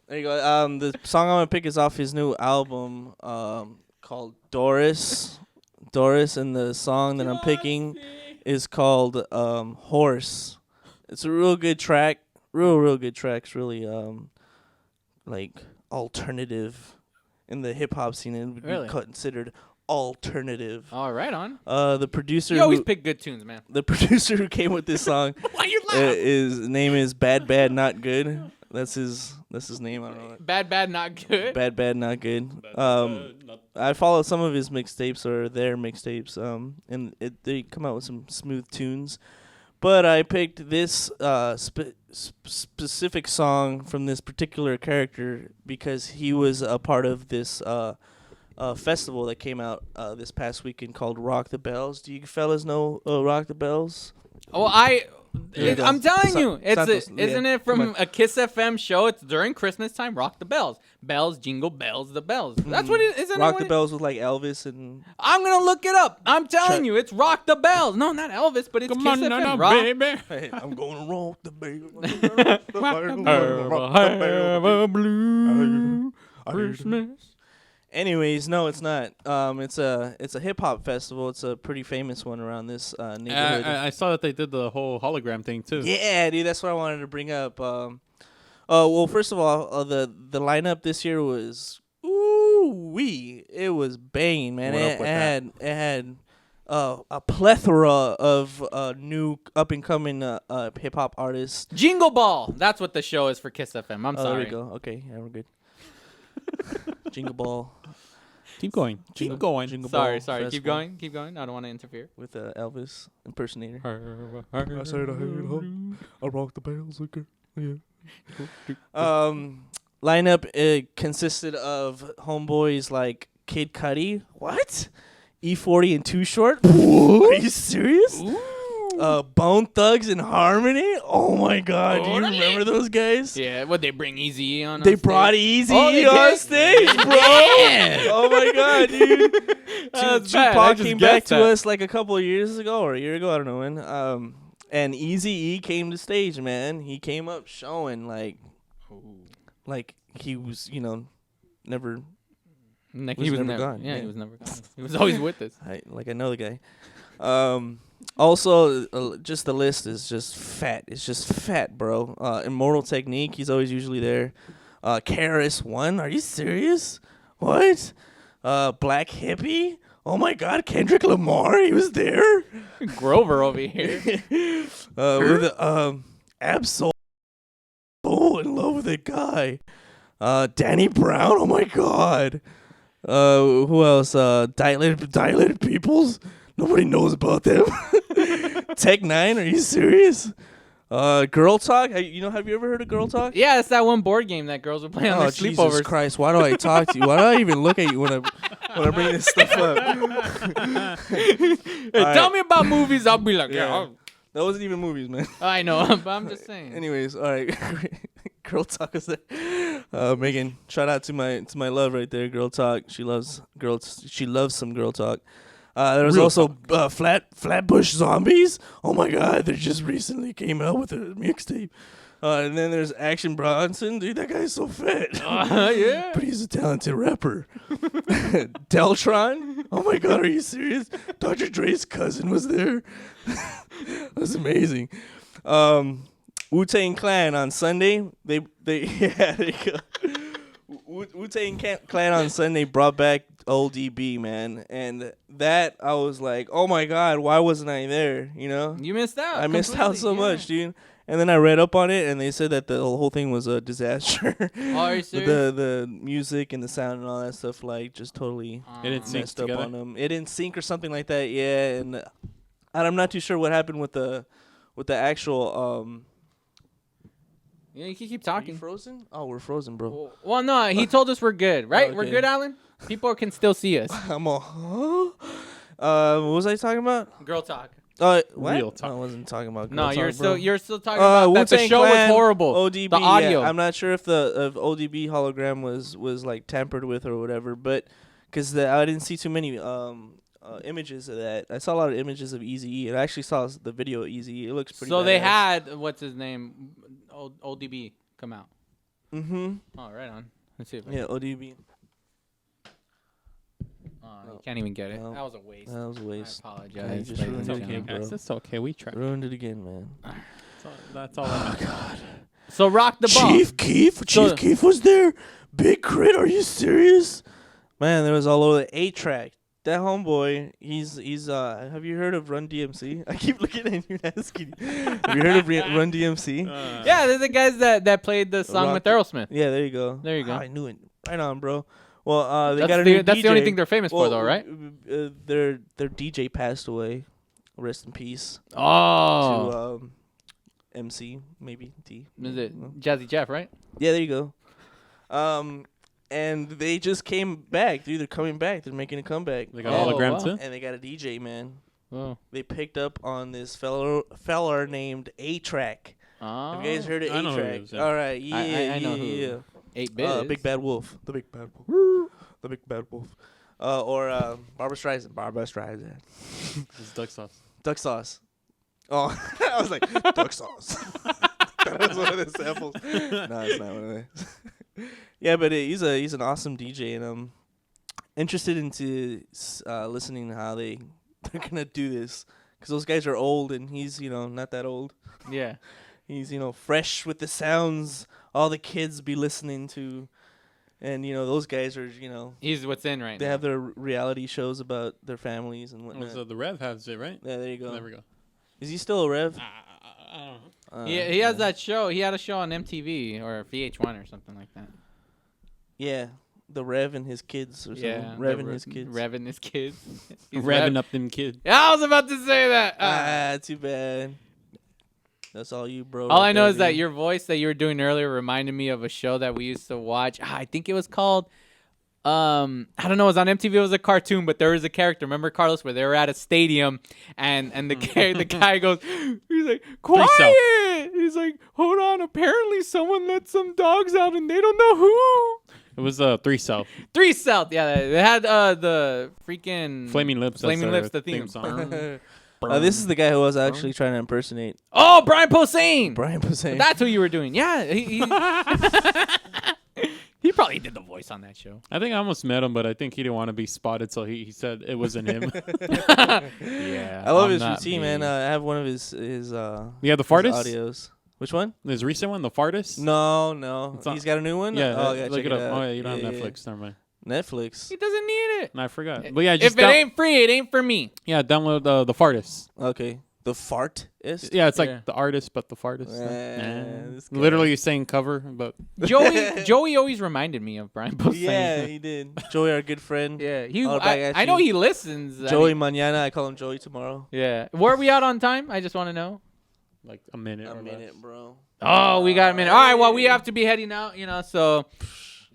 [SPEAKER 4] There you go. The song I'm gonna pick is off his new album called Doris. Doris, and the song that I'm picking is called Horse. It's a real good track. Real good track. It's really like alternative in the hip hop scene. It would
[SPEAKER 2] Really?
[SPEAKER 4] be considered alternative.
[SPEAKER 2] All right, on.
[SPEAKER 4] The producer.
[SPEAKER 2] You always
[SPEAKER 4] who-
[SPEAKER 2] pick good tunes, man.
[SPEAKER 4] The producer who came with this song.
[SPEAKER 2] Why you laugh?
[SPEAKER 4] His name is Bad Not Good. That's his name. I don't know.
[SPEAKER 2] Bad, not good.
[SPEAKER 4] Bad, not good. I follow some of his mixtapes or their mixtapes. And they come out with some smooth tunes. But I picked this specific song from this particular character because he was a part of this festival that came out this past weekend called Rock the Bells. Do you fellas know Rock the Bells?
[SPEAKER 2] Oh, I'm telling you, isn't it from a Kiss FM show? It's during Christmas time. Rock the bells, bells jingle bells, the bells. That's what it isn't.
[SPEAKER 4] Rock the Bells with like Elvis and.
[SPEAKER 2] I'm gonna look it up. I'm telling you, it's Rock the Bells. No, not Elvis, but it's
[SPEAKER 3] Come
[SPEAKER 2] Kiss
[SPEAKER 3] on,
[SPEAKER 2] FM.
[SPEAKER 3] now,
[SPEAKER 2] Rock.
[SPEAKER 3] baby.
[SPEAKER 4] Hey, I'm gonna rock the bells.
[SPEAKER 2] Have a blue Christmas.
[SPEAKER 4] Anyways, no, it's not. It's a hip hop festival. It's a pretty famous one around this neighborhood.
[SPEAKER 3] I saw that they did the whole hologram thing too.
[SPEAKER 4] Yeah, dude, that's what I wanted to bring up. Well, first of all, the lineup this year was ooh-wee. It was banging, man. It had a plethora of new up and coming hip hop artists.
[SPEAKER 2] Jingle Ball. That's what the show is for Kiss FM. I'm
[SPEAKER 4] There
[SPEAKER 2] sorry.
[SPEAKER 4] we go. Okay, yeah, we're good. Jingle Ball.
[SPEAKER 3] Keep going. Keep going.
[SPEAKER 4] Jingle
[SPEAKER 2] Sorry.
[SPEAKER 4] Ball
[SPEAKER 2] Keep
[SPEAKER 4] Festival
[SPEAKER 2] going. Keep going. I don't want to interfere.
[SPEAKER 4] with Elvis impersonator.
[SPEAKER 21] I said I rock the bells again. Yeah.
[SPEAKER 4] Lineup consisted of homeboys like Kid Cudi. What? E40 and Too Short. Are you serious? Bone Thugs and Harmony. Oh my God! Do you remember those guys?
[SPEAKER 2] Yeah, what they bring Easy on?
[SPEAKER 4] They
[SPEAKER 2] on
[SPEAKER 4] brought
[SPEAKER 2] stage?
[SPEAKER 4] Easy
[SPEAKER 2] they
[SPEAKER 4] on
[SPEAKER 2] did?
[SPEAKER 4] stage, bro.
[SPEAKER 2] Yeah.
[SPEAKER 4] Oh my God, dude.
[SPEAKER 2] That's bad. I
[SPEAKER 4] Tupac
[SPEAKER 2] just
[SPEAKER 4] came back
[SPEAKER 2] guessed
[SPEAKER 4] to
[SPEAKER 2] that.
[SPEAKER 4] us like a couple of years ago or a year ago. I don't know when. And Easy E came to stage, man. He came up showing like he was, never.
[SPEAKER 2] Like he was never
[SPEAKER 4] gone.
[SPEAKER 2] Yeah, he was never gone. He was always with us.
[SPEAKER 4] I know the guy. Also, just the list is just fat. It's just fat, bro. Immortal Technique, he's always usually there. Karis One, are you serious? What? Black Hippie? Oh my God, Kendrick Lamar, he was there.
[SPEAKER 2] Grover over here.
[SPEAKER 4] With Absol. So in love with that guy. Danny Brown, oh my God. Who else? Dilated Peoples. Nobody knows about them. Tech Nine, are you serious? Girl Talk. Have you ever heard of Girl Talk?
[SPEAKER 2] Yeah, it's that one board game that girls would play on their
[SPEAKER 4] Jesus
[SPEAKER 2] sleepovers.
[SPEAKER 4] Christ! Why do I talk to you? Why do I even look at you when I bring this stuff up?
[SPEAKER 2] Hey, tell me about movies. I'll be like, yeah.
[SPEAKER 4] That wasn't even movies, man.
[SPEAKER 2] I know, but I'm just saying.
[SPEAKER 4] Anyways, all right. Girl Talk is there. Megan, shout out to my love right there. Girl Talk. She loves girls. She loves some Girl Talk. There was
[SPEAKER 3] Real
[SPEAKER 4] also Flatbush Zombies. Oh my God, they just recently came out with a mixtape. And then there's Action Bronson. Dude, that guy's so fat.
[SPEAKER 2] Yeah.
[SPEAKER 4] But he's a talented rapper. Deltron. Oh my God, are you serious? Dr. Dre's cousin was there. That's amazing. Wu-Tang Clan on Sunday. They yeah, there you go. Wu-Tang Clan on Sunday brought back ODB, man. And that, I was like, oh my God, why wasn't I there? You know?
[SPEAKER 2] You missed out.
[SPEAKER 4] I missed out so
[SPEAKER 2] completely, yeah.
[SPEAKER 4] much, dude. And then I read up on it, and they said that the whole thing was a disaster.
[SPEAKER 2] Are you
[SPEAKER 4] With
[SPEAKER 2] serious?
[SPEAKER 4] the music and the sound and all that stuff, like, just totally
[SPEAKER 3] It didn't sync
[SPEAKER 4] messed up
[SPEAKER 3] together?
[SPEAKER 4] on them. It didn't sync or something like that, yeah. And I'm not too sure what happened with the actual.
[SPEAKER 2] Yeah, you can keep
[SPEAKER 4] Are
[SPEAKER 2] talking.
[SPEAKER 4] you frozen? Oh, we're frozen, bro.
[SPEAKER 2] Well, no, he told us we're good, right? We're
[SPEAKER 4] Okay.
[SPEAKER 2] good, Alan? People can still see us.
[SPEAKER 4] I'm all, huh? What was I talking about?
[SPEAKER 2] Girl talk.
[SPEAKER 4] What?
[SPEAKER 3] Real talk.
[SPEAKER 4] I wasn't talking about girl
[SPEAKER 2] No,
[SPEAKER 4] talk,
[SPEAKER 2] you're
[SPEAKER 4] bro.
[SPEAKER 2] still talking about that the
[SPEAKER 4] Wu-Tang
[SPEAKER 2] show was
[SPEAKER 4] Clan,
[SPEAKER 2] horrible.
[SPEAKER 4] ODB,
[SPEAKER 2] the audio.
[SPEAKER 4] Yeah, I'm not sure if the ODB hologram was like tampered with or whatever, but because I didn't see too many images of that. I saw a lot of images of Eazy-E, and I actually saw the video of Eazy-E. It looks pretty.
[SPEAKER 2] So they
[SPEAKER 4] badass.
[SPEAKER 2] had what's his name, ODB come out.
[SPEAKER 4] Mm-hmm.
[SPEAKER 2] Oh, right on. Let's see. If I
[SPEAKER 4] Yeah,
[SPEAKER 2] can-
[SPEAKER 4] ODB.
[SPEAKER 2] You can't even get it.
[SPEAKER 4] No.
[SPEAKER 2] That was a waste.
[SPEAKER 4] That was a waste.
[SPEAKER 2] I apologize.
[SPEAKER 4] Yeah, you just
[SPEAKER 2] ladies
[SPEAKER 4] ruined
[SPEAKER 2] and
[SPEAKER 4] it again,
[SPEAKER 2] gentlemen.
[SPEAKER 4] bro.
[SPEAKER 3] That's okay. We tried.
[SPEAKER 4] Ruined it again, man.
[SPEAKER 3] That's all. Oh
[SPEAKER 4] God.
[SPEAKER 2] So rock the ball.
[SPEAKER 4] Chief Keef? Chief Keef was there? Big Crit, are you serious? Man, there was all over the 8-track. That homeboy, he's have you heard of Run DMC? I keep looking at you and asking you. Have you heard of Run DMC?
[SPEAKER 2] Yeah, they're the guys that played the song with Aerosmith.
[SPEAKER 4] Yeah, there you go.
[SPEAKER 2] There you go.
[SPEAKER 4] I knew it. Right on, bro. Well, they
[SPEAKER 2] That's
[SPEAKER 4] got a
[SPEAKER 2] the-
[SPEAKER 4] new
[SPEAKER 2] that's
[SPEAKER 4] DJ.
[SPEAKER 2] the only thing they're famous for, though, right?
[SPEAKER 4] Their DJ passed away. Rest in peace.
[SPEAKER 2] Oh.
[SPEAKER 4] To MC, maybe D.
[SPEAKER 2] Is it Jazzy Jeff, right?
[SPEAKER 4] Yeah, there you go. And they just came back, dude. They're coming back. They're making a comeback.
[SPEAKER 3] They got a hologram too?
[SPEAKER 4] And they got a DJ, man.
[SPEAKER 2] Oh.
[SPEAKER 4] They picked up on this feller named A-Track.
[SPEAKER 2] Oh.
[SPEAKER 4] Have you guys heard of
[SPEAKER 3] I know who he
[SPEAKER 4] A-Track?
[SPEAKER 3] is, yeah.
[SPEAKER 4] All right, yeah,
[SPEAKER 2] I know who
[SPEAKER 4] yeah.
[SPEAKER 2] 8-Bit is.
[SPEAKER 4] Big Bad Wolf. The Big Bad Wolf. The Big Bad Wolf. Or Barbara Streisand. Barbara Streisand.
[SPEAKER 3] It's duck sauce.
[SPEAKER 4] Duck sauce. Oh, I was like, duck sauce. That was one of the samples. No, it's not one of those. Yeah, but he's an awesome DJ, and I'm interested into listening to how they're gonna do this, because those guys are old, and he's not that old.
[SPEAKER 2] Yeah.
[SPEAKER 4] He's fresh with the sounds all the kids be listening to, and those guys are
[SPEAKER 2] He's what's in right
[SPEAKER 4] they
[SPEAKER 2] now.
[SPEAKER 4] have their reality shows about their families and
[SPEAKER 3] Oh,
[SPEAKER 4] whatnot.
[SPEAKER 3] so the Rev has it, right?
[SPEAKER 4] Yeah, there you go.
[SPEAKER 3] There we go.
[SPEAKER 4] Is he still a Rev?
[SPEAKER 3] I don't know.
[SPEAKER 2] He has that show. He had a show on MTV or VH1 or something like that.
[SPEAKER 4] Yeah, the Rev and his kids or something.
[SPEAKER 2] Yeah,
[SPEAKER 4] Rev and his kids.
[SPEAKER 2] Rev and his kids. He's
[SPEAKER 3] Revving up them kids.
[SPEAKER 2] Yeah, I was about to say that.
[SPEAKER 4] Too bad. That's all you, bro.
[SPEAKER 2] All I know is that your voice that you were doing earlier reminded me of a show that we used to watch. I think it was called, I don't know, it was on MTV. It was a cartoon, but there was a character. Remember, Carlos, where they were at a stadium and the guy goes, he's like, quiet. He's like, hold on. Apparently someone let some dogs out and they don't know who.
[SPEAKER 3] It was 3 South.
[SPEAKER 2] 3 South. Yeah, they had the freaking
[SPEAKER 3] Flaming Lips.
[SPEAKER 2] Flaming
[SPEAKER 3] that's
[SPEAKER 2] Lips, the
[SPEAKER 3] their
[SPEAKER 2] theme
[SPEAKER 3] song.
[SPEAKER 4] This is the guy who I was actually trying to impersonate.
[SPEAKER 2] Oh, Brian Posehn.
[SPEAKER 4] Brian Posehn.
[SPEAKER 2] That's who you were doing. Yeah. He probably did the voice on that show.
[SPEAKER 3] I think I almost met him, but I think he didn't want to be spotted, so he said it wasn't him.
[SPEAKER 2] Yeah.
[SPEAKER 4] I love
[SPEAKER 2] I'm
[SPEAKER 4] his
[SPEAKER 2] not
[SPEAKER 4] routine,
[SPEAKER 2] me.
[SPEAKER 4] man. I have one of his
[SPEAKER 3] Yeah, the
[SPEAKER 4] his
[SPEAKER 3] fartist?
[SPEAKER 4] audios. Which one?
[SPEAKER 3] His recent one, the fartist?
[SPEAKER 4] No.
[SPEAKER 3] It's on-
[SPEAKER 4] He's got a new one?
[SPEAKER 3] Yeah,
[SPEAKER 4] Oh, I gotta
[SPEAKER 3] look
[SPEAKER 4] check
[SPEAKER 3] it
[SPEAKER 4] it
[SPEAKER 3] up.
[SPEAKER 4] out.
[SPEAKER 3] Oh, yeah, you don't
[SPEAKER 4] Yeah,
[SPEAKER 3] have
[SPEAKER 4] yeah.
[SPEAKER 3] Netflix. Never mind.
[SPEAKER 4] Netflix.
[SPEAKER 2] He doesn't need it.
[SPEAKER 3] No, I forgot. But yeah,
[SPEAKER 2] If
[SPEAKER 3] just
[SPEAKER 2] it ain't free, it ain't for me.
[SPEAKER 3] yeah, download the fartist.
[SPEAKER 4] Okay. The fartist?
[SPEAKER 3] Yeah, it's like
[SPEAKER 2] Yeah.
[SPEAKER 3] the artist, but the fartist.
[SPEAKER 4] this guy.
[SPEAKER 3] Literally saying cover, but
[SPEAKER 2] Joey always reminded me of Brian Posehn.
[SPEAKER 4] Yeah, he did. Joey, our good friend.
[SPEAKER 2] Yeah, he.
[SPEAKER 4] All back at
[SPEAKER 2] I know
[SPEAKER 4] you.
[SPEAKER 2] he listens.
[SPEAKER 4] Joey Mañana. I call him Joey tomorrow.
[SPEAKER 2] Yeah. Where are we out on time? I just want to know.
[SPEAKER 3] like a minute.
[SPEAKER 4] A
[SPEAKER 3] or
[SPEAKER 4] minute,
[SPEAKER 3] less.
[SPEAKER 4] bro.
[SPEAKER 2] Oh, we got a minute. All right. Well, we have to be heading out. So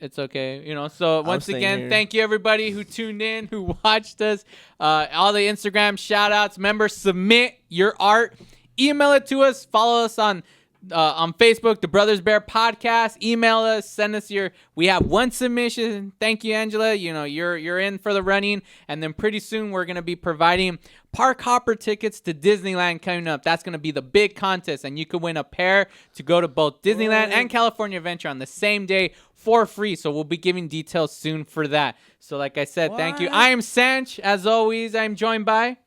[SPEAKER 2] it's okay. So once
[SPEAKER 4] staying
[SPEAKER 2] again,
[SPEAKER 4] here.
[SPEAKER 2] thank you everybody who tuned in, who watched us. All the Instagram shout outs. Remember, submit your art. Email it to us. Follow us on Facebook, the Brothers Bear Podcast. Email us. Send us your. We have one submission. Thank you, Angela. You're in for the running, and then pretty soon we're gonna be providing park hopper tickets to Disneyland coming up. That's gonna be the big contest, and you could win a pair to go to both Disneyland and California Adventure on the same day for free. So we'll be giving details soon for that. So like I said, thank you. I am Sanch. As always, I'm joined by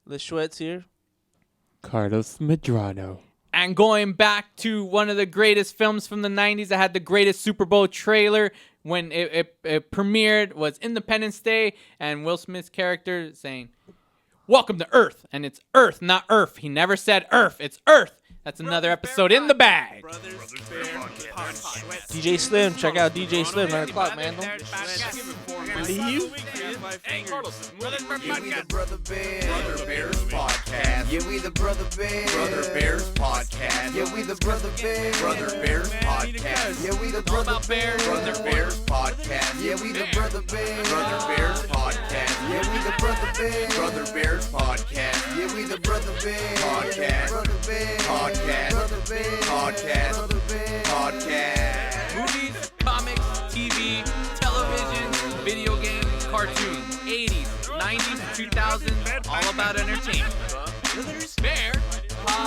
[SPEAKER 4] The Schwetz here.
[SPEAKER 3] Carlos Medrano.
[SPEAKER 2] and And going back to one of the greatest films from the 90s that had the greatest Super Bowl trailer when it premiered was Independence Day, and Will Smith's character saying, "Welcome to Earth," and it's Earth, not Earth. He never said Earth. It's Earth. That's another episode in the bag.
[SPEAKER 4] DJ Slim, check out DJ Slim, 9 o'clock, man.
[SPEAKER 15] Leave. Yeah, we the Brother Bears podcast. Yeah, we the Brother Bears podcast. Yeah, we the Brother Bears podcast. Yeah, we the Brother Bears podcast. Yeah, we the Brother Bears podcast. Yeah, we the Brother Bears podcast. Yeah, we the Brother Bears podcast.
[SPEAKER 2] Movies, comics, TV, television, video games, cartoons, 80s, 90s, 2000s, all about entertainment. Brothers Bear